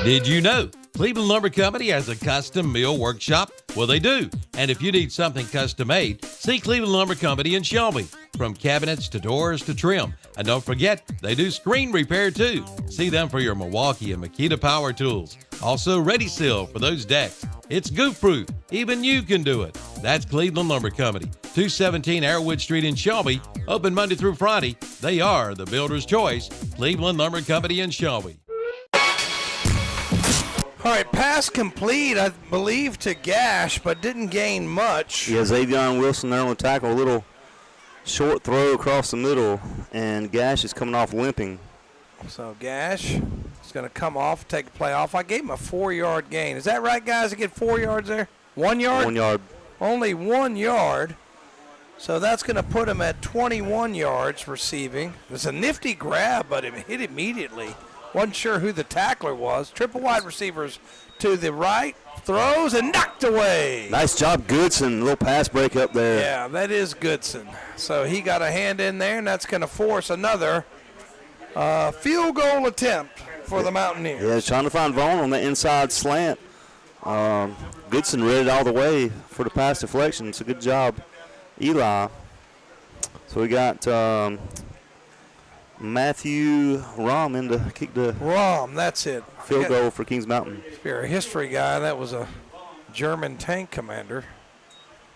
Did you know Cleveland Lumber Company has a custom mill workshop? Well, they do. And if you need something custom made, see Cleveland Lumber Company in Shelby. From cabinets to doors to trim. And don't forget, they do screen repair too. See them for your Milwaukee and Makita power tools. Also Ready Seal for those decks. It's goof-proof. Even you can do it. That's Cleveland Lumber Company, 217 Airwood Street in Shelby. Open Monday through Friday. They are the builder's choice. Cleveland Lumber Company in Shelby. All right, pass complete, I believe, to Gash, but didn't gain much. Yeah, Xavion Wilson there on the tackle. A little short throw across the middle, and Gash is coming off limping. So Gash is going to come off, take a play off. I gave him a 4-yard gain. Is that right, guys? To get 4 yards there? 1 yard? 1 yard. Only 1 yard. So that's going to put him at 21 yards receiving. It was a nifty grab, but it hit immediately. Wasn't sure who the tackler was. Triple wide receivers to the right. Throws and knocked away. Nice job, Goodson. A little pass break up there. Yeah, that is Goodson. So he got a hand in there, and that's going to force another field goal attempt for the Mountaineers. Yeah, trying to find Vaughn on the inside slant. Goodson read it all the way for the pass deflection. It's a good job, Eli. So we got Matthew Rom in to kick the that's it. Field goal for Kings Mountain. If you're a history guy, that was a German tank commander.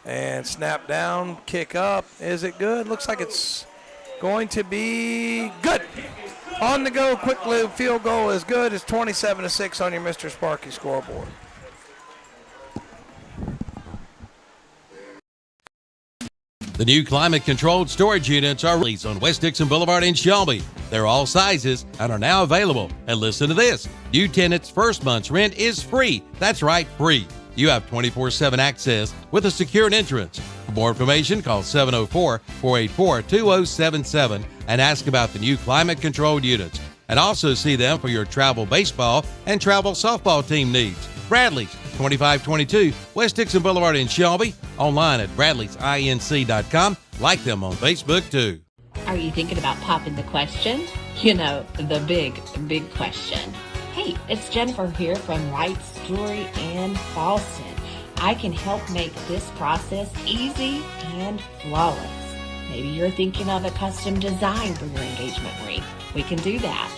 And snap down, kick up. Is it good? Looks like it's going to be good. On the go, quick lube field goal is good. It's 27-6 on your Mr. Sparky scoreboard. The new climate-controlled storage units are released on West Dixon Boulevard in Shelby. They're all sizes and are now available. And listen to this. New tenants' first month's rent is free. That's right, free. You have 24/7 access with a secured entrance. For more information, call 704-484-2077 and ask about the new climate-controlled units. And also see them for your travel baseball and travel softball team needs. Bradley's, 2522 West Dixon Boulevard in Shelby. Online at bradleysinc.com. Like them on Facebook, too. Are you thinking about popping the question? You know, the big question. Hey, it's Jennifer here from Wright's Jewelry in Falston. I can help make this process easy and flawless. Maybe you're thinking of a custom design for your engagement ring. We can do that.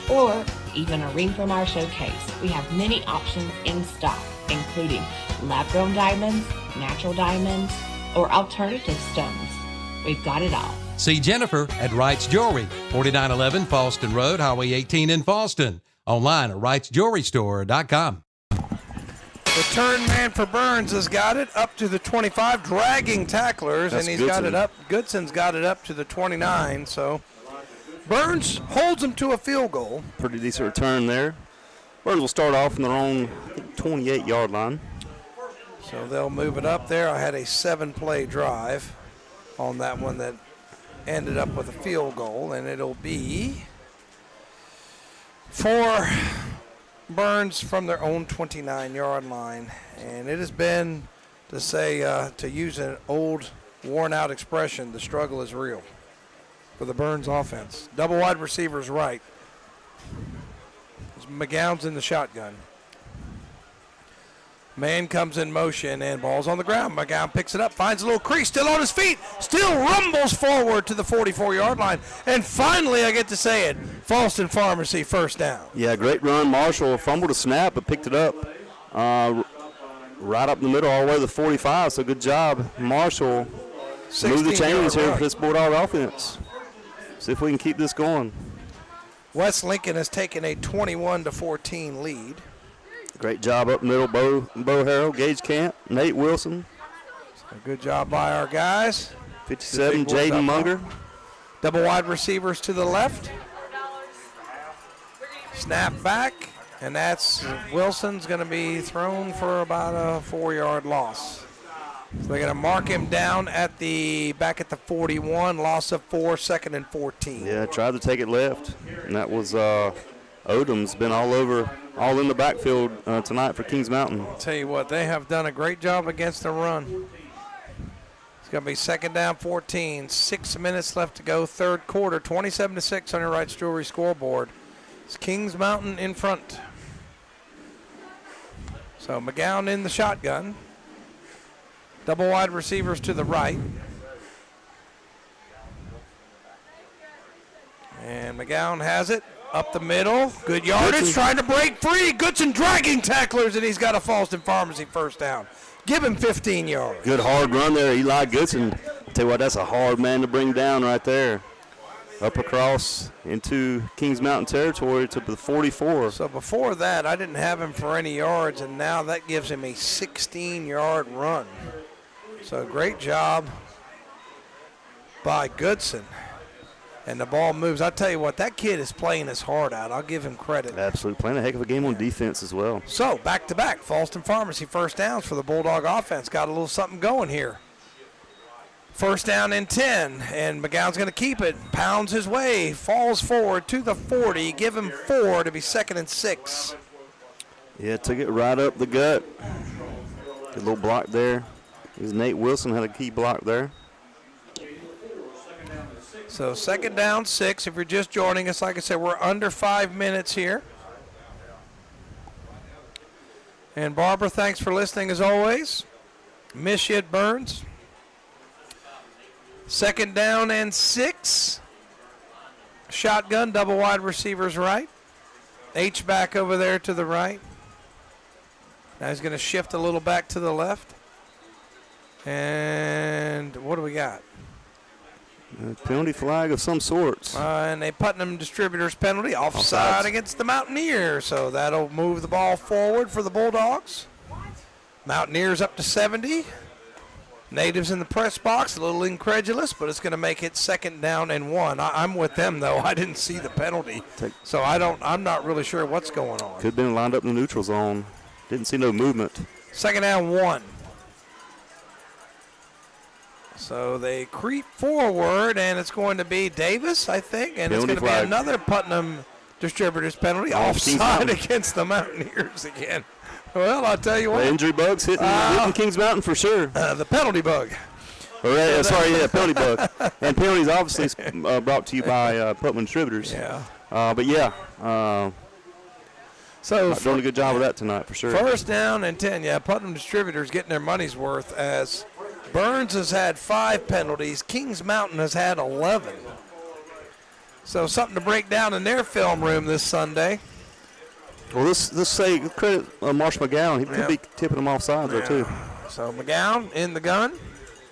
Or even a ring from our showcase. We have many options in stock, including lab-grown diamonds, natural diamonds, or alternative stones. We've got it all. See Jennifer at Wright's Jewelry, 4911 Falston Road, Highway 18 in Falston. Online at wrightsjewelrystore.com. Return man for Burns has got it up to the 25, dragging tacklers, That's and he's Goodson. got it up. Goodson's got it up to the 29, so Burns holds him to a field goal. Pretty decent return there. Burns will start off in their own 28-yard line. So they'll move it up there. I had a 7-play drive on that one that ended up with a field goal, and it'll be for Burns from their own 29-yard line. And it has been, to use an old worn-out expression, the struggle is real for the Burns offense. Double wide receivers right. McGowan's in the shotgun. Man comes in motion and ball's on the ground. McGowan picks it up, finds a little crease, still on his feet, still rumbles forward to the 44-yard line. And finally, I get to say it, Falston Pharmacy first down. Yeah, great run. Marshall fumbled a snap but picked it up right up the middle all the way to the 45, so good job. Marshall moved the chains here for this Bulldog offense. See if we can keep this going. West Lincoln has taken a 21-14 lead. Great job up middle, Bo Harrell, Gage Camp, Nate Wilson. So good job by our guys. 57, Jaden Munger. Double wide receivers to the left. Snap back, and that's Wilson's going to be thrown for about a 4-yard loss. So they're going to mark him down back at the 41, loss of 4, 2nd and 14. Yeah, tried to take it left, and that was Odom's been all in the backfield tonight for Kings Mountain. I'll tell you what, they have done a great job against the run. It's going to be 2nd down, 14, 6 minutes left to go, third quarter, 27-6 on your Wright's Jewelry scoreboard. It's Kings Mountain in front. So McGowan in the shotgun. Double wide receivers to the right. And McGowan has it up the middle. Good yardage, trying to break free. Goodson dragging tacklers, and he's got a Falston Pharmacy first down. Give him 15 yards. Good hard run there, Eli Goodson. Tell you what, that's a hard man to bring down right there. Up across into Kings Mountain territory to the 44. So before that, I didn't have him for any yards, and now that gives him a 16-yard run. So great job by Goodson. And the ball moves. I tell you what, that kid is playing his heart out. I'll give him credit. Absolutely. Playing a heck of a game on defense as well. So back-to-back, Falston Pharmacy first downs for the Bulldog offense. Got a little something going here. First down and 10, and McGowan's going to keep it. Pounds his way, falls forward to the 40. Give him 4 to be 2nd and 6. Yeah, took it right up the gut. Good little block there. Nate Wilson had a key block there. So 2nd down, 6. If you're just joining us, like I said, we're under 5 minutes here. And Barbara, thanks for listening as always. Miss you at Burns. 2nd down and 6. Shotgun, double wide receivers right. H-back over there to the right. Now he's going to shift a little back to the left. And what do we got? A penalty flag of some sorts. And a Putnam Distributors penalty. Offside against the Mountaineers. So that'll move the ball forward for the Bulldogs. Mountaineers up to 70. Natives in the press box, a little incredulous, but it's going to make it 2nd down and 1. I'm with them, though. I didn't see the penalty, so I'm not really sure what's going on. Could have been lined up in the neutral zone. Didn't see no movement. 2nd down, 1. So they creep forward, and it's going to be Davis, I think, and penalty it's going to be another Putnam Distributors penalty. Offside against the Mountaineers again. Well, I'll tell you what. The injury bug's hitting Kings Mountain for sure. The penalty bug. Penalty bug. And penalties obviously brought to you by Putnam Distributors. Yeah. But yeah. So doing a good job of that tonight for sure. 1st down and 10. Yeah, Putnam Distributors getting their money's worth as Burns has had 5 penalties. Kings Mountain has had 11. So something to break down in their film room this Sunday. Well, let's say credit Marsh McGowan. He could be tipping them off sides there too. So McGowan in the gun,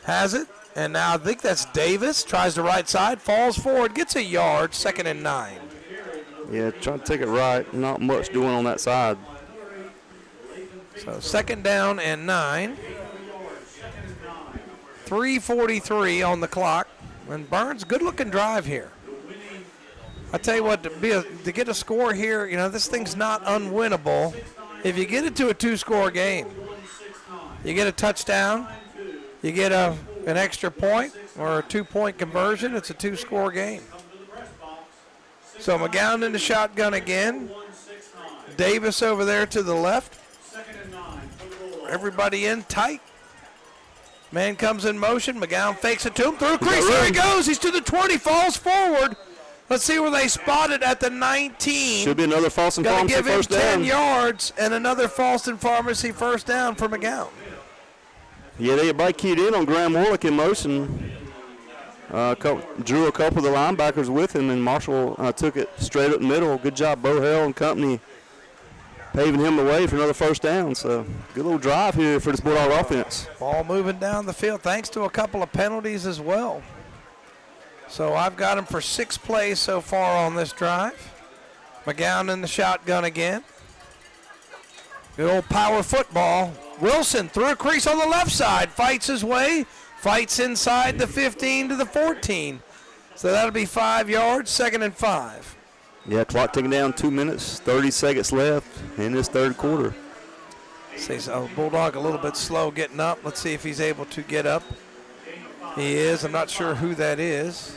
has it, and now I think that's Davis. Tries the right side, falls forward, gets a yard, 2nd and 9. Yeah, trying to take it right. Not much doing on that side. So 2nd down and 9. 3:43 on the clock. And Burns, good-looking drive here. I tell you what, to get a score here, you know, this thing's not unwinnable. If you get it to a 2-score game, you get a touchdown, you get an extra point or a 2-point conversion, it's a 2-score game. So McGowan in the shotgun again. Davis over there to the left. Everybody in tight. Man comes in motion. McGowan fakes it to him. Through crease. There he goes. He's to the 20. Falls forward. Let's see where they spot it at the 19. Should be another Falston Pharmacy first down. Give him 10 yards and another Falston Pharmacy first down for McGowan. Yeah, they keyed in on Graham Warlick in motion. Drew a couple of the linebackers with him, and Marshall took it straight up the middle. Good job, Bo Hell and company, paving him the way for another first down. So good little drive here for this Bulldog offense. Ball moving down the field thanks to a couple of penalties as well. So I've got him for 6 plays so far on this drive. McGowan in the shotgun again. Good old power football. Wilson through a crease on the left side, fights his way, fights inside the 15 to the 14. So that'll be 5 yards, 2nd and 5. Yeah, clock ticking down, 2 minutes, 30 seconds left in this third quarter. See, so Bulldog a little bit slow getting up. Let's see if he's able to get up. He is. I'm not sure who that is.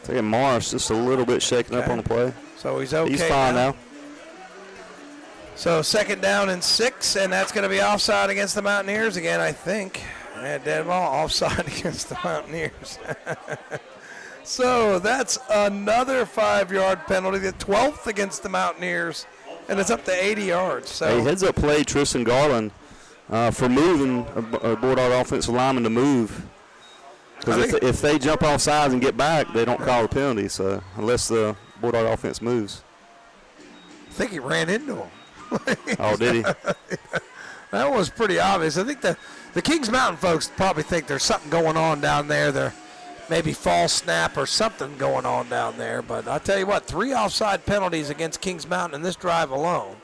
I think Morris just a little bit shaken up on the play. So he's okay. He's fine now. So 2nd down and 6, and that's going to be offside against the Mountaineers again, I think. Dead ball, offside against the Mountaineers. So that's another 5-yard penalty, the 12th against the Mountaineers, and it's up to 80 yards. So hey, heads up play, Tristan Garland, for moving a Bulldog offensive lineman to move. Because if they jump off sides and get back, they don't call a penalty. So unless the Bulldog offense moves. I think he ran into him. Oh, did he? That was pretty obvious. I think the Kings Mountain folks probably think there's something going on down there. There maybe false snap or something going on down there. But I tell you what, 3 offside penalties against Kings Mountain in this drive alone.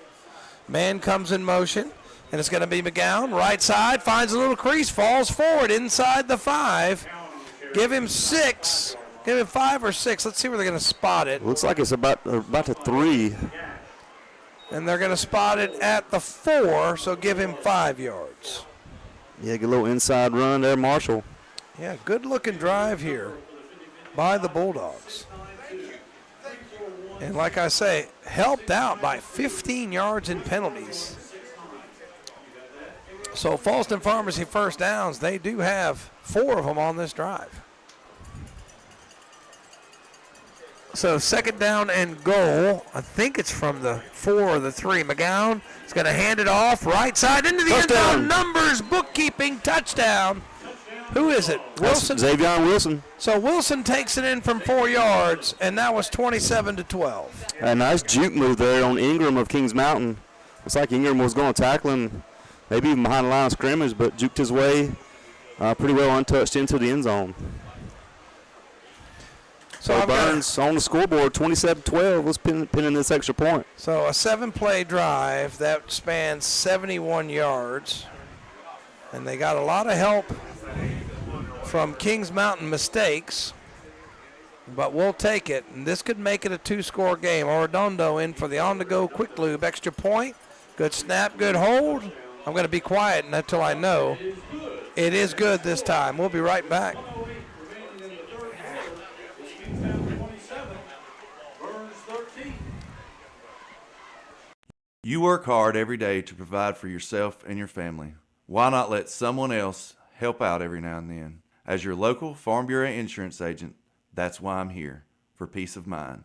Man comes in motion, and it's going to be McGowan. Right side, finds a little crease, falls forward inside the 5. Give him 6. Give him 5 or 6. Let's see where they're going to spot it. Looks like it's about to 3. And they're going to spot it at the 4, so give him 5 yards. Yeah, get a little inside run there, Marshall. Yeah, good-looking drive here by the Bulldogs. And like I say, helped out by 15 yards in penalties. So Falston Pharmacy first downs, they do have 4 of them on this drive. So 2nd down and goal. I think it's from the 4 or the 3. McGowan is going to hand it off right side into the end zone. Numbers, bookkeeping, touchdown. Who is it? Wilson? That's Xavier Wilson. So Wilson takes it in from 4 yards, and that was 27-12. A nice juke move there on Ingram of Kings Mountain. Looks like Ingram was going to tackle him, maybe even behind the line of scrimmage, but juked his way pretty well untouched into the end zone. So Burns on the scoreboard, 27-12, was pinning this extra point. So a 7-play drive that spans 71 yards. And they got a lot of help from Kings Mountain mistakes. But we'll take it. And this could make it a 2-score game. Arredondo in for the on-the-go quick lube. Extra point. Good snap, good hold. I'm going to be quiet until I know. It is good this time. We'll be right back. You work hard every day to provide for yourself and your family. Why not let someone else help out every now and then? As your local Farm Bureau insurance agent, that's why I'm here, for peace of mind,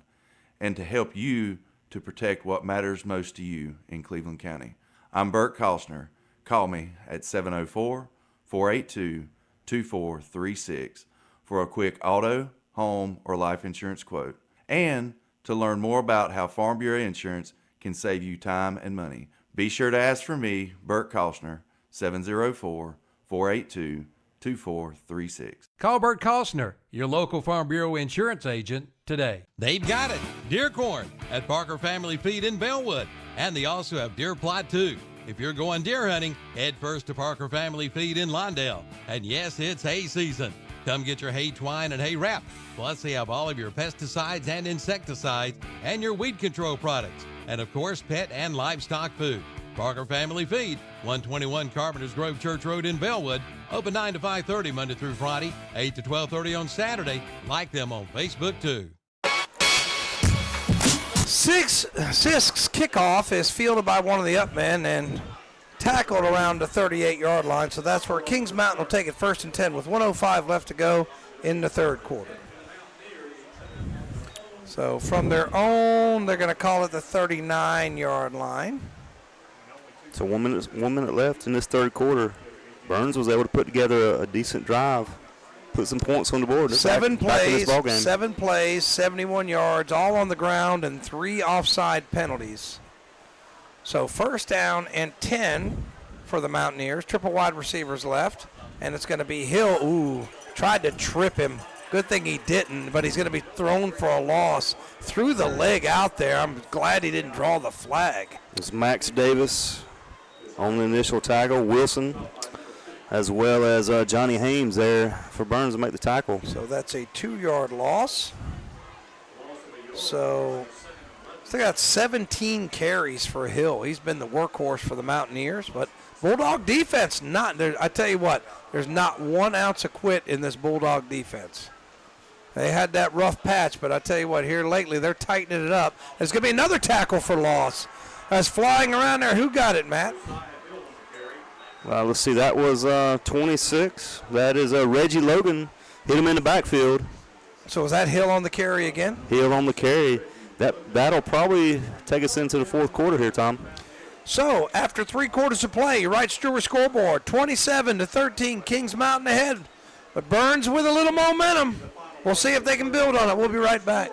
and to help you to protect what matters most to you in Cleveland County. I'm Bert Kostner. Call me at 704-482-2436 for a quick auto, home, or life insurance quote, and to learn more about how Farm Bureau insurance can save you time and money. Be sure to ask for me, Bert Kostner, 704-482-2436. Call Bert Kostner, your local Farm Bureau insurance agent, today. They've got it. Deer corn at Parker Family Feed in Bellwood. And they also have deer plot too. If you're going deer hunting, head first to Parker Family Feed in Lawndale. And yes, it's hay season. Come get your hay twine and hay wrap. Plus, they have all of your pesticides and insecticides and your weed control products. And of course, pet and livestock food. Parker Family Feed, 121 Carpenters Grove Church Road in Bellwood. Open 9 to 5:30 Monday through Friday, 8 to 12:30 on Saturday. Like them on Facebook too. Sisk's kickoff is fielded by one of the upmen and tackled around the 38-yard line. So that's where Kings Mountain will take it 1st and 10 with 1:05 left to go in the third quarter. So from their own, they're going to call it the 39-yard line. So 1 minute left in this third quarter. Burns was able to put together a decent drive, put some points on the board. Seven plays, 71 yards, all on the ground, and 3 offside penalties. So 1st down and 10 for the Mountaineers. Triple wide receivers left, and it's going to be Hill. Ooh, tried to trip him. Good thing he didn't, but he's going to be thrown for a loss. Threw the leg out there. I'm glad he didn't draw the flag. It's Max Davis on the initial tackle. Wilson, as well as Johnny Hames there for Burns to make the tackle. So that's a 2-yard loss. So they got 17 carries for Hill. He's been the workhorse for the Mountaineers, but Bulldog defense, not there. I tell you what, there's not 1 ounce of quit in this Bulldog defense. They had that rough patch, but I tell you what, here lately they're tightening it up. There's going to be another tackle for loss. That's flying around there. Who got it, Matt? Let's see. That was 26. That is Reggie Logan. Hit him in the backfield. So was that Hill on the carry again? Hill on the carry. That'll probably take us into the fourth quarter here, Tom. So after 3 quarters of play, you write Stewart scoreboard, 27-13, Kings Mountain ahead. But Burns with a little momentum. We'll see if they can build on it. We'll be right back.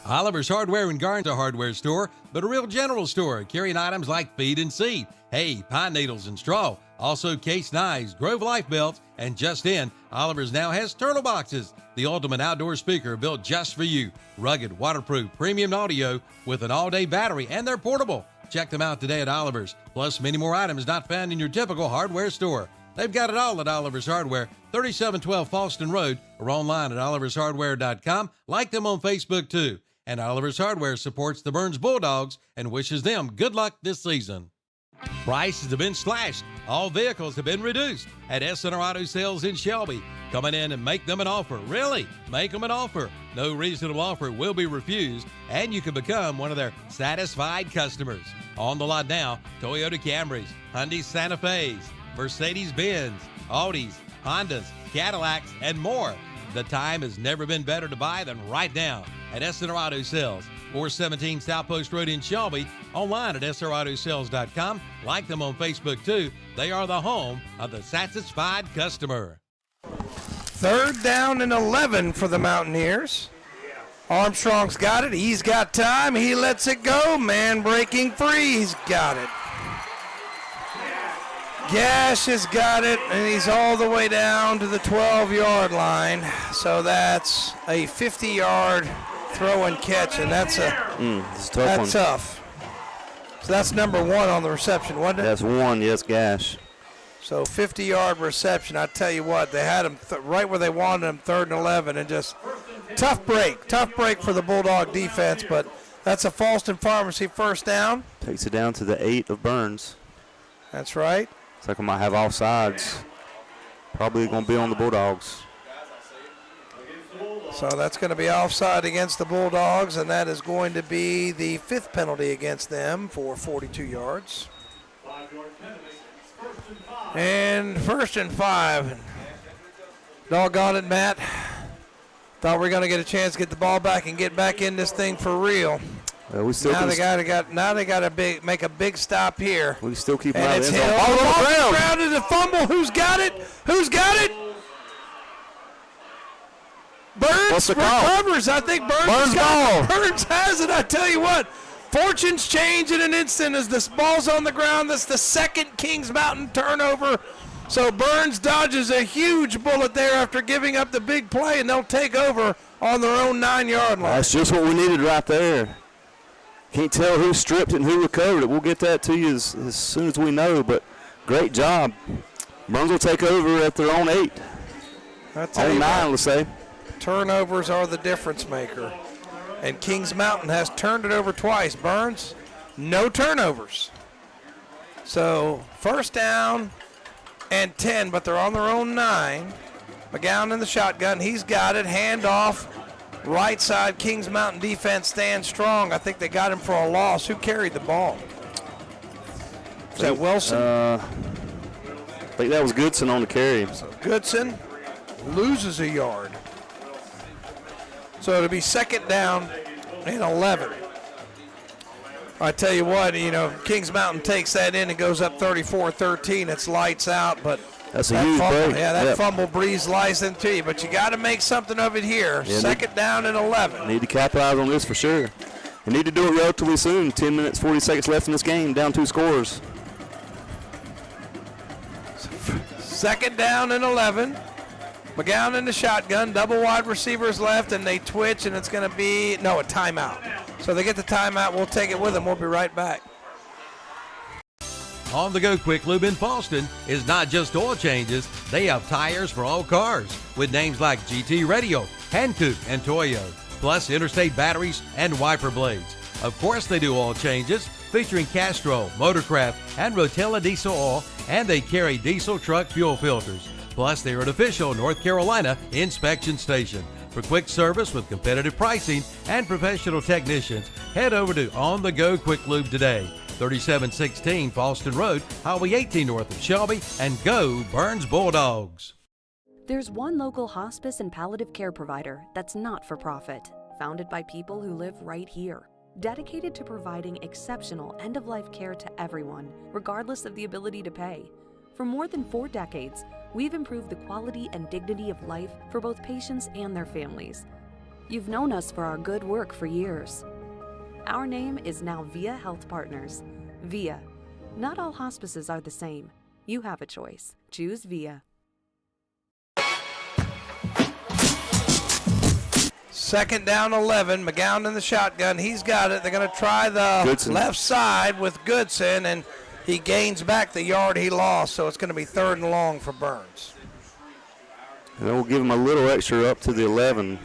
Oliver's Hardware and Garden's a hardware store, but a real general store, carrying items like feed and seed, hay, pine needles, and straw. Also case knives, Grove Life belts, and just in, Oliver's now has turtle boxes, the ultimate outdoor speaker built just for you. Rugged, waterproof, premium audio with an all-day battery, and they're portable. Check them out today at Oliver's, plus many more items not found in your typical hardware store. They've got it all at Oliver's Hardware, 3712 Falston Road, or online at olivershardware.com. Like them on Facebook too. And Oliver's Hardware supports the Burns Bulldogs and wishes them good luck this season. Prices have been slashed. All vehicles have been reduced at SNR Auto Sales in Shelby. Come in and make them an offer. Really, make them an offer. No reasonable offer will be refused, and you can become one of their satisfied customers. On the lot now, Toyota Camrys, Hyundai Santa Fe's, Mercedes-Benz, Audis, Hondas, Cadillacs, and more. The time has never been better to buy than right now at SNR Auto Sales, 417 South Post Road in Shelby, online at srautosales.com. Like them on Facebook too. They are the home of the satisfied customer. 3rd down and 11 for the Mountaineers. Armstrong's got it. He's got time. He lets it go. Man breaking free. He's got it. Gash has got it, and he's all the way down to the 12-yard line. So that's a 50-yard throw and catch, and that's tough. So that's number 1 on the reception, wasn't it? That's 1, yes, Gash. So 50-yard reception. I tell you what, they had him right where they wanted him, 3rd and 11, and just tough break for the Bulldog defense. But that's a Falston Pharmacy 1st down. Takes it down to the 8 of Burns. That's right. Looks like we might have offsides. Probably going to be on the Bulldogs. So that's going to be offside against the Bulldogs, and that is going to be the 5th penalty against them for 42 yards. And 1st and 5. Doggone it, Matt. Thought we were going to get a chance to get the ball back and get back in this thing for real. We still now they got to make a big stop here. We still keep an eye on it. All on the ground is a fumble. Who's got it? Burns recovers. I think Burns has it. I tell you what, fortunes change in an instant as this ball's on the ground. That's the 2nd Kings Mountain turnover. So Burns dodges a huge bullet there after giving up the big play, and they'll take over on their own 9-yard line. That's just what we needed right there. Can't tell who stripped it and who recovered it. We'll get that to you as soon as we know, but great job. Burns will take over at their own 8. Own 9, let's say. Turnovers are the difference maker. And Kings Mountain has turned it over twice. Burns, no turnovers. So first down and 10, but they're on their own 9. McGowan in the shotgun. He's got it. Handoff. Right side, Kings Mountain defense stands strong. I think they got him for a loss. Who carried the ball? Is that Wilson? I think that was Goodson on the carry. So Goodson loses a yard. So it'll be second down and 11. I tell you what, Kings Mountain takes that in and goes up 34-13. It's lights out, but that's a huge fumble, play. yeah, that fumble breeze lies into you, but you got to make something of it here. Yeah, second down and 11. Need to capitalize on this for sure. They need to do it relatively soon. 10 minutes, 40 seconds left in this game, down 2 scores. Second down and 11. McGowan in the shotgun, double wide receivers left, and they twitch, and it's going to be, a timeout. So they get the timeout. We'll take it with them. We'll be right back. On the Go Quick Lube in Falston is not just oil changes. They have tires for all cars with names like GT Radio, Hankook, and Toyo, plus interstate batteries and wiper blades. Of course, they do oil changes featuring Castrol, Motorcraft, and Rotella diesel oil, and they carry diesel truck fuel filters. Plus, they are an official North Carolina inspection station. For quick service with competitive pricing and professional technicians, head over to On The Go Quick Lube today. 3716 Falston Road, Highway 18 north of Shelby, and go Burns Bulldogs. There's one local hospice and palliative care provider that's not for profit, founded by people who live right here, dedicated to providing exceptional end-of-life care to everyone, regardless of the ability to pay. For more than 4 decades, we've improved the quality and dignity of life for both patients and their families. You've known us for our good work for years. Our name is now VIA Health Partners. VIA. Not all hospices are the same. You have a choice. Choose VIA. Second down 11. McGowan in the shotgun. He's got it. They're going to try the Goodson. Left side with Goodson, and he gains back the yard he lost, so it's going to be 3rd and long for Burns. And we'll give him a little extra up to the 11.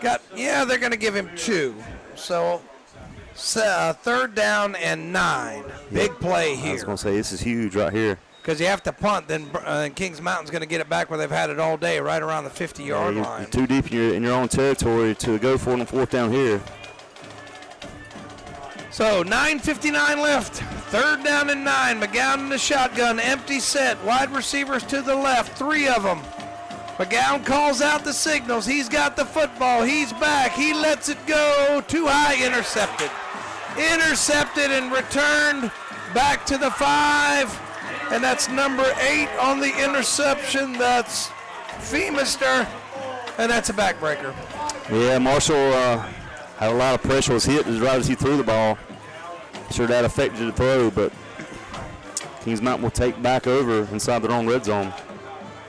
They're going to give him 2. So 3rd down and 9. Big play here. I was going to say, this is huge right here. Because you have to punt, then Kings Mountain's going to get it back where they've had it all day, right around the 50-yard line. You're too deep in your own territory to go for it on 4th down here. So 9:59 left. 3rd down and 9. McGowan in the shotgun. Empty set. Wide receivers to the left. 3 of them. McGowan calls out the signals. He's got the football. He's back. He lets it go. Too high. Intercepted. Intercepted and returned back to the 5. And that's number 8 on the interception. That's Feemister. And that's a backbreaker. Yeah, Marshall had a lot of pressure. Was hit right as he threw the ball. Sure that affected the throw, but Kings Mountain will take back over inside their own red zone.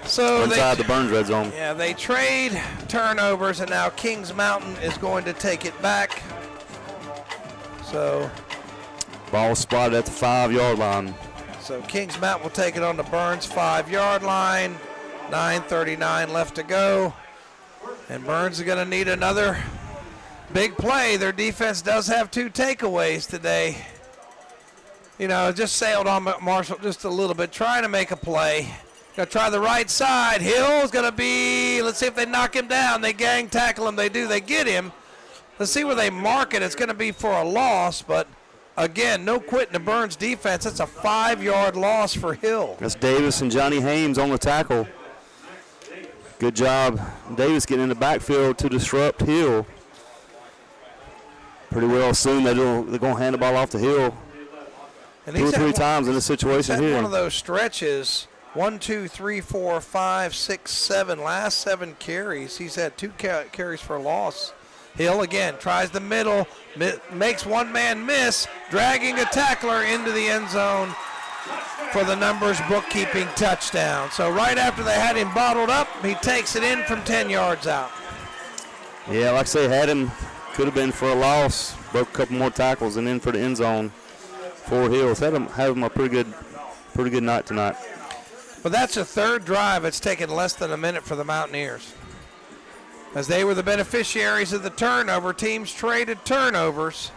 So inside the Burns red zone. Yeah, they trade turnovers, and now Kings Mountain is going to take it back. So ball spotted at the 5-yard line. So Kings Mountain will take it on the Burns 5-yard line. 9:39 left to go. And Burns is going to need another big play. Their defense does have 2 takeaways today. Just sailed on Marshall just a little bit, trying to make a play. Going to try the right side. Hill's going to be, let's see if they knock him down. They gang tackle him. They do. They get him. Let's see where they mark it. It's going to be for a loss, but again, no quitting the Burns defense. That's a 5-yard loss for Hill. That's Davis and Johnny Haynes on the tackle. Good job, Davis, getting in the backfield to disrupt Hill. Pretty well soon they're going to hand the ball off to Hill. And 2 or 3 times in this situation here. One of those stretches. 1, 2, 3, 4, 5, 6, 7. Last 7 carries. He's had 2 carries for a loss. Hill again tries the middle, makes one man miss, dragging a tackler into the end zone for the numbers bookkeeping touchdown. So right after they had him bottled up, he takes it in from 10 yards out. Yeah, like I say, had him, could have been for a loss. broke a couple more tackles, and in for the end zone for Hills. Had him a pretty good night tonight. Well, that's a third drive. It's taken less than a minute for the Mountaineers. As they were the beneficiaries of the turnover, teams traded turnovers.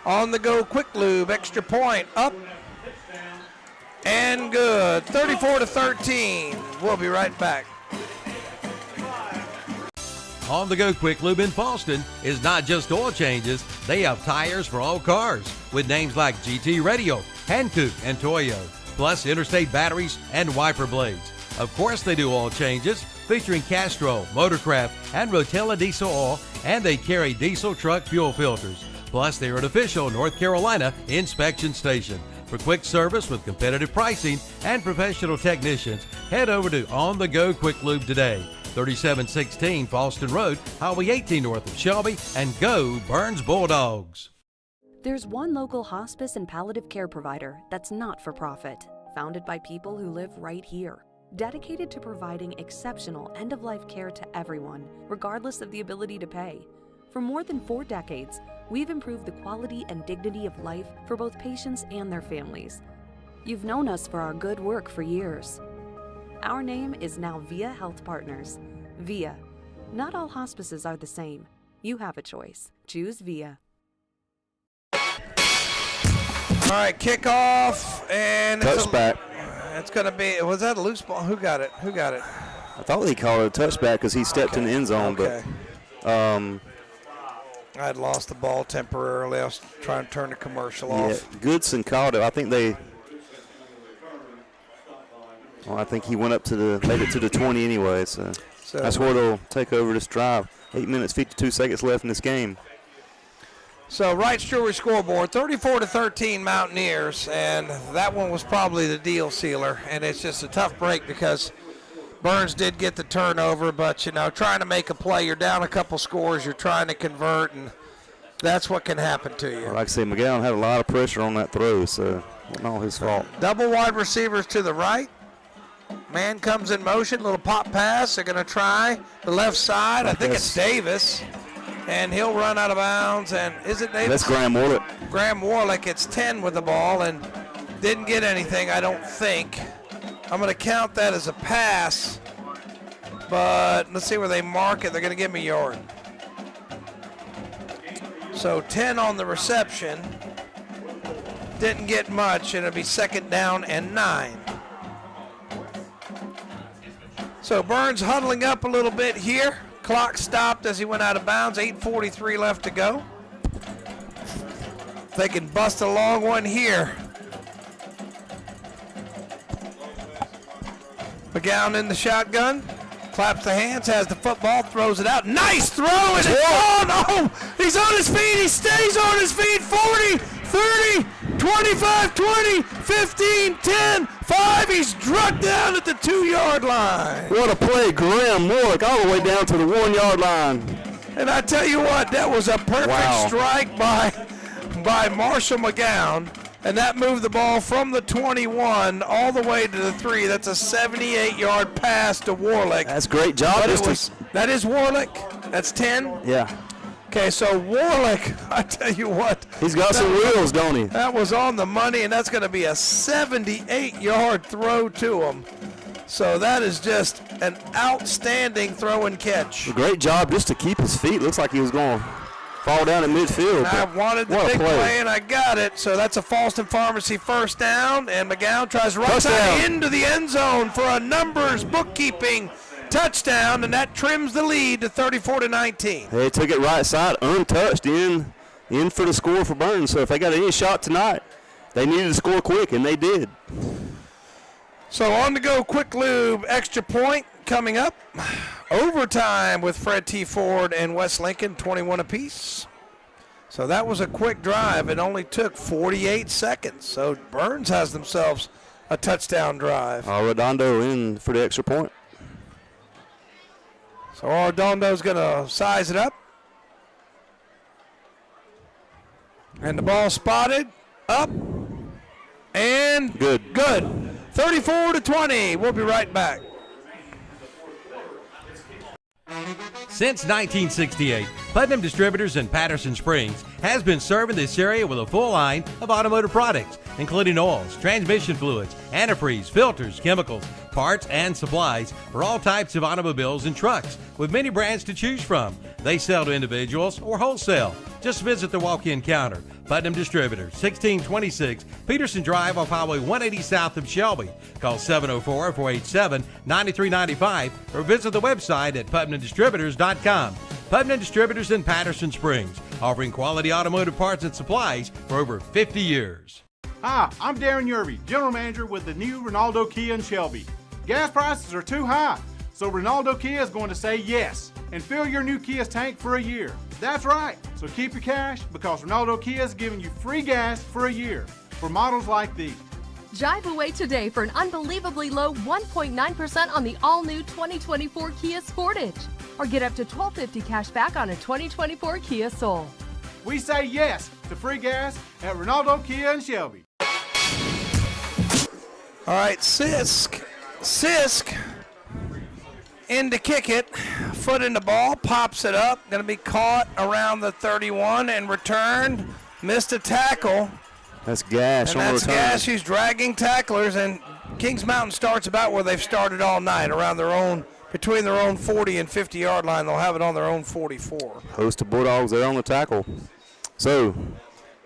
On the go, quick lube, extra point, up and good. 34-13. We'll be right back. On the go Quick Lube in Falston is not just oil changes. They have tires for all cars with names like GT Radio, Hankook, and Toyo, plus interstate batteries and wiper blades. Of course they do oil changes featuring Castrol, Motorcraft, and Rotella diesel oil, and they carry diesel truck fuel filters. Plus they're an official North Carolina inspection station. For quick service with competitive pricing and professional technicians, head over to On The Go Quick Lube today. 3716 Falston Road, Highway 18 north of Shelby, and go Burns Bulldogs. There's one local hospice and palliative care provider that's not for profit, founded by people who live right here, dedicated to providing exceptional end-of-life care to everyone, regardless of the ability to pay. For more than 4 decades, we've improved the quality and dignity of life for both patients and their families. You've known us for our good work for years. Our name is now VIA Health Partners. VIA. Not all hospices are the same. You have a choice. Choose VIA. All right, kickoff and touchback. It's going to be, was that a loose ball? Who got it? I thought they called it a touchback because he stepped in the end zone, but I had lost the ball temporarily. I was trying to turn the commercial off. Goodson called it. I think he went up made it to the 20 anyway, so that's where they'll take over this drive. 8 minutes, 52 seconds left in this game. So Wright's Jewelry scoreboard, 34-13 Mountaineers, and that one was probably the deal sealer, and it's just a tough break because Burns did get the turnover, but, trying to make a play, you're down a couple scores, you're trying to convert, and that's what can happen to you. Well, like I say, McGowan had a lot of pressure on that throw, so it wasn't all his fault. Double wide receivers to the right. Man comes in motion, little pop pass. They're going to try the left side. I think it's Davis, and he'll run out of bounds. And is it Davis? That's Graham Warlick. Graham Warlick gets 10 with the ball and didn't get anything, I don't think. I'm going to count that as a pass, but let's see where they mark it. They're going to give me a yard. So 10 on the reception. Didn't get much, and it'll be 2nd down and 9. So Burns huddling up a little bit here. Clock stopped as he went out of bounds. 8:43 left to go. They can bust a long one here. McGowan in the shotgun. Claps the hands, has the football, throws it out. Nice throw, and it's gone. Oh, he's on his feet. He stays on his feet. 40, 30, 25, 20, 15, 10, 5. He's struck down at the 2-yard line. What a play. Graham Warwick all the way down to the 1-yard line. And I tell you what, that was a perfect strike by Marshall McGowan. And that moved the ball from the 21 all the way to the 3. That's a 78-yard pass to Warlick. That's a great job. That is Warlick. That's 10? Yeah. Okay, so Warlick, I tell you what. He's got some wheels, don't he? That was on the money, and that's going to be a 78-yard throw to him. So that is just an outstanding throw and catch. A great job just to keep his feet. Looks like he was going to fall down in midfield. I wanted the big play, and I got it. So that's a Falston Pharmacy 1st down, and McGowan tries right side into the end zone for a numbers bookkeeping touchdown, and that trims the lead to 34-19. They took it right side, untouched, in for the score for Burns. So if they got any shot tonight, they needed to score quick, and they did. So on to go quick lube, extra point coming up. Overtime with Fred T. Ford and West Lincoln, 21 apiece. So that was a quick drive. It only took 48 seconds. So Burns has themselves a touchdown drive. Redondo in for the extra point. So Redondo's going to size it up. And the ball spotted, up, and good. 34-20. We'll be right back. Since 1968, Putnam Distributors in Patterson Springs has been serving this area with a full line of automotive products, including oils, transmission fluids, antifreeze, filters, chemicals, parts, and supplies for all types of automobiles and trucks, with many brands to choose from. They sell to individuals or wholesale. Just visit the walk-in counter. Putnam Distributors, 1626 Peterson Drive off Highway 180 south of Shelby. Call 704-487-9395 or visit the website at putnamdistributors.com. Putnam Distributors in Patterson Springs, offering quality automotive parts and supplies for over 50 years. Hi, I'm Darren Yerby, General Manager with the new Ronaldo Kia in Shelby. Gas prices are too high, so Ronaldo Kia is going to say yes and fill your new Kia's tank for a year. That's right, so keep your cash because Ronaldo Kia is giving you free gas for a year for models like these. Drive away today for an unbelievably low 1.9% on the all-new 2024 Kia Sportage. Or get up to $1,250 cash back on a 2024 Kia Soul. We say yes to free gas at Ronaldo Kia in Shelby. All right, Sisk in to kick it, foot in the ball, pops it up, going to be caught around the 31 and returned, missed a tackle. That's Gash and on the that's return. Gash who's dragging tacklers, and Kings Mountain starts about where they've started all night, around their own, between their own 40 and 50-yard line. They'll have it on their own 44. Host of Bulldogs there on the tackle. So,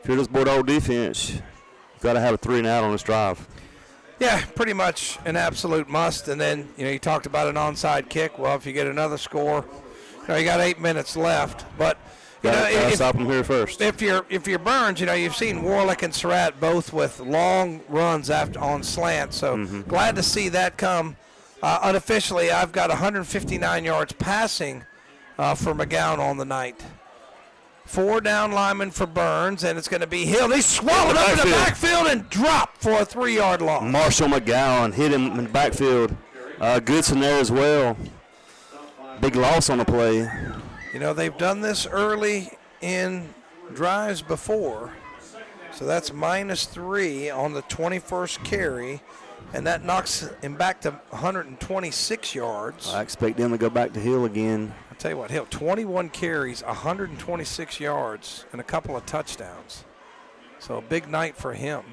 if you're this Bulldog defense, you've got to have a 3 and out on this drive. Yeah, pretty much an absolute must. And then, you talked about an onside kick. Well, if you get another score, you got 8 minutes left. But Gotta stop them here first. If you're Burns, you've seen Warlick and Surratt both with long runs on slant. So glad to see that come. Unofficially, I've got 159 yards passing for McGowan on the night. 4 down linemen for Burns, and it's going to be Hill. He swallowed up in the backfield and dropped for a 3-yard loss. Marshall McGowan hit him in the backfield. Goodson there as well. Big loss on the play. They've done this early in drives before, so that's -3 on the 21st carry, and that knocks him back to 126 yards. I expect them to go back to Hill again. I'll tell you what, Hill, 21 carries, 126 yards, and a couple of touchdowns. So a big night for him.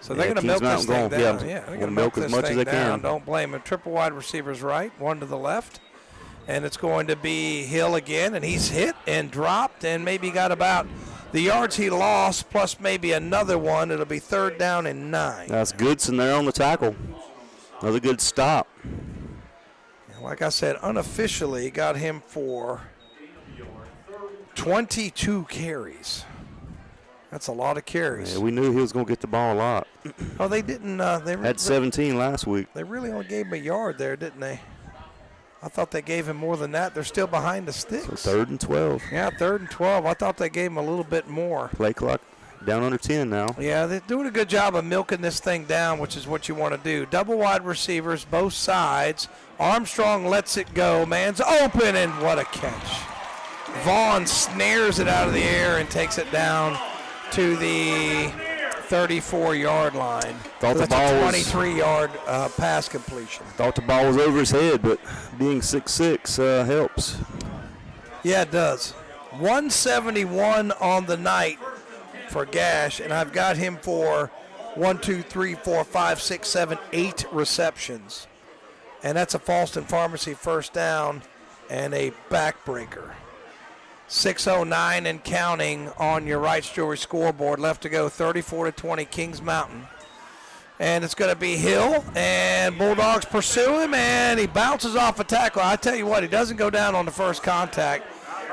So they're going to milk this thing down. Yeah, they're going to milk as much as they can. Don't blame him. Triple wide receivers right, one to the left. And it's going to be Hill again, and he's hit and dropped and maybe got about the yards he lost plus maybe another one. It'll be 3rd down and 9. That's Goodson there on the tackle. Another good stop. Like I said, unofficially got him for 22 carries. That's a lot of carries. Yeah, we knew he was going to get the ball a lot. Oh, they didn't. They had 17 last week. They really only gave him a yard there, didn't they? I thought they gave him more than that. They're still behind the sticks. So 3rd and 12. Yeah, 3rd and 12. I thought they gave him a little bit more. Play clock down under 10 now. Yeah, they're doing a good job of milking this thing down, which is what you want to do. Double wide receivers, both sides. Armstrong lets it go. Man's open, and what a catch. Vaughn snares it out of the air and takes it down to the 34-yard line. Thought the ball was 23-yard pass completion. Thought the ball was over his head, but being 6'6" helps. Yeah, it does. 171 on the night for Gash, and I've got him for 8 receptions. And that's a Falston Pharmacy 1st down and a backbreaker. 6:09 and counting on your Wright's Jewelry scoreboard. Left to go, 34-20, Kings Mountain. And it's going to be Hill, and Bulldogs pursue him, and he bounces off a tackle. I tell you what, he doesn't go down on the first contact.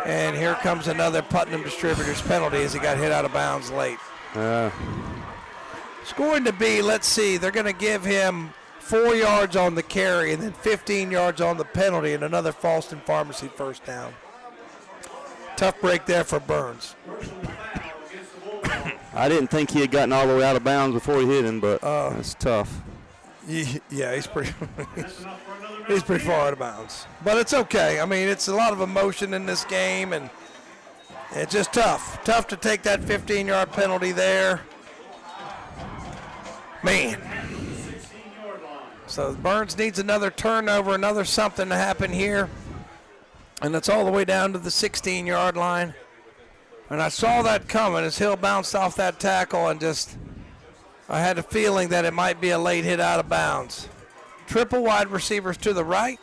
And here comes another Putnam Distributors penalty as he got hit out of bounds late. It's going to be, let's see, they're going to give him 4 yards on the carry and then 15 yards on the penalty and another Falston Pharmacy 1st down. Tough break there for Burns. I didn't think he had gotten all the way out of bounds before he hit him, but that's tough. Yeah, he's pretty he's pretty far out of bounds. But it's okay. I mean, it's a lot of emotion in this game, and it's just tough. Tough to take that 15-yard penalty there. Man. So Burns needs another turnover, another something to happen here. And it's all the way down to the 16-yard line. And I saw that coming as Hill bounced off that tackle and I had a feeling that it might be a late hit out of bounds. Triple wide receivers to the right.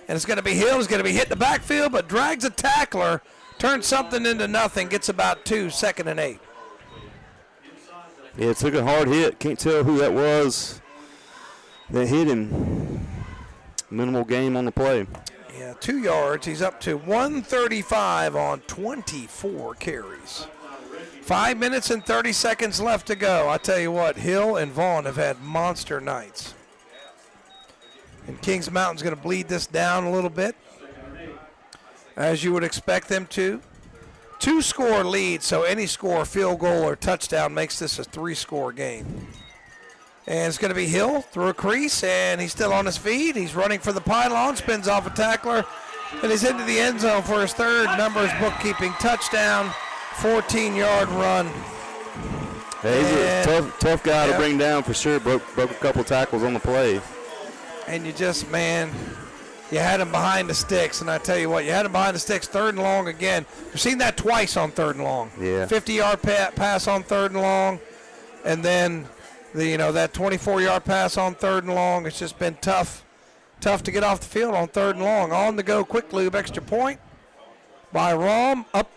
And it's going to be Hill. He's going to be hit in the backfield, but drags a tackler, turns something into nothing, gets about 2, 2nd and 8. Yeah, it took a hard hit. Can't tell who that was that hit him. Minimal gain on the play. Yeah, 2 yards. He's up to 135 on 24 carries. 5 minutes and 30 seconds left to go. I tell you what, Hill and Vaughn have had monster nights. And Kings Mountain's going to bleed this down a little bit, as you would expect them to. 2-score lead, so any score, field goal or touchdown, makes this a 3-score game. And it's going to be Hill through a crease, and he's still on his feet. He's running for the pylon, spins off a tackler, and he's into the end zone for his third numbers bookkeeping touchdown, 14-yard run. Hey, he's a tough guy to bring down for sure. Broke a couple tackles on the play. And you just, man, you had him behind the sticks. And I tell you what, you had him behind the sticks, 3rd and long again. We've seen that twice on 3rd and long. Yeah. 50-yard pass on 3rd and long. And then, that 24-yard pass on 3rd and long. It's just been tough to get off the field on 3rd and long. On the go, quick lube, extra point by Rom. Up.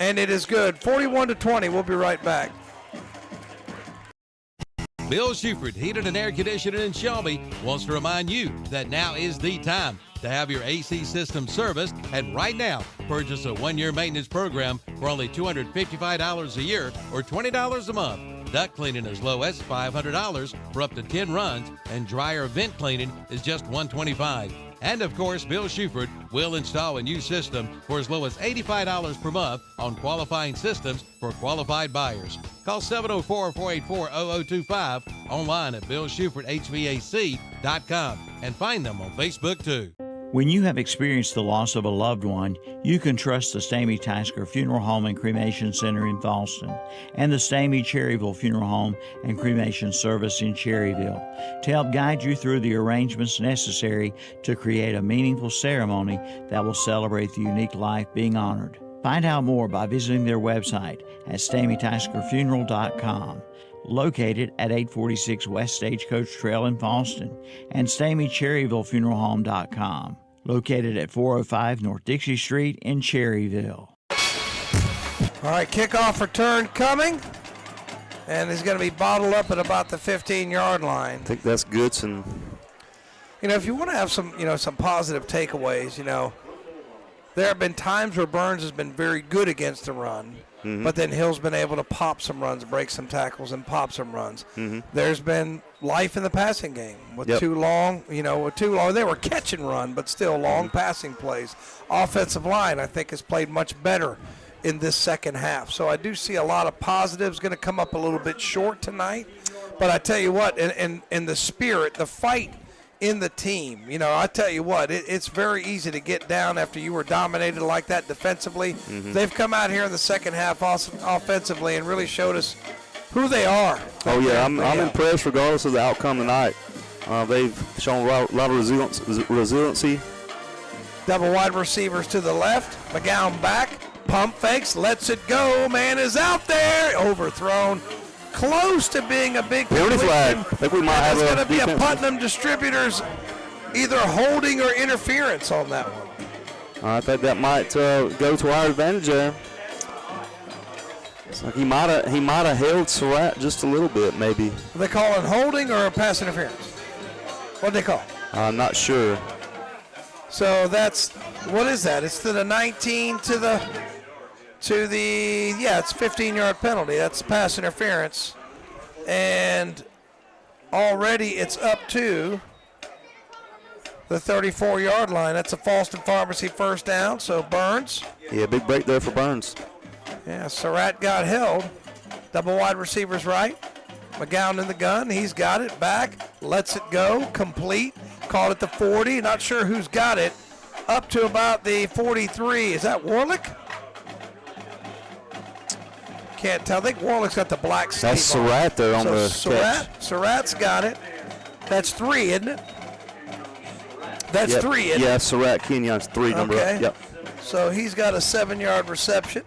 And it is good. 41-20. We'll be right back. Bill Shuford Heating and Air Conditioning in Shelby wants to remind you that now is the time to have your AC system serviced, and right now, purchase a 1-year maintenance program for only $255 a year or $20 a month. Duct cleaning as low as $500 for up to 10 runs, and dryer vent cleaning is just $125. And of course, Bill Shuford will install a new system for as low as $85 per month on qualifying systems for qualified buyers. Call 704-484-0025, online at BillShufordHVAC.com, and find them on Facebook too. When you have experienced the loss of a loved one, you can trust the Stamey Tysker Funeral Home and Cremation Center in Falston and the Stamey Cherryville Funeral Home and Cremation Service in Cherryville to help guide you through the arrangements necessary to create a meaningful ceremony that will celebrate the unique life being honored. Find out more by visiting their website at StameyTyskerFuneral.com. Located at 846 West Stagecoach Trail in Falston, and StameyCherryvilleFuneralHome.com, located at 405 North Dixie Street in Cherryville. All right, kickoff return coming, and he's going to be bottled up at about the 15-yard line. I think that's Goodson. If you want to have some positive takeaways, there have been times where Burns has been very good against the run. Mm-hmm. But then Hill's been able to pop some runs, break some tackles, and pop some runs. Mm-hmm. There's been life in the passing game with too long. They were catch and run, but still long passing plays. Offensive line, I think, has played much better in this second half. So I do see a lot of positives. Going to come up a little bit short tonight. But I tell you what, in the spirit, the fight in the team, I tell you what, it's very easy to get down after you were dominated like that defensively. Mm-hmm. They've come out here in the second half offensively and really showed us who they are. Oh, yeah, I'm impressed regardless of the outcome tonight. They've shown a lot of resiliency. Double wide receivers to the left, McGowan back, pump fakes, lets it go, man is out there, overthrown. Close to being a big penalty flag. I think we might have going to be a Putnam Distributors either holding or interference on that one. I think that might go to our advantage there. It's like he might have held Surratt just a little bit, maybe. Are they calling holding or pass interference? What do they call? I'm not sure. So what is that? It's to the 19 it's 15-yard penalty. That's pass interference. And already it's up to the 34-yard line. That's a Falston Pharmacy first down, so Burns. Yeah, big break there for Burns. Yeah, Surratt got held. Double wide receivers right. McGowan in the gun. He's got it back. Lets it go. Complete. Called it the 40. Not sure who's got it. Up to about the 43. Is that Warlick? Can't tell. I think Warlick's got the black sleeve. That's Surratt there on the catch. Surratt's got it. That's 3, isn't it? That's 3, isn't it? Yeah, Surratt Kenyon's 3 number Okay. up. Yep. So he's got a 7-yard reception.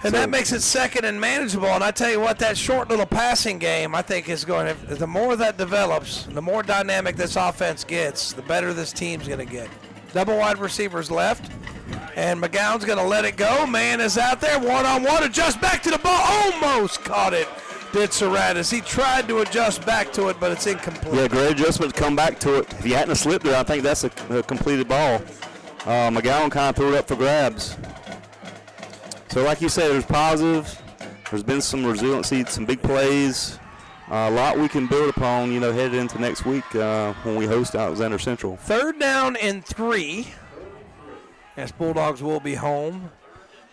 And that makes it second and manageable. And I tell you what, that short little passing game, I think is going to, the more that develops, the more dynamic this offense gets, the better this team's going to get. Double wide receivers left. And McGowan's going to let it go. Man is out there, one-on-one, adjust back to the ball. Almost caught it, did Surratt, as he tried to adjust back to it, but it's incomplete. Yeah, great adjustment to come back to it. If he hadn't slipped there, I think that's a completed ball. McGowan kind of threw it up for grabs. So like you said, there's positives. There's been some resiliency, some big plays. A lot we can build upon, headed into next week when we host Alexander Central. 3rd down and 3. As Bulldogs will be home.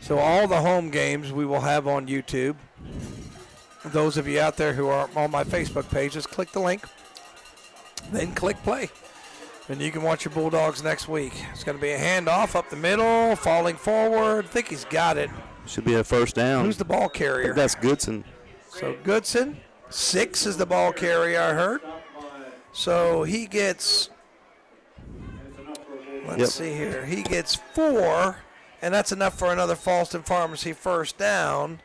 So all the home games we will have on YouTube. Those of you out there who are on my Facebook page, just click the link. Then click play. And you can watch your Bulldogs next week. It's going to be a handoff up the middle, falling forward. I think he's got it. Should be a first down. Who's the ball carrier? I think that's Goodson. So Goodson, 6 is the ball carrier, I heard. So he gets, let's see here. He gets 4, and that's enough for another Falston Pharmacy first down.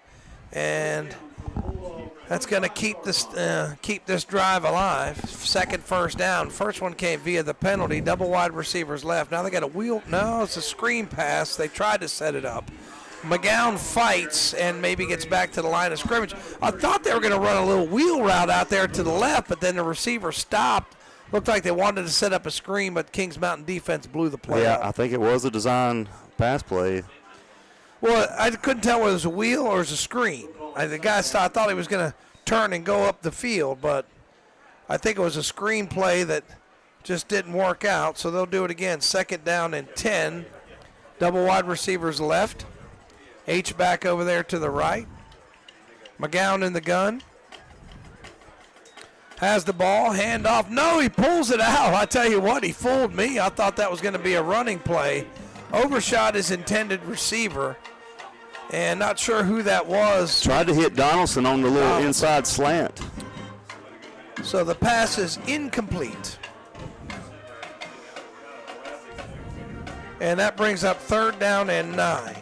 And that's going to keep this drive alive. Second first down. First one came via the penalty. Double wide receivers left. Now they got a wheel. No, it's a screen pass. They tried to set it up. McGowan fights and maybe gets back to the line of scrimmage. I thought they were going to run a little wheel route out there to the left, but then the receiver stopped. Looked like they wanted to set up a screen, but Kings Mountain defense blew the play out. I think it was a design pass play. Well, I couldn't tell whether it was a wheel or it was a screen. The guy I thought he was going to turn and go up the field, but I think it was a screen play that just didn't work out, so they'll do it again. 2nd down and 10. Double wide receivers left. H-back over there to the right. McGowan in the gun. Has the ball, handoff. No, he pulls it out. I tell you what, he fooled me. I thought that was going to be a running play. Overshot his intended receiver. And not sure who that was. Tried to hit Donaldson on the little inside slant. So the pass is incomplete. And that brings up 3rd down and 9.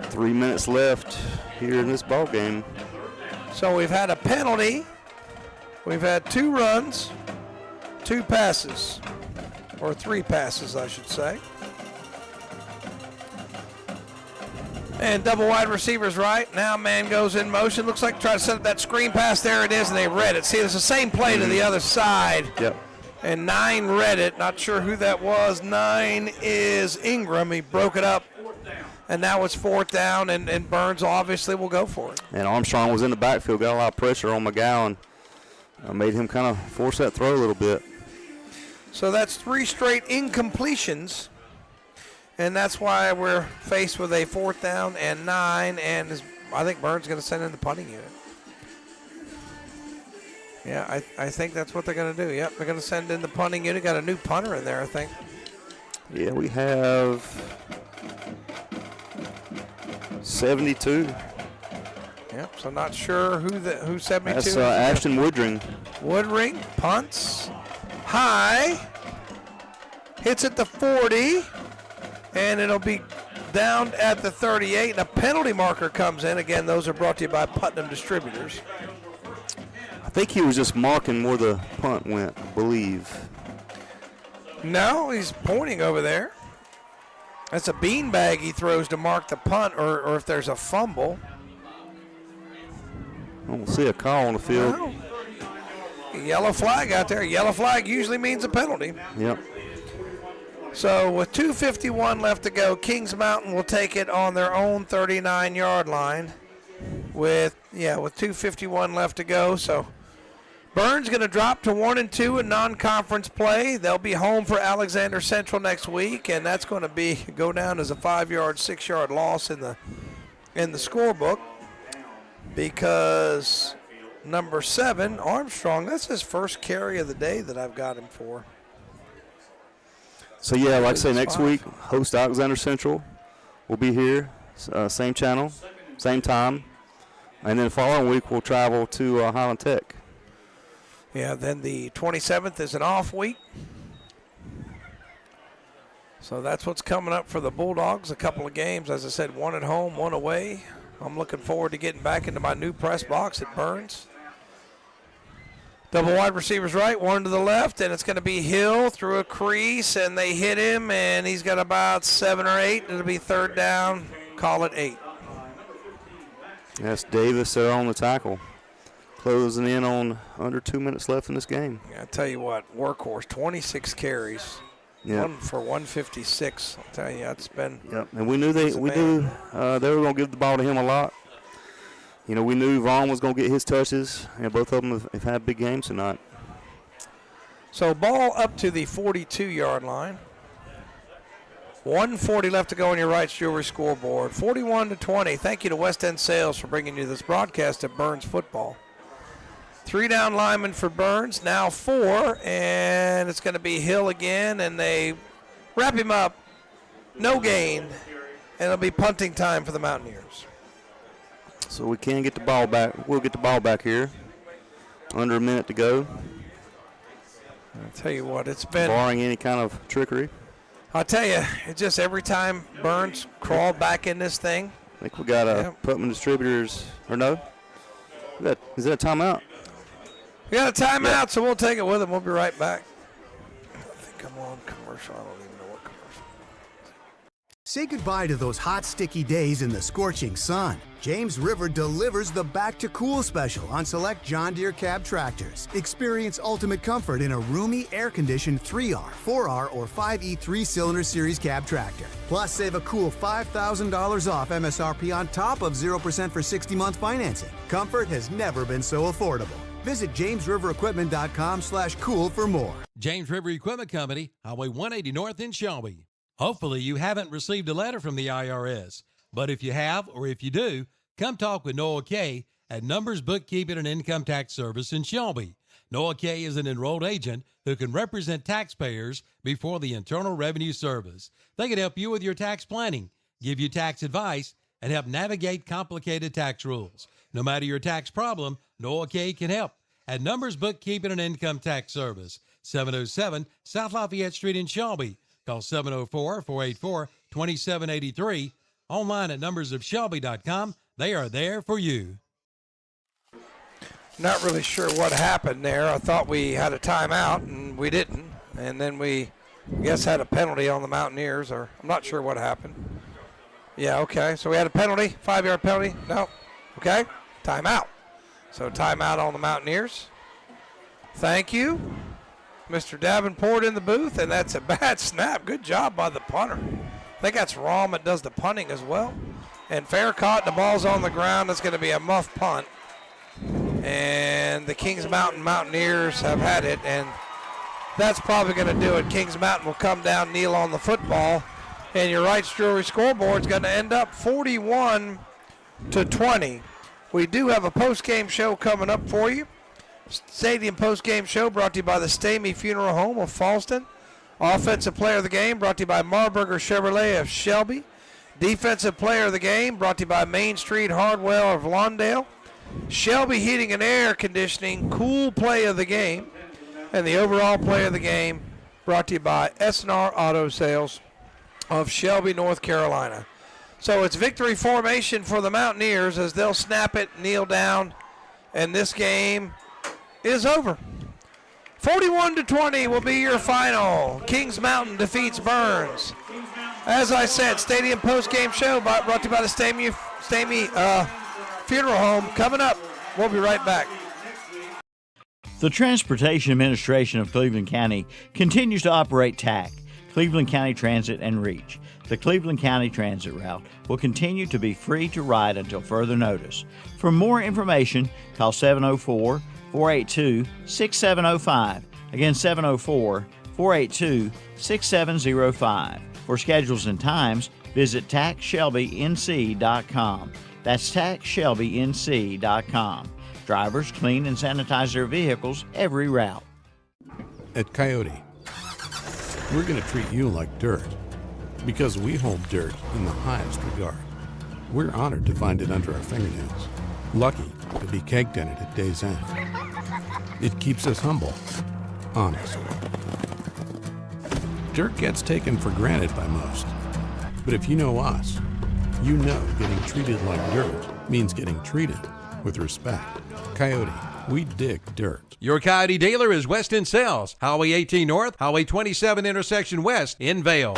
3 minutes left here in this ball game. So we've had a penalty. We've had 2 runs, 2 passes, or 3 passes, I should say. And double wide receivers right. Now man goes in motion. Looks like try to set up that screen pass. There it is, and they read it. See, it's the same play to the other side. Yep. And 9 read it. Not sure who that was. 9 is Ingram. He broke it up. And now it's 4th down, and Burns obviously will go for it. And Armstrong was in the backfield, got a lot of pressure on McGowan. Made him kind of force that throw a little bit. So that's 3 straight incompletions. And that's why we're faced with a 4th down and 9. And I think Burns is going to send in the punting unit. Yeah, I think that's what they're going to do. Yep, they're going to send in the punting unit. Got a new punter in there, I think. Yeah, we have 72. Yep, so not sure who's 72. That's Ashton Woodring. Woodring punts high, hits at the 40, and it'll be down at the 38. And a penalty marker comes in. Again, those are brought to you by Putnam Distributors. I think he was just marking where the punt went, I believe. No, he's pointing over there. That's a beanbag he throws to mark the punt, or if there's a fumble. I don't see a call on the field. No. Yellow flag out there. Yellow flag usually means a penalty. Yep. So with 2:51 left to go, Kings Mountain will take it on their own 39-yard line. With 2:51 left to go, so Burns going to drop to 1-2 in non-conference play. They'll be home for Alexander Central next week, and that's going to go down as a 5-yard, 6-yard loss in the scorebook, because number 7, Armstrong, that's his first carry of the day that I've got him for. So yeah, like I say, next week host Alexander Central. We'll be here, same channel, same time, and then the following week we'll travel to Highland Tech. Yeah, then the 27th is an off week. So that's what's coming up for the Bulldogs. A couple of games, as I said, one at home, one away. I'm looking forward to getting back into my new press box at Burns. Double wide receivers right, one to the left, and it's going to be Hill through a crease, and they hit him, and he's got about 7 or 8. It'll be third down. Call it 8. That's Davis there on the tackle. Closing in on under 2 minutes left in this game. Yeah, I tell you what, workhorse, 26 carries. Yep. One for 156. I'll tell you, it's been. Yep, and we knew they were going to give the ball to him a lot. You know, we knew Vaughn was going to get his touches, and both of them have had big games tonight. So ball up to the 42-yard line. 1:40 left to go on your Wright's Jewelry scoreboard. 41-20. Thank you to West End Sales for bringing you this broadcast of Burns football. 3 down linemen for Burns, now 4, and it's going to be Hill again, and they wrap him up. No gain, and it'll be punting time for the Mountaineers. So we can get the ball back. We'll get the ball back here. Under a minute to go. I'll tell you what, it's been. Barring any kind of trickery. I'll tell you, it's just every time Burns crawled back in this thing. I think we got a Putman Distributors, or no? Is that a timeout? We got a timeout, so we'll take it with him. We'll be right back. I think I'm on commercial. I don't even know what commercial. Say goodbye to those hot, sticky days in the scorching sun. James River delivers the Back to Cool special on select John Deere cab tractors. Experience ultimate comfort in a roomy, air-conditioned 3R, 4R, or 5E 3-cylinder series cab tractor. Plus, save a cool $5,000 off MSRP on top of 0% for 60-month financing. Comfort has never been so affordable. Visit JamesRiverEquipment.com/cool for more. James River Equipment Company, Highway 180 North in Shelby. Hopefully you haven't received a letter from the IRS, but if you have or if you do, come talk with Noah Kay at Numbers Bookkeeping and Income Tax Service in Shelby. Noah Kay is an enrolled agent who can represent taxpayers before the Internal Revenue Service. They can help you with your tax planning, give you tax advice, and help navigate complicated tax rules. No matter your tax problem, Noah Kay can help at Numbers Bookkeeping and Income Tax Service, 707 South Lafayette Street in Shelby. Call 704-484-2783. Online at numbersofshelby.com. They are there for you. Not really sure what happened there. I thought we had a timeout, and we didn't. And then we, I guess, had a penalty on the Mountaineers, or I'm not sure what happened. Yeah, okay. So we had a penalty, 5-yard penalty. No. Okay. Timeout. So timeout on the Mountaineers. Thank you. Mr. Davenport in the booth, and that's a bad snap. Good job by the punter. I think that's Rom that does the punting as well. And fair caught, the ball's on the ground. It's going to be a muff punt. And the Kings Mountain Mountaineers have had it, and that's probably going to do it. Kings Mountain will come down, kneel on the football, and your Wright's Jewelry scoreboard is going to end up 41-20. We do have a post-game show coming up for you. Stadium post-game show brought to you by the Stamey Funeral Home of Falston. Offensive player of the game brought to you by Marburger Chevrolet of Shelby. Defensive player of the game brought to you by Main Street Hardware of Lawndale. Shelby Heating and Air Conditioning, cool play of the game. And the overall play of the game brought to you by S&R Auto Sales of Shelby, North Carolina. So it's victory formation for the Mountaineers as they'll snap it, kneel down, and this game is over. 41-20 will be your final. Kings Mountain defeats Burns. As I said, stadium post-game show brought to you by the Stamey Funeral Home. Coming up, we'll be right back. The Transportation Administration of Cleveland County continues to operate TAC, Cleveland County Transit and Reach. The Cleveland County Transit route will continue to be free to ride until further notice. For more information, call 704-482-6705. Again, 704-482-6705. For schedules and times, visit taxshelbync.com. That's taxshelbync.com. Drivers clean and sanitize their vehicles every route. At Coyote, we're going to treat you like dirt because we hold dirt in the highest regard. We're honored to find it under our fingernails, lucky to be caked in it at day's end. It keeps us humble, honest. Dirt gets taken for granted by most. But if you know us, you know getting treated like dirt means getting treated with respect. Coyote, we dig dirt. Your Coyote dealer is West End Sales, Highway 18 North, Highway 27 intersection west in Vale.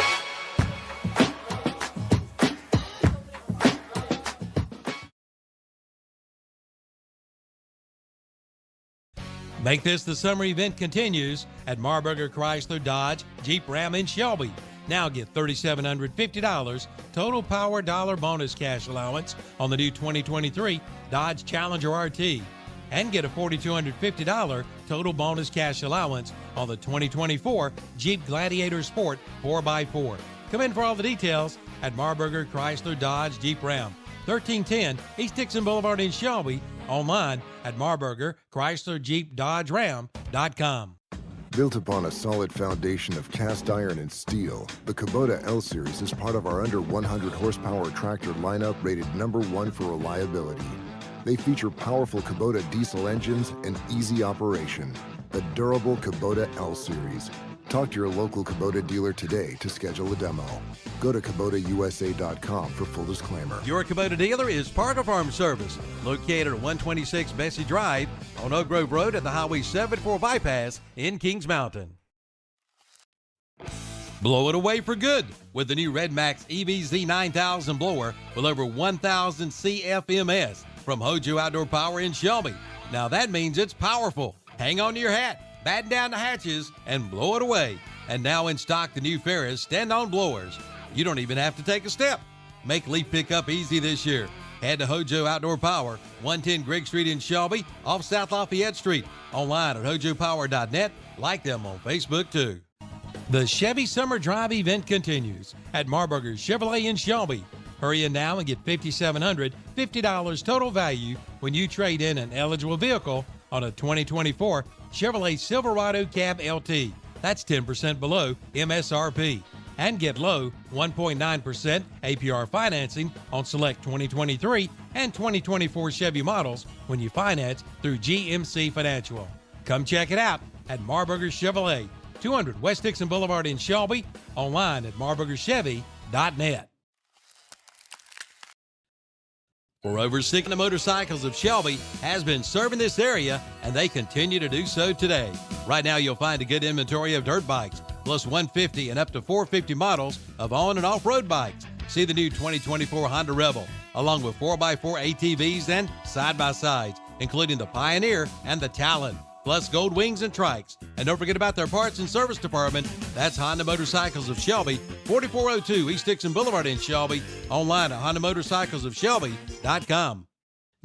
Make this the summer event continues at Marburger Chrysler Dodge Jeep Ram in Shelby. Now get $3,750 total power dollar bonus cash allowance on the new 2023 Dodge Challenger RT. And get a $4,250 total bonus cash allowance on the 2024 Jeep Gladiator Sport 4x4. Come in for all the details at Marburger Chrysler Dodge Jeep Ram, 1310 East Dixon Boulevard in Shelby. Online at Marburger Chrysler Jeep Dodge Ram.com. Built upon a solid foundation of cast iron and steel, the Kubota L-Series is part of our under 100 horsepower tractor lineup rated #1 for reliability. They feature powerful Kubota diesel engines and easy operation. The durable Kubota L-Series. Talk to your local Kubota dealer today to schedule a demo. Go to KubotaUSA.com for full disclaimer. Your Kubota dealer is Parker Farm Service, located at 126 Bessie Drive on Oak Grove Road at the Highway 74 bypass in Kings Mountain. Blow it away for good with the new Red Max EVZ 9000 blower with over 1,000 CFMS from Hojo Outdoor Power in Shelby. Now that means it's powerful. Hang on to your hat, batten down the hatches, and blow it away. And now in stock, the new Ferris stand-on blowers. You don't even have to take a step. Make leaf pickup easy this year. Head to Hojo Outdoor Power, 110 Grigg Street in Shelby, off South Lafayette Street. Online at hojopower.net. Like them on Facebook, too. The Chevy Summer Drive event continues at Marburger Chevrolet in Shelby. Hurry in now and get $5,750 total value when you trade in an eligible vehicle on a 2024 Chevrolet Silverado Cab LT. That's 10% below MSRP. And get low 1.9% APR financing on select 2023 and 2024 Chevy models when you finance through GMC Financial. Come check it out at Marburger Chevrolet, 200 West Dixon Boulevard in Shelby. Online at marburgerchevy.net. For over 60 Motorcycles of Shelby has been serving this area, and they continue to do so today. Right now, you'll find a good inventory of dirt bikes, plus 150 and up to 450 models of on- and off-road bikes. See the new 2024 Honda Rebel, along with 4x4 ATVs and side-by-sides, including the Pioneer and the Talon, plus Gold Wings and Trikes. And don't forget about their parts and service department. That's Honda Motorcycles of Shelby, 4402 East Dixon Boulevard in Shelby. Online at HondaMotorcyclesofShelby.com.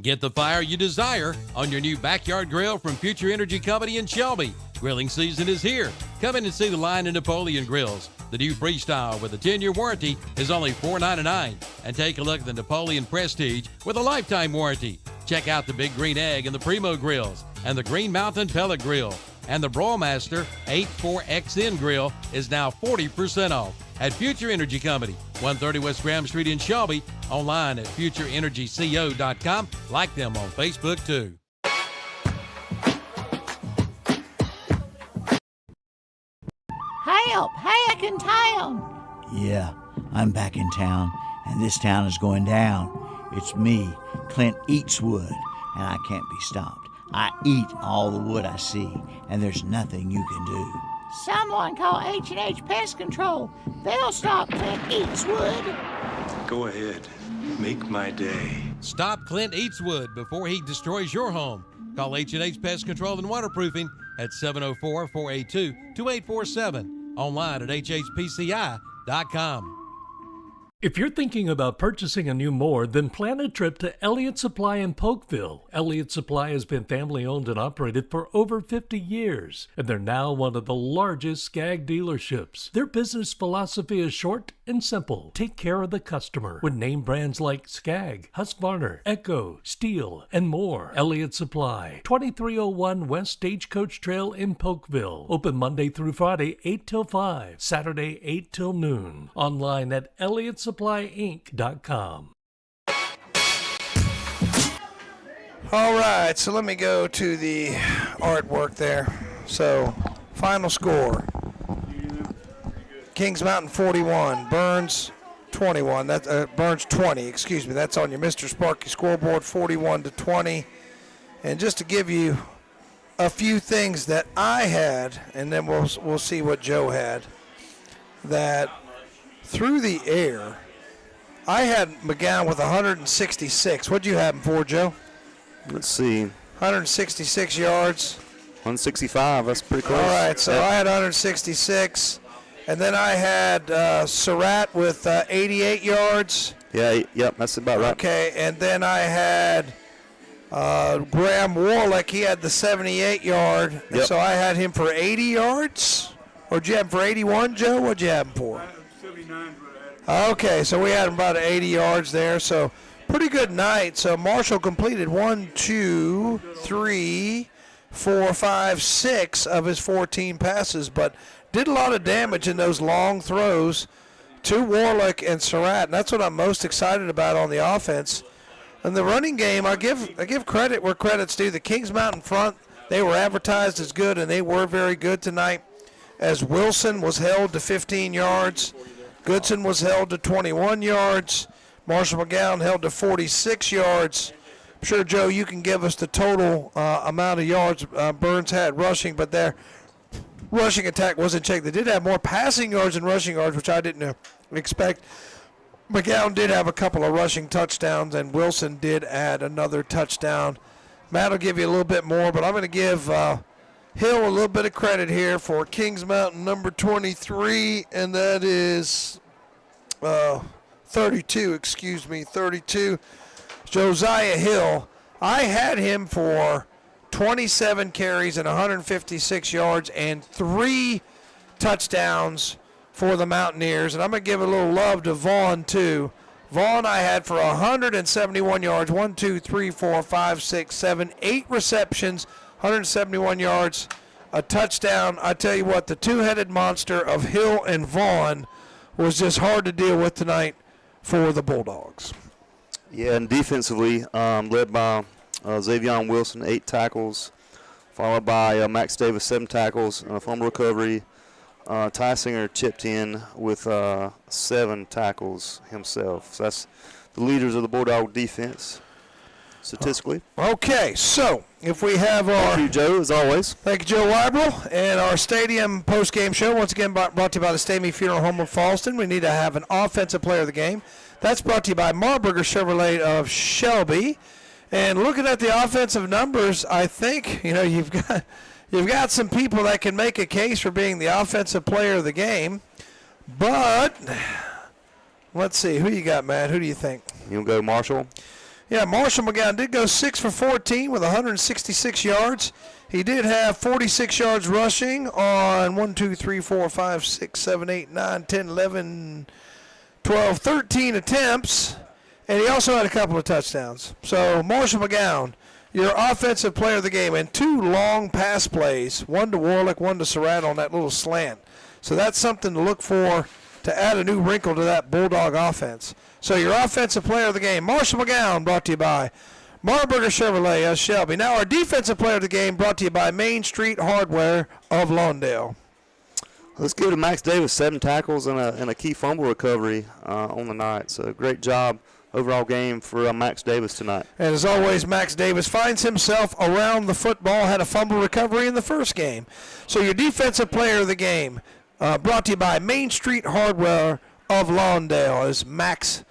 Get the fire you desire on your new backyard grill from Future Energy Company in Shelby. Grilling season is here. Come in and see the line of Napoleon grills. The new Freestyle with a 10-year warranty is only $4.99. And take a look at the Napoleon Prestige with a lifetime warranty. Check out the Big Green Egg and the Primo grills, and the Green Mountain Pellet Grill. And the Broilmaster 84XN Grill is now 40% off at Future Energy Company, 130 West Graham Street in Shelby. Online at futureenergyco.com. Like them on Facebook, too. Help! Back in town! Yeah, I'm back in town, and this town is going down. It's me, Clint Eatswood, and I can't be stopped. I eat all the wood I see, and there's nothing you can do. Someone call H&H Pest Control. They'll stop Clint Eatswood. Go ahead. Make my day. Stop Clint Eatswood before he destroys your home. Call H&H Pest Control and Waterproofing at 704-482-2847. Online at hhpci.com. If you're thinking about purchasing a new mower, then plan a trip to Elliott Supply in Polkville. Elliott Supply has been family owned and operated for over 50 years, and they're now one of the largest Skag dealerships. Their business philosophy is short and simple. Take care of the customer with name brands like Skag, Husqvarna, Echo, Steel, and more. Elliott Supply, 2301 West Stagecoach Trail in Polkville. Open Monday through Friday, 8 till 5, Saturday, 8 till noon. Online at elliottsupplyinc.com. All right, so let me go to the artwork there. So, final score. Kings Mountain 41, Burns 21. Burns 20, excuse me. That's on your Mr. Sparky scoreboard, 41-20. And just to give you a few things that I had, and then we'll see what Joe had, that through the air, I had McGowan with 166. What'd you have him for, Joe? Let's see. 166 yards. 165, that's pretty close. All right, so I had 166. And then I had Surratt with 88 yards. Yeah, yep, that's about right. Okay, and then I had Graham Warlick. He had the 78-yard. Yep. So I had him for 80 yards. Or did you have him for 81, Joe? What'd you have him for? 79. Okay, so we had him about 80 yards there. So pretty good night. So Marshall completed 1, 2, 3, 4, 5, 6 of his 14 passes, but did a lot of damage in those long throws to Warlick and Surratt, and that's what I'm most excited about on the offense. In the running game, I give credit where credit's due. The Kings Mountain front, they were advertised as good, and they were very good tonight, as Wilson was held to 15 yards, Goodson was held to 21 yards, Marshall McGowan held to 46 yards. I'm sure, Joe, you can give us the total amount of yards Burns had rushing, but their rushing attack wasn't checked. They did have more passing yards than rushing yards, which I didn't expect. McGowan did have a couple of rushing touchdowns, and Wilson did add another touchdown. Matt will give you a little bit more, but I'm going to give Hill a little bit of credit here for Kings Mountain number 23, and that is 32, 32. Josiah Hill, I had him for 27 carries and 156 yards and 3 touchdowns for the Mountaineers. And I'm going to give a little love to Vaughn, too. Vaughn I had for 171 yards, 1, 2, 3, 4, 5, 6, 7, 8 receptions, 171 yards, a touchdown. I tell you what, the two-headed monster of Hill and Vaughn was just hard to deal with tonight for the Bulldogs. Yeah, and defensively, led by Xavion Wilson, 8 tackles, followed by Max Davis, 7 tackles, and a fumble recovery. Ty Singer chipped in with 7 tackles himself. So that's the leaders of the Bulldog defense, statistically. Okay, so if we have our... Thank you, Joe, as always. Thank you, Joe Weibrel. And our stadium post-game show, once again brought to you by the Stamey Funeral Home of Falston. We need to have an offensive player of the game. That's brought to you by Marburger Chevrolet of Shelby. And looking at the offensive numbers, I think, you've got some people that can make a case for being the offensive player of the game. But let's see, who you got, Matt? Who do you think? You'll go Marshall. Yeah, Marshall McGowan did go 6 for 14 with 166 yards. He did have 46 yards rushing on 1, 2, 3, 4, 5, 6, 7, 8, 9, 10, 11, 12, 13 attempts. And he also had a couple of touchdowns. So Marshall McGowan, your offensive player of the game, and 2 long pass plays, one to Warlick, one to Surratt on that little slant. So that's something to look for to add a new wrinkle to that Bulldog offense. So your offensive player of the game, Marshall McGowan, brought to you by Marburger Chevrolet of Shelby. Now our defensive player of the game, brought to you by Main Street Hardware of Lawndale. Let's give it to Max Davis, 7 tackles and a key fumble recovery on the night. So great job. Overall game for Max Davis tonight. And as always, Max Davis finds himself around the football, had a fumble recovery in the first game. So your defensive player of the game, brought to you by Main Street Hardware of Lawndale, is Max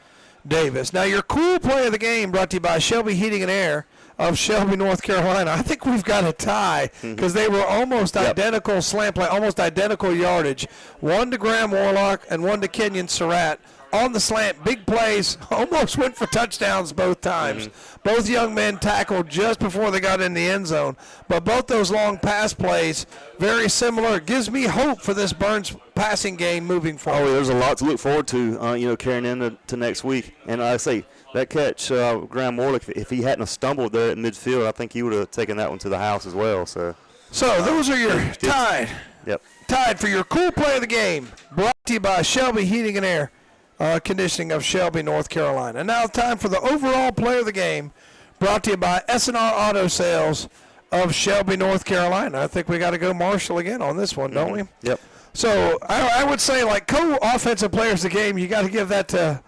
Davis. Now your cool player of the game, brought to you by Shelby Heating and Air of Shelby, North Carolina. I think we've got a tie because they were almost identical slant play, almost identical yardage. One to Graham Warlock and one to Kenyon Surratt. On the slant, big plays, almost went for touchdowns both times. Both young men tackled just before they got in the end zone. But both those long pass plays, very similar. It gives me hope for this Burns passing game moving forward. Oh, there's a lot to look forward to, carrying into next week. And I say, that catch, Graham Warlick, if he hadn't stumbled there at midfield, I think he would have taken that one to the house as well. So those are your tied. Yep. Tied for your cool play of the game, brought to you by Shelby Heating and Air. Conditioning of Shelby, North Carolina. And now time for the overall player of the game, brought to you by S&R Auto Sales of Shelby, North Carolina. I think we got to go Marshall again on this one, don't we? Yep. So I would say, like, co-offensive players of the game, you got to give that to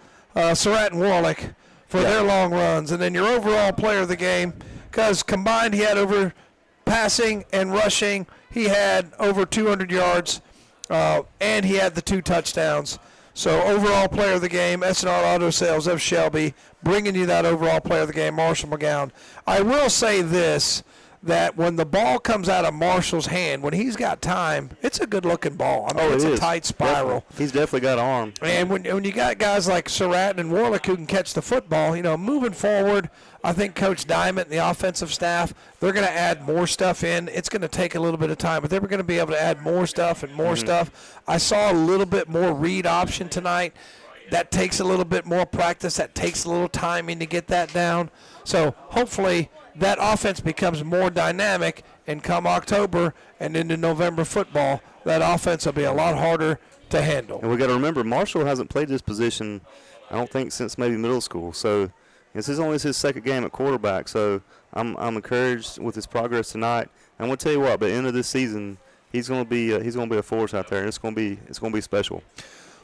Surratt and Warlick for their long runs. And then your overall player of the game, because combined he had over passing and rushing, he had over 200 yards, and he had the 2 touchdowns. So overall player of the game, S&R Auto Sales of Shelby, bringing you that overall player of the game, Marshall McGowan. I will say this, that when the ball comes out of Marshall's hand, when he's got time, it's a good-looking ball. I mean, it's a tight spiral. Definitely. He's definitely got arm. And when you got guys like Surratt and Warlick who can catch the football, moving forward, I think Coach Diamond and the offensive staff, they're going to add more stuff in. It's going to take a little bit of time, but they're going to be able to add more stuff and more stuff. I saw a little bit more read option tonight. That takes a little bit more practice. That takes a little timing to get that down. So hopefully that offense becomes more dynamic, and come October and into November football, that offense will be a lot harder to handle. And we got to remember, Marshall hasn't played this position, I don't think, since maybe middle school. So this is only his second game at quarterback. So I'm encouraged with his progress tonight. And I'm gonna tell you what, by the end of this season, he's gonna be a force out there, and it's gonna be special.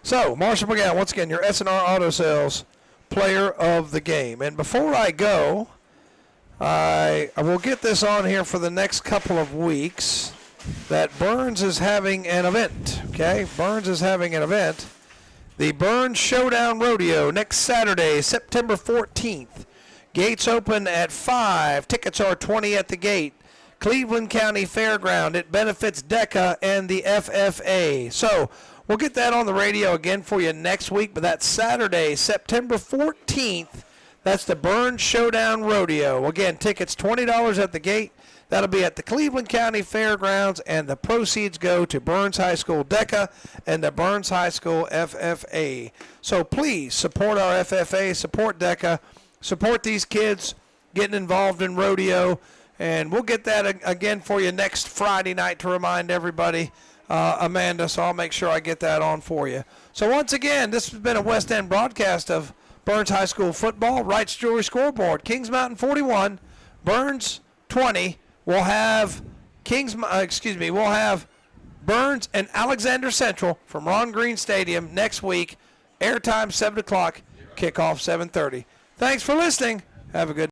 So Marshall McGowan, once again, your S&R Auto Sales player of the game. And before I go, I will get this on here for the next couple of weeks, that Burns is having an event, okay? Burns is having an event. The Burns Showdown Rodeo next Saturday, September 14th. Gates open at 5. Tickets are $20 at the gate. Cleveland County Fairground. It benefits DECA and the FFA. So we'll get that on the radio again for you next week, but that's Saturday, September 14th. That's the Burns Showdown Rodeo. Again, tickets $20 at the gate. That'll be at the Cleveland County Fairgrounds, and the proceeds go to Burns High School DECA and the Burns High School FFA. So please support our FFA, support DECA, support these kids getting involved in rodeo, and we'll get that again for you next Friday night to remind everybody, Amanda, so I'll make sure I get that on for you. So once again, this has been a West End broadcast of Burns High School football. Wright's Jewelry scoreboard: Kings Mountain 41, Burns 20. We'll have we'll have Burns and Alexander Central from Ron Green Stadium next week. Airtime 7 o'clock, kickoff 7:30. Thanks for listening. Have a good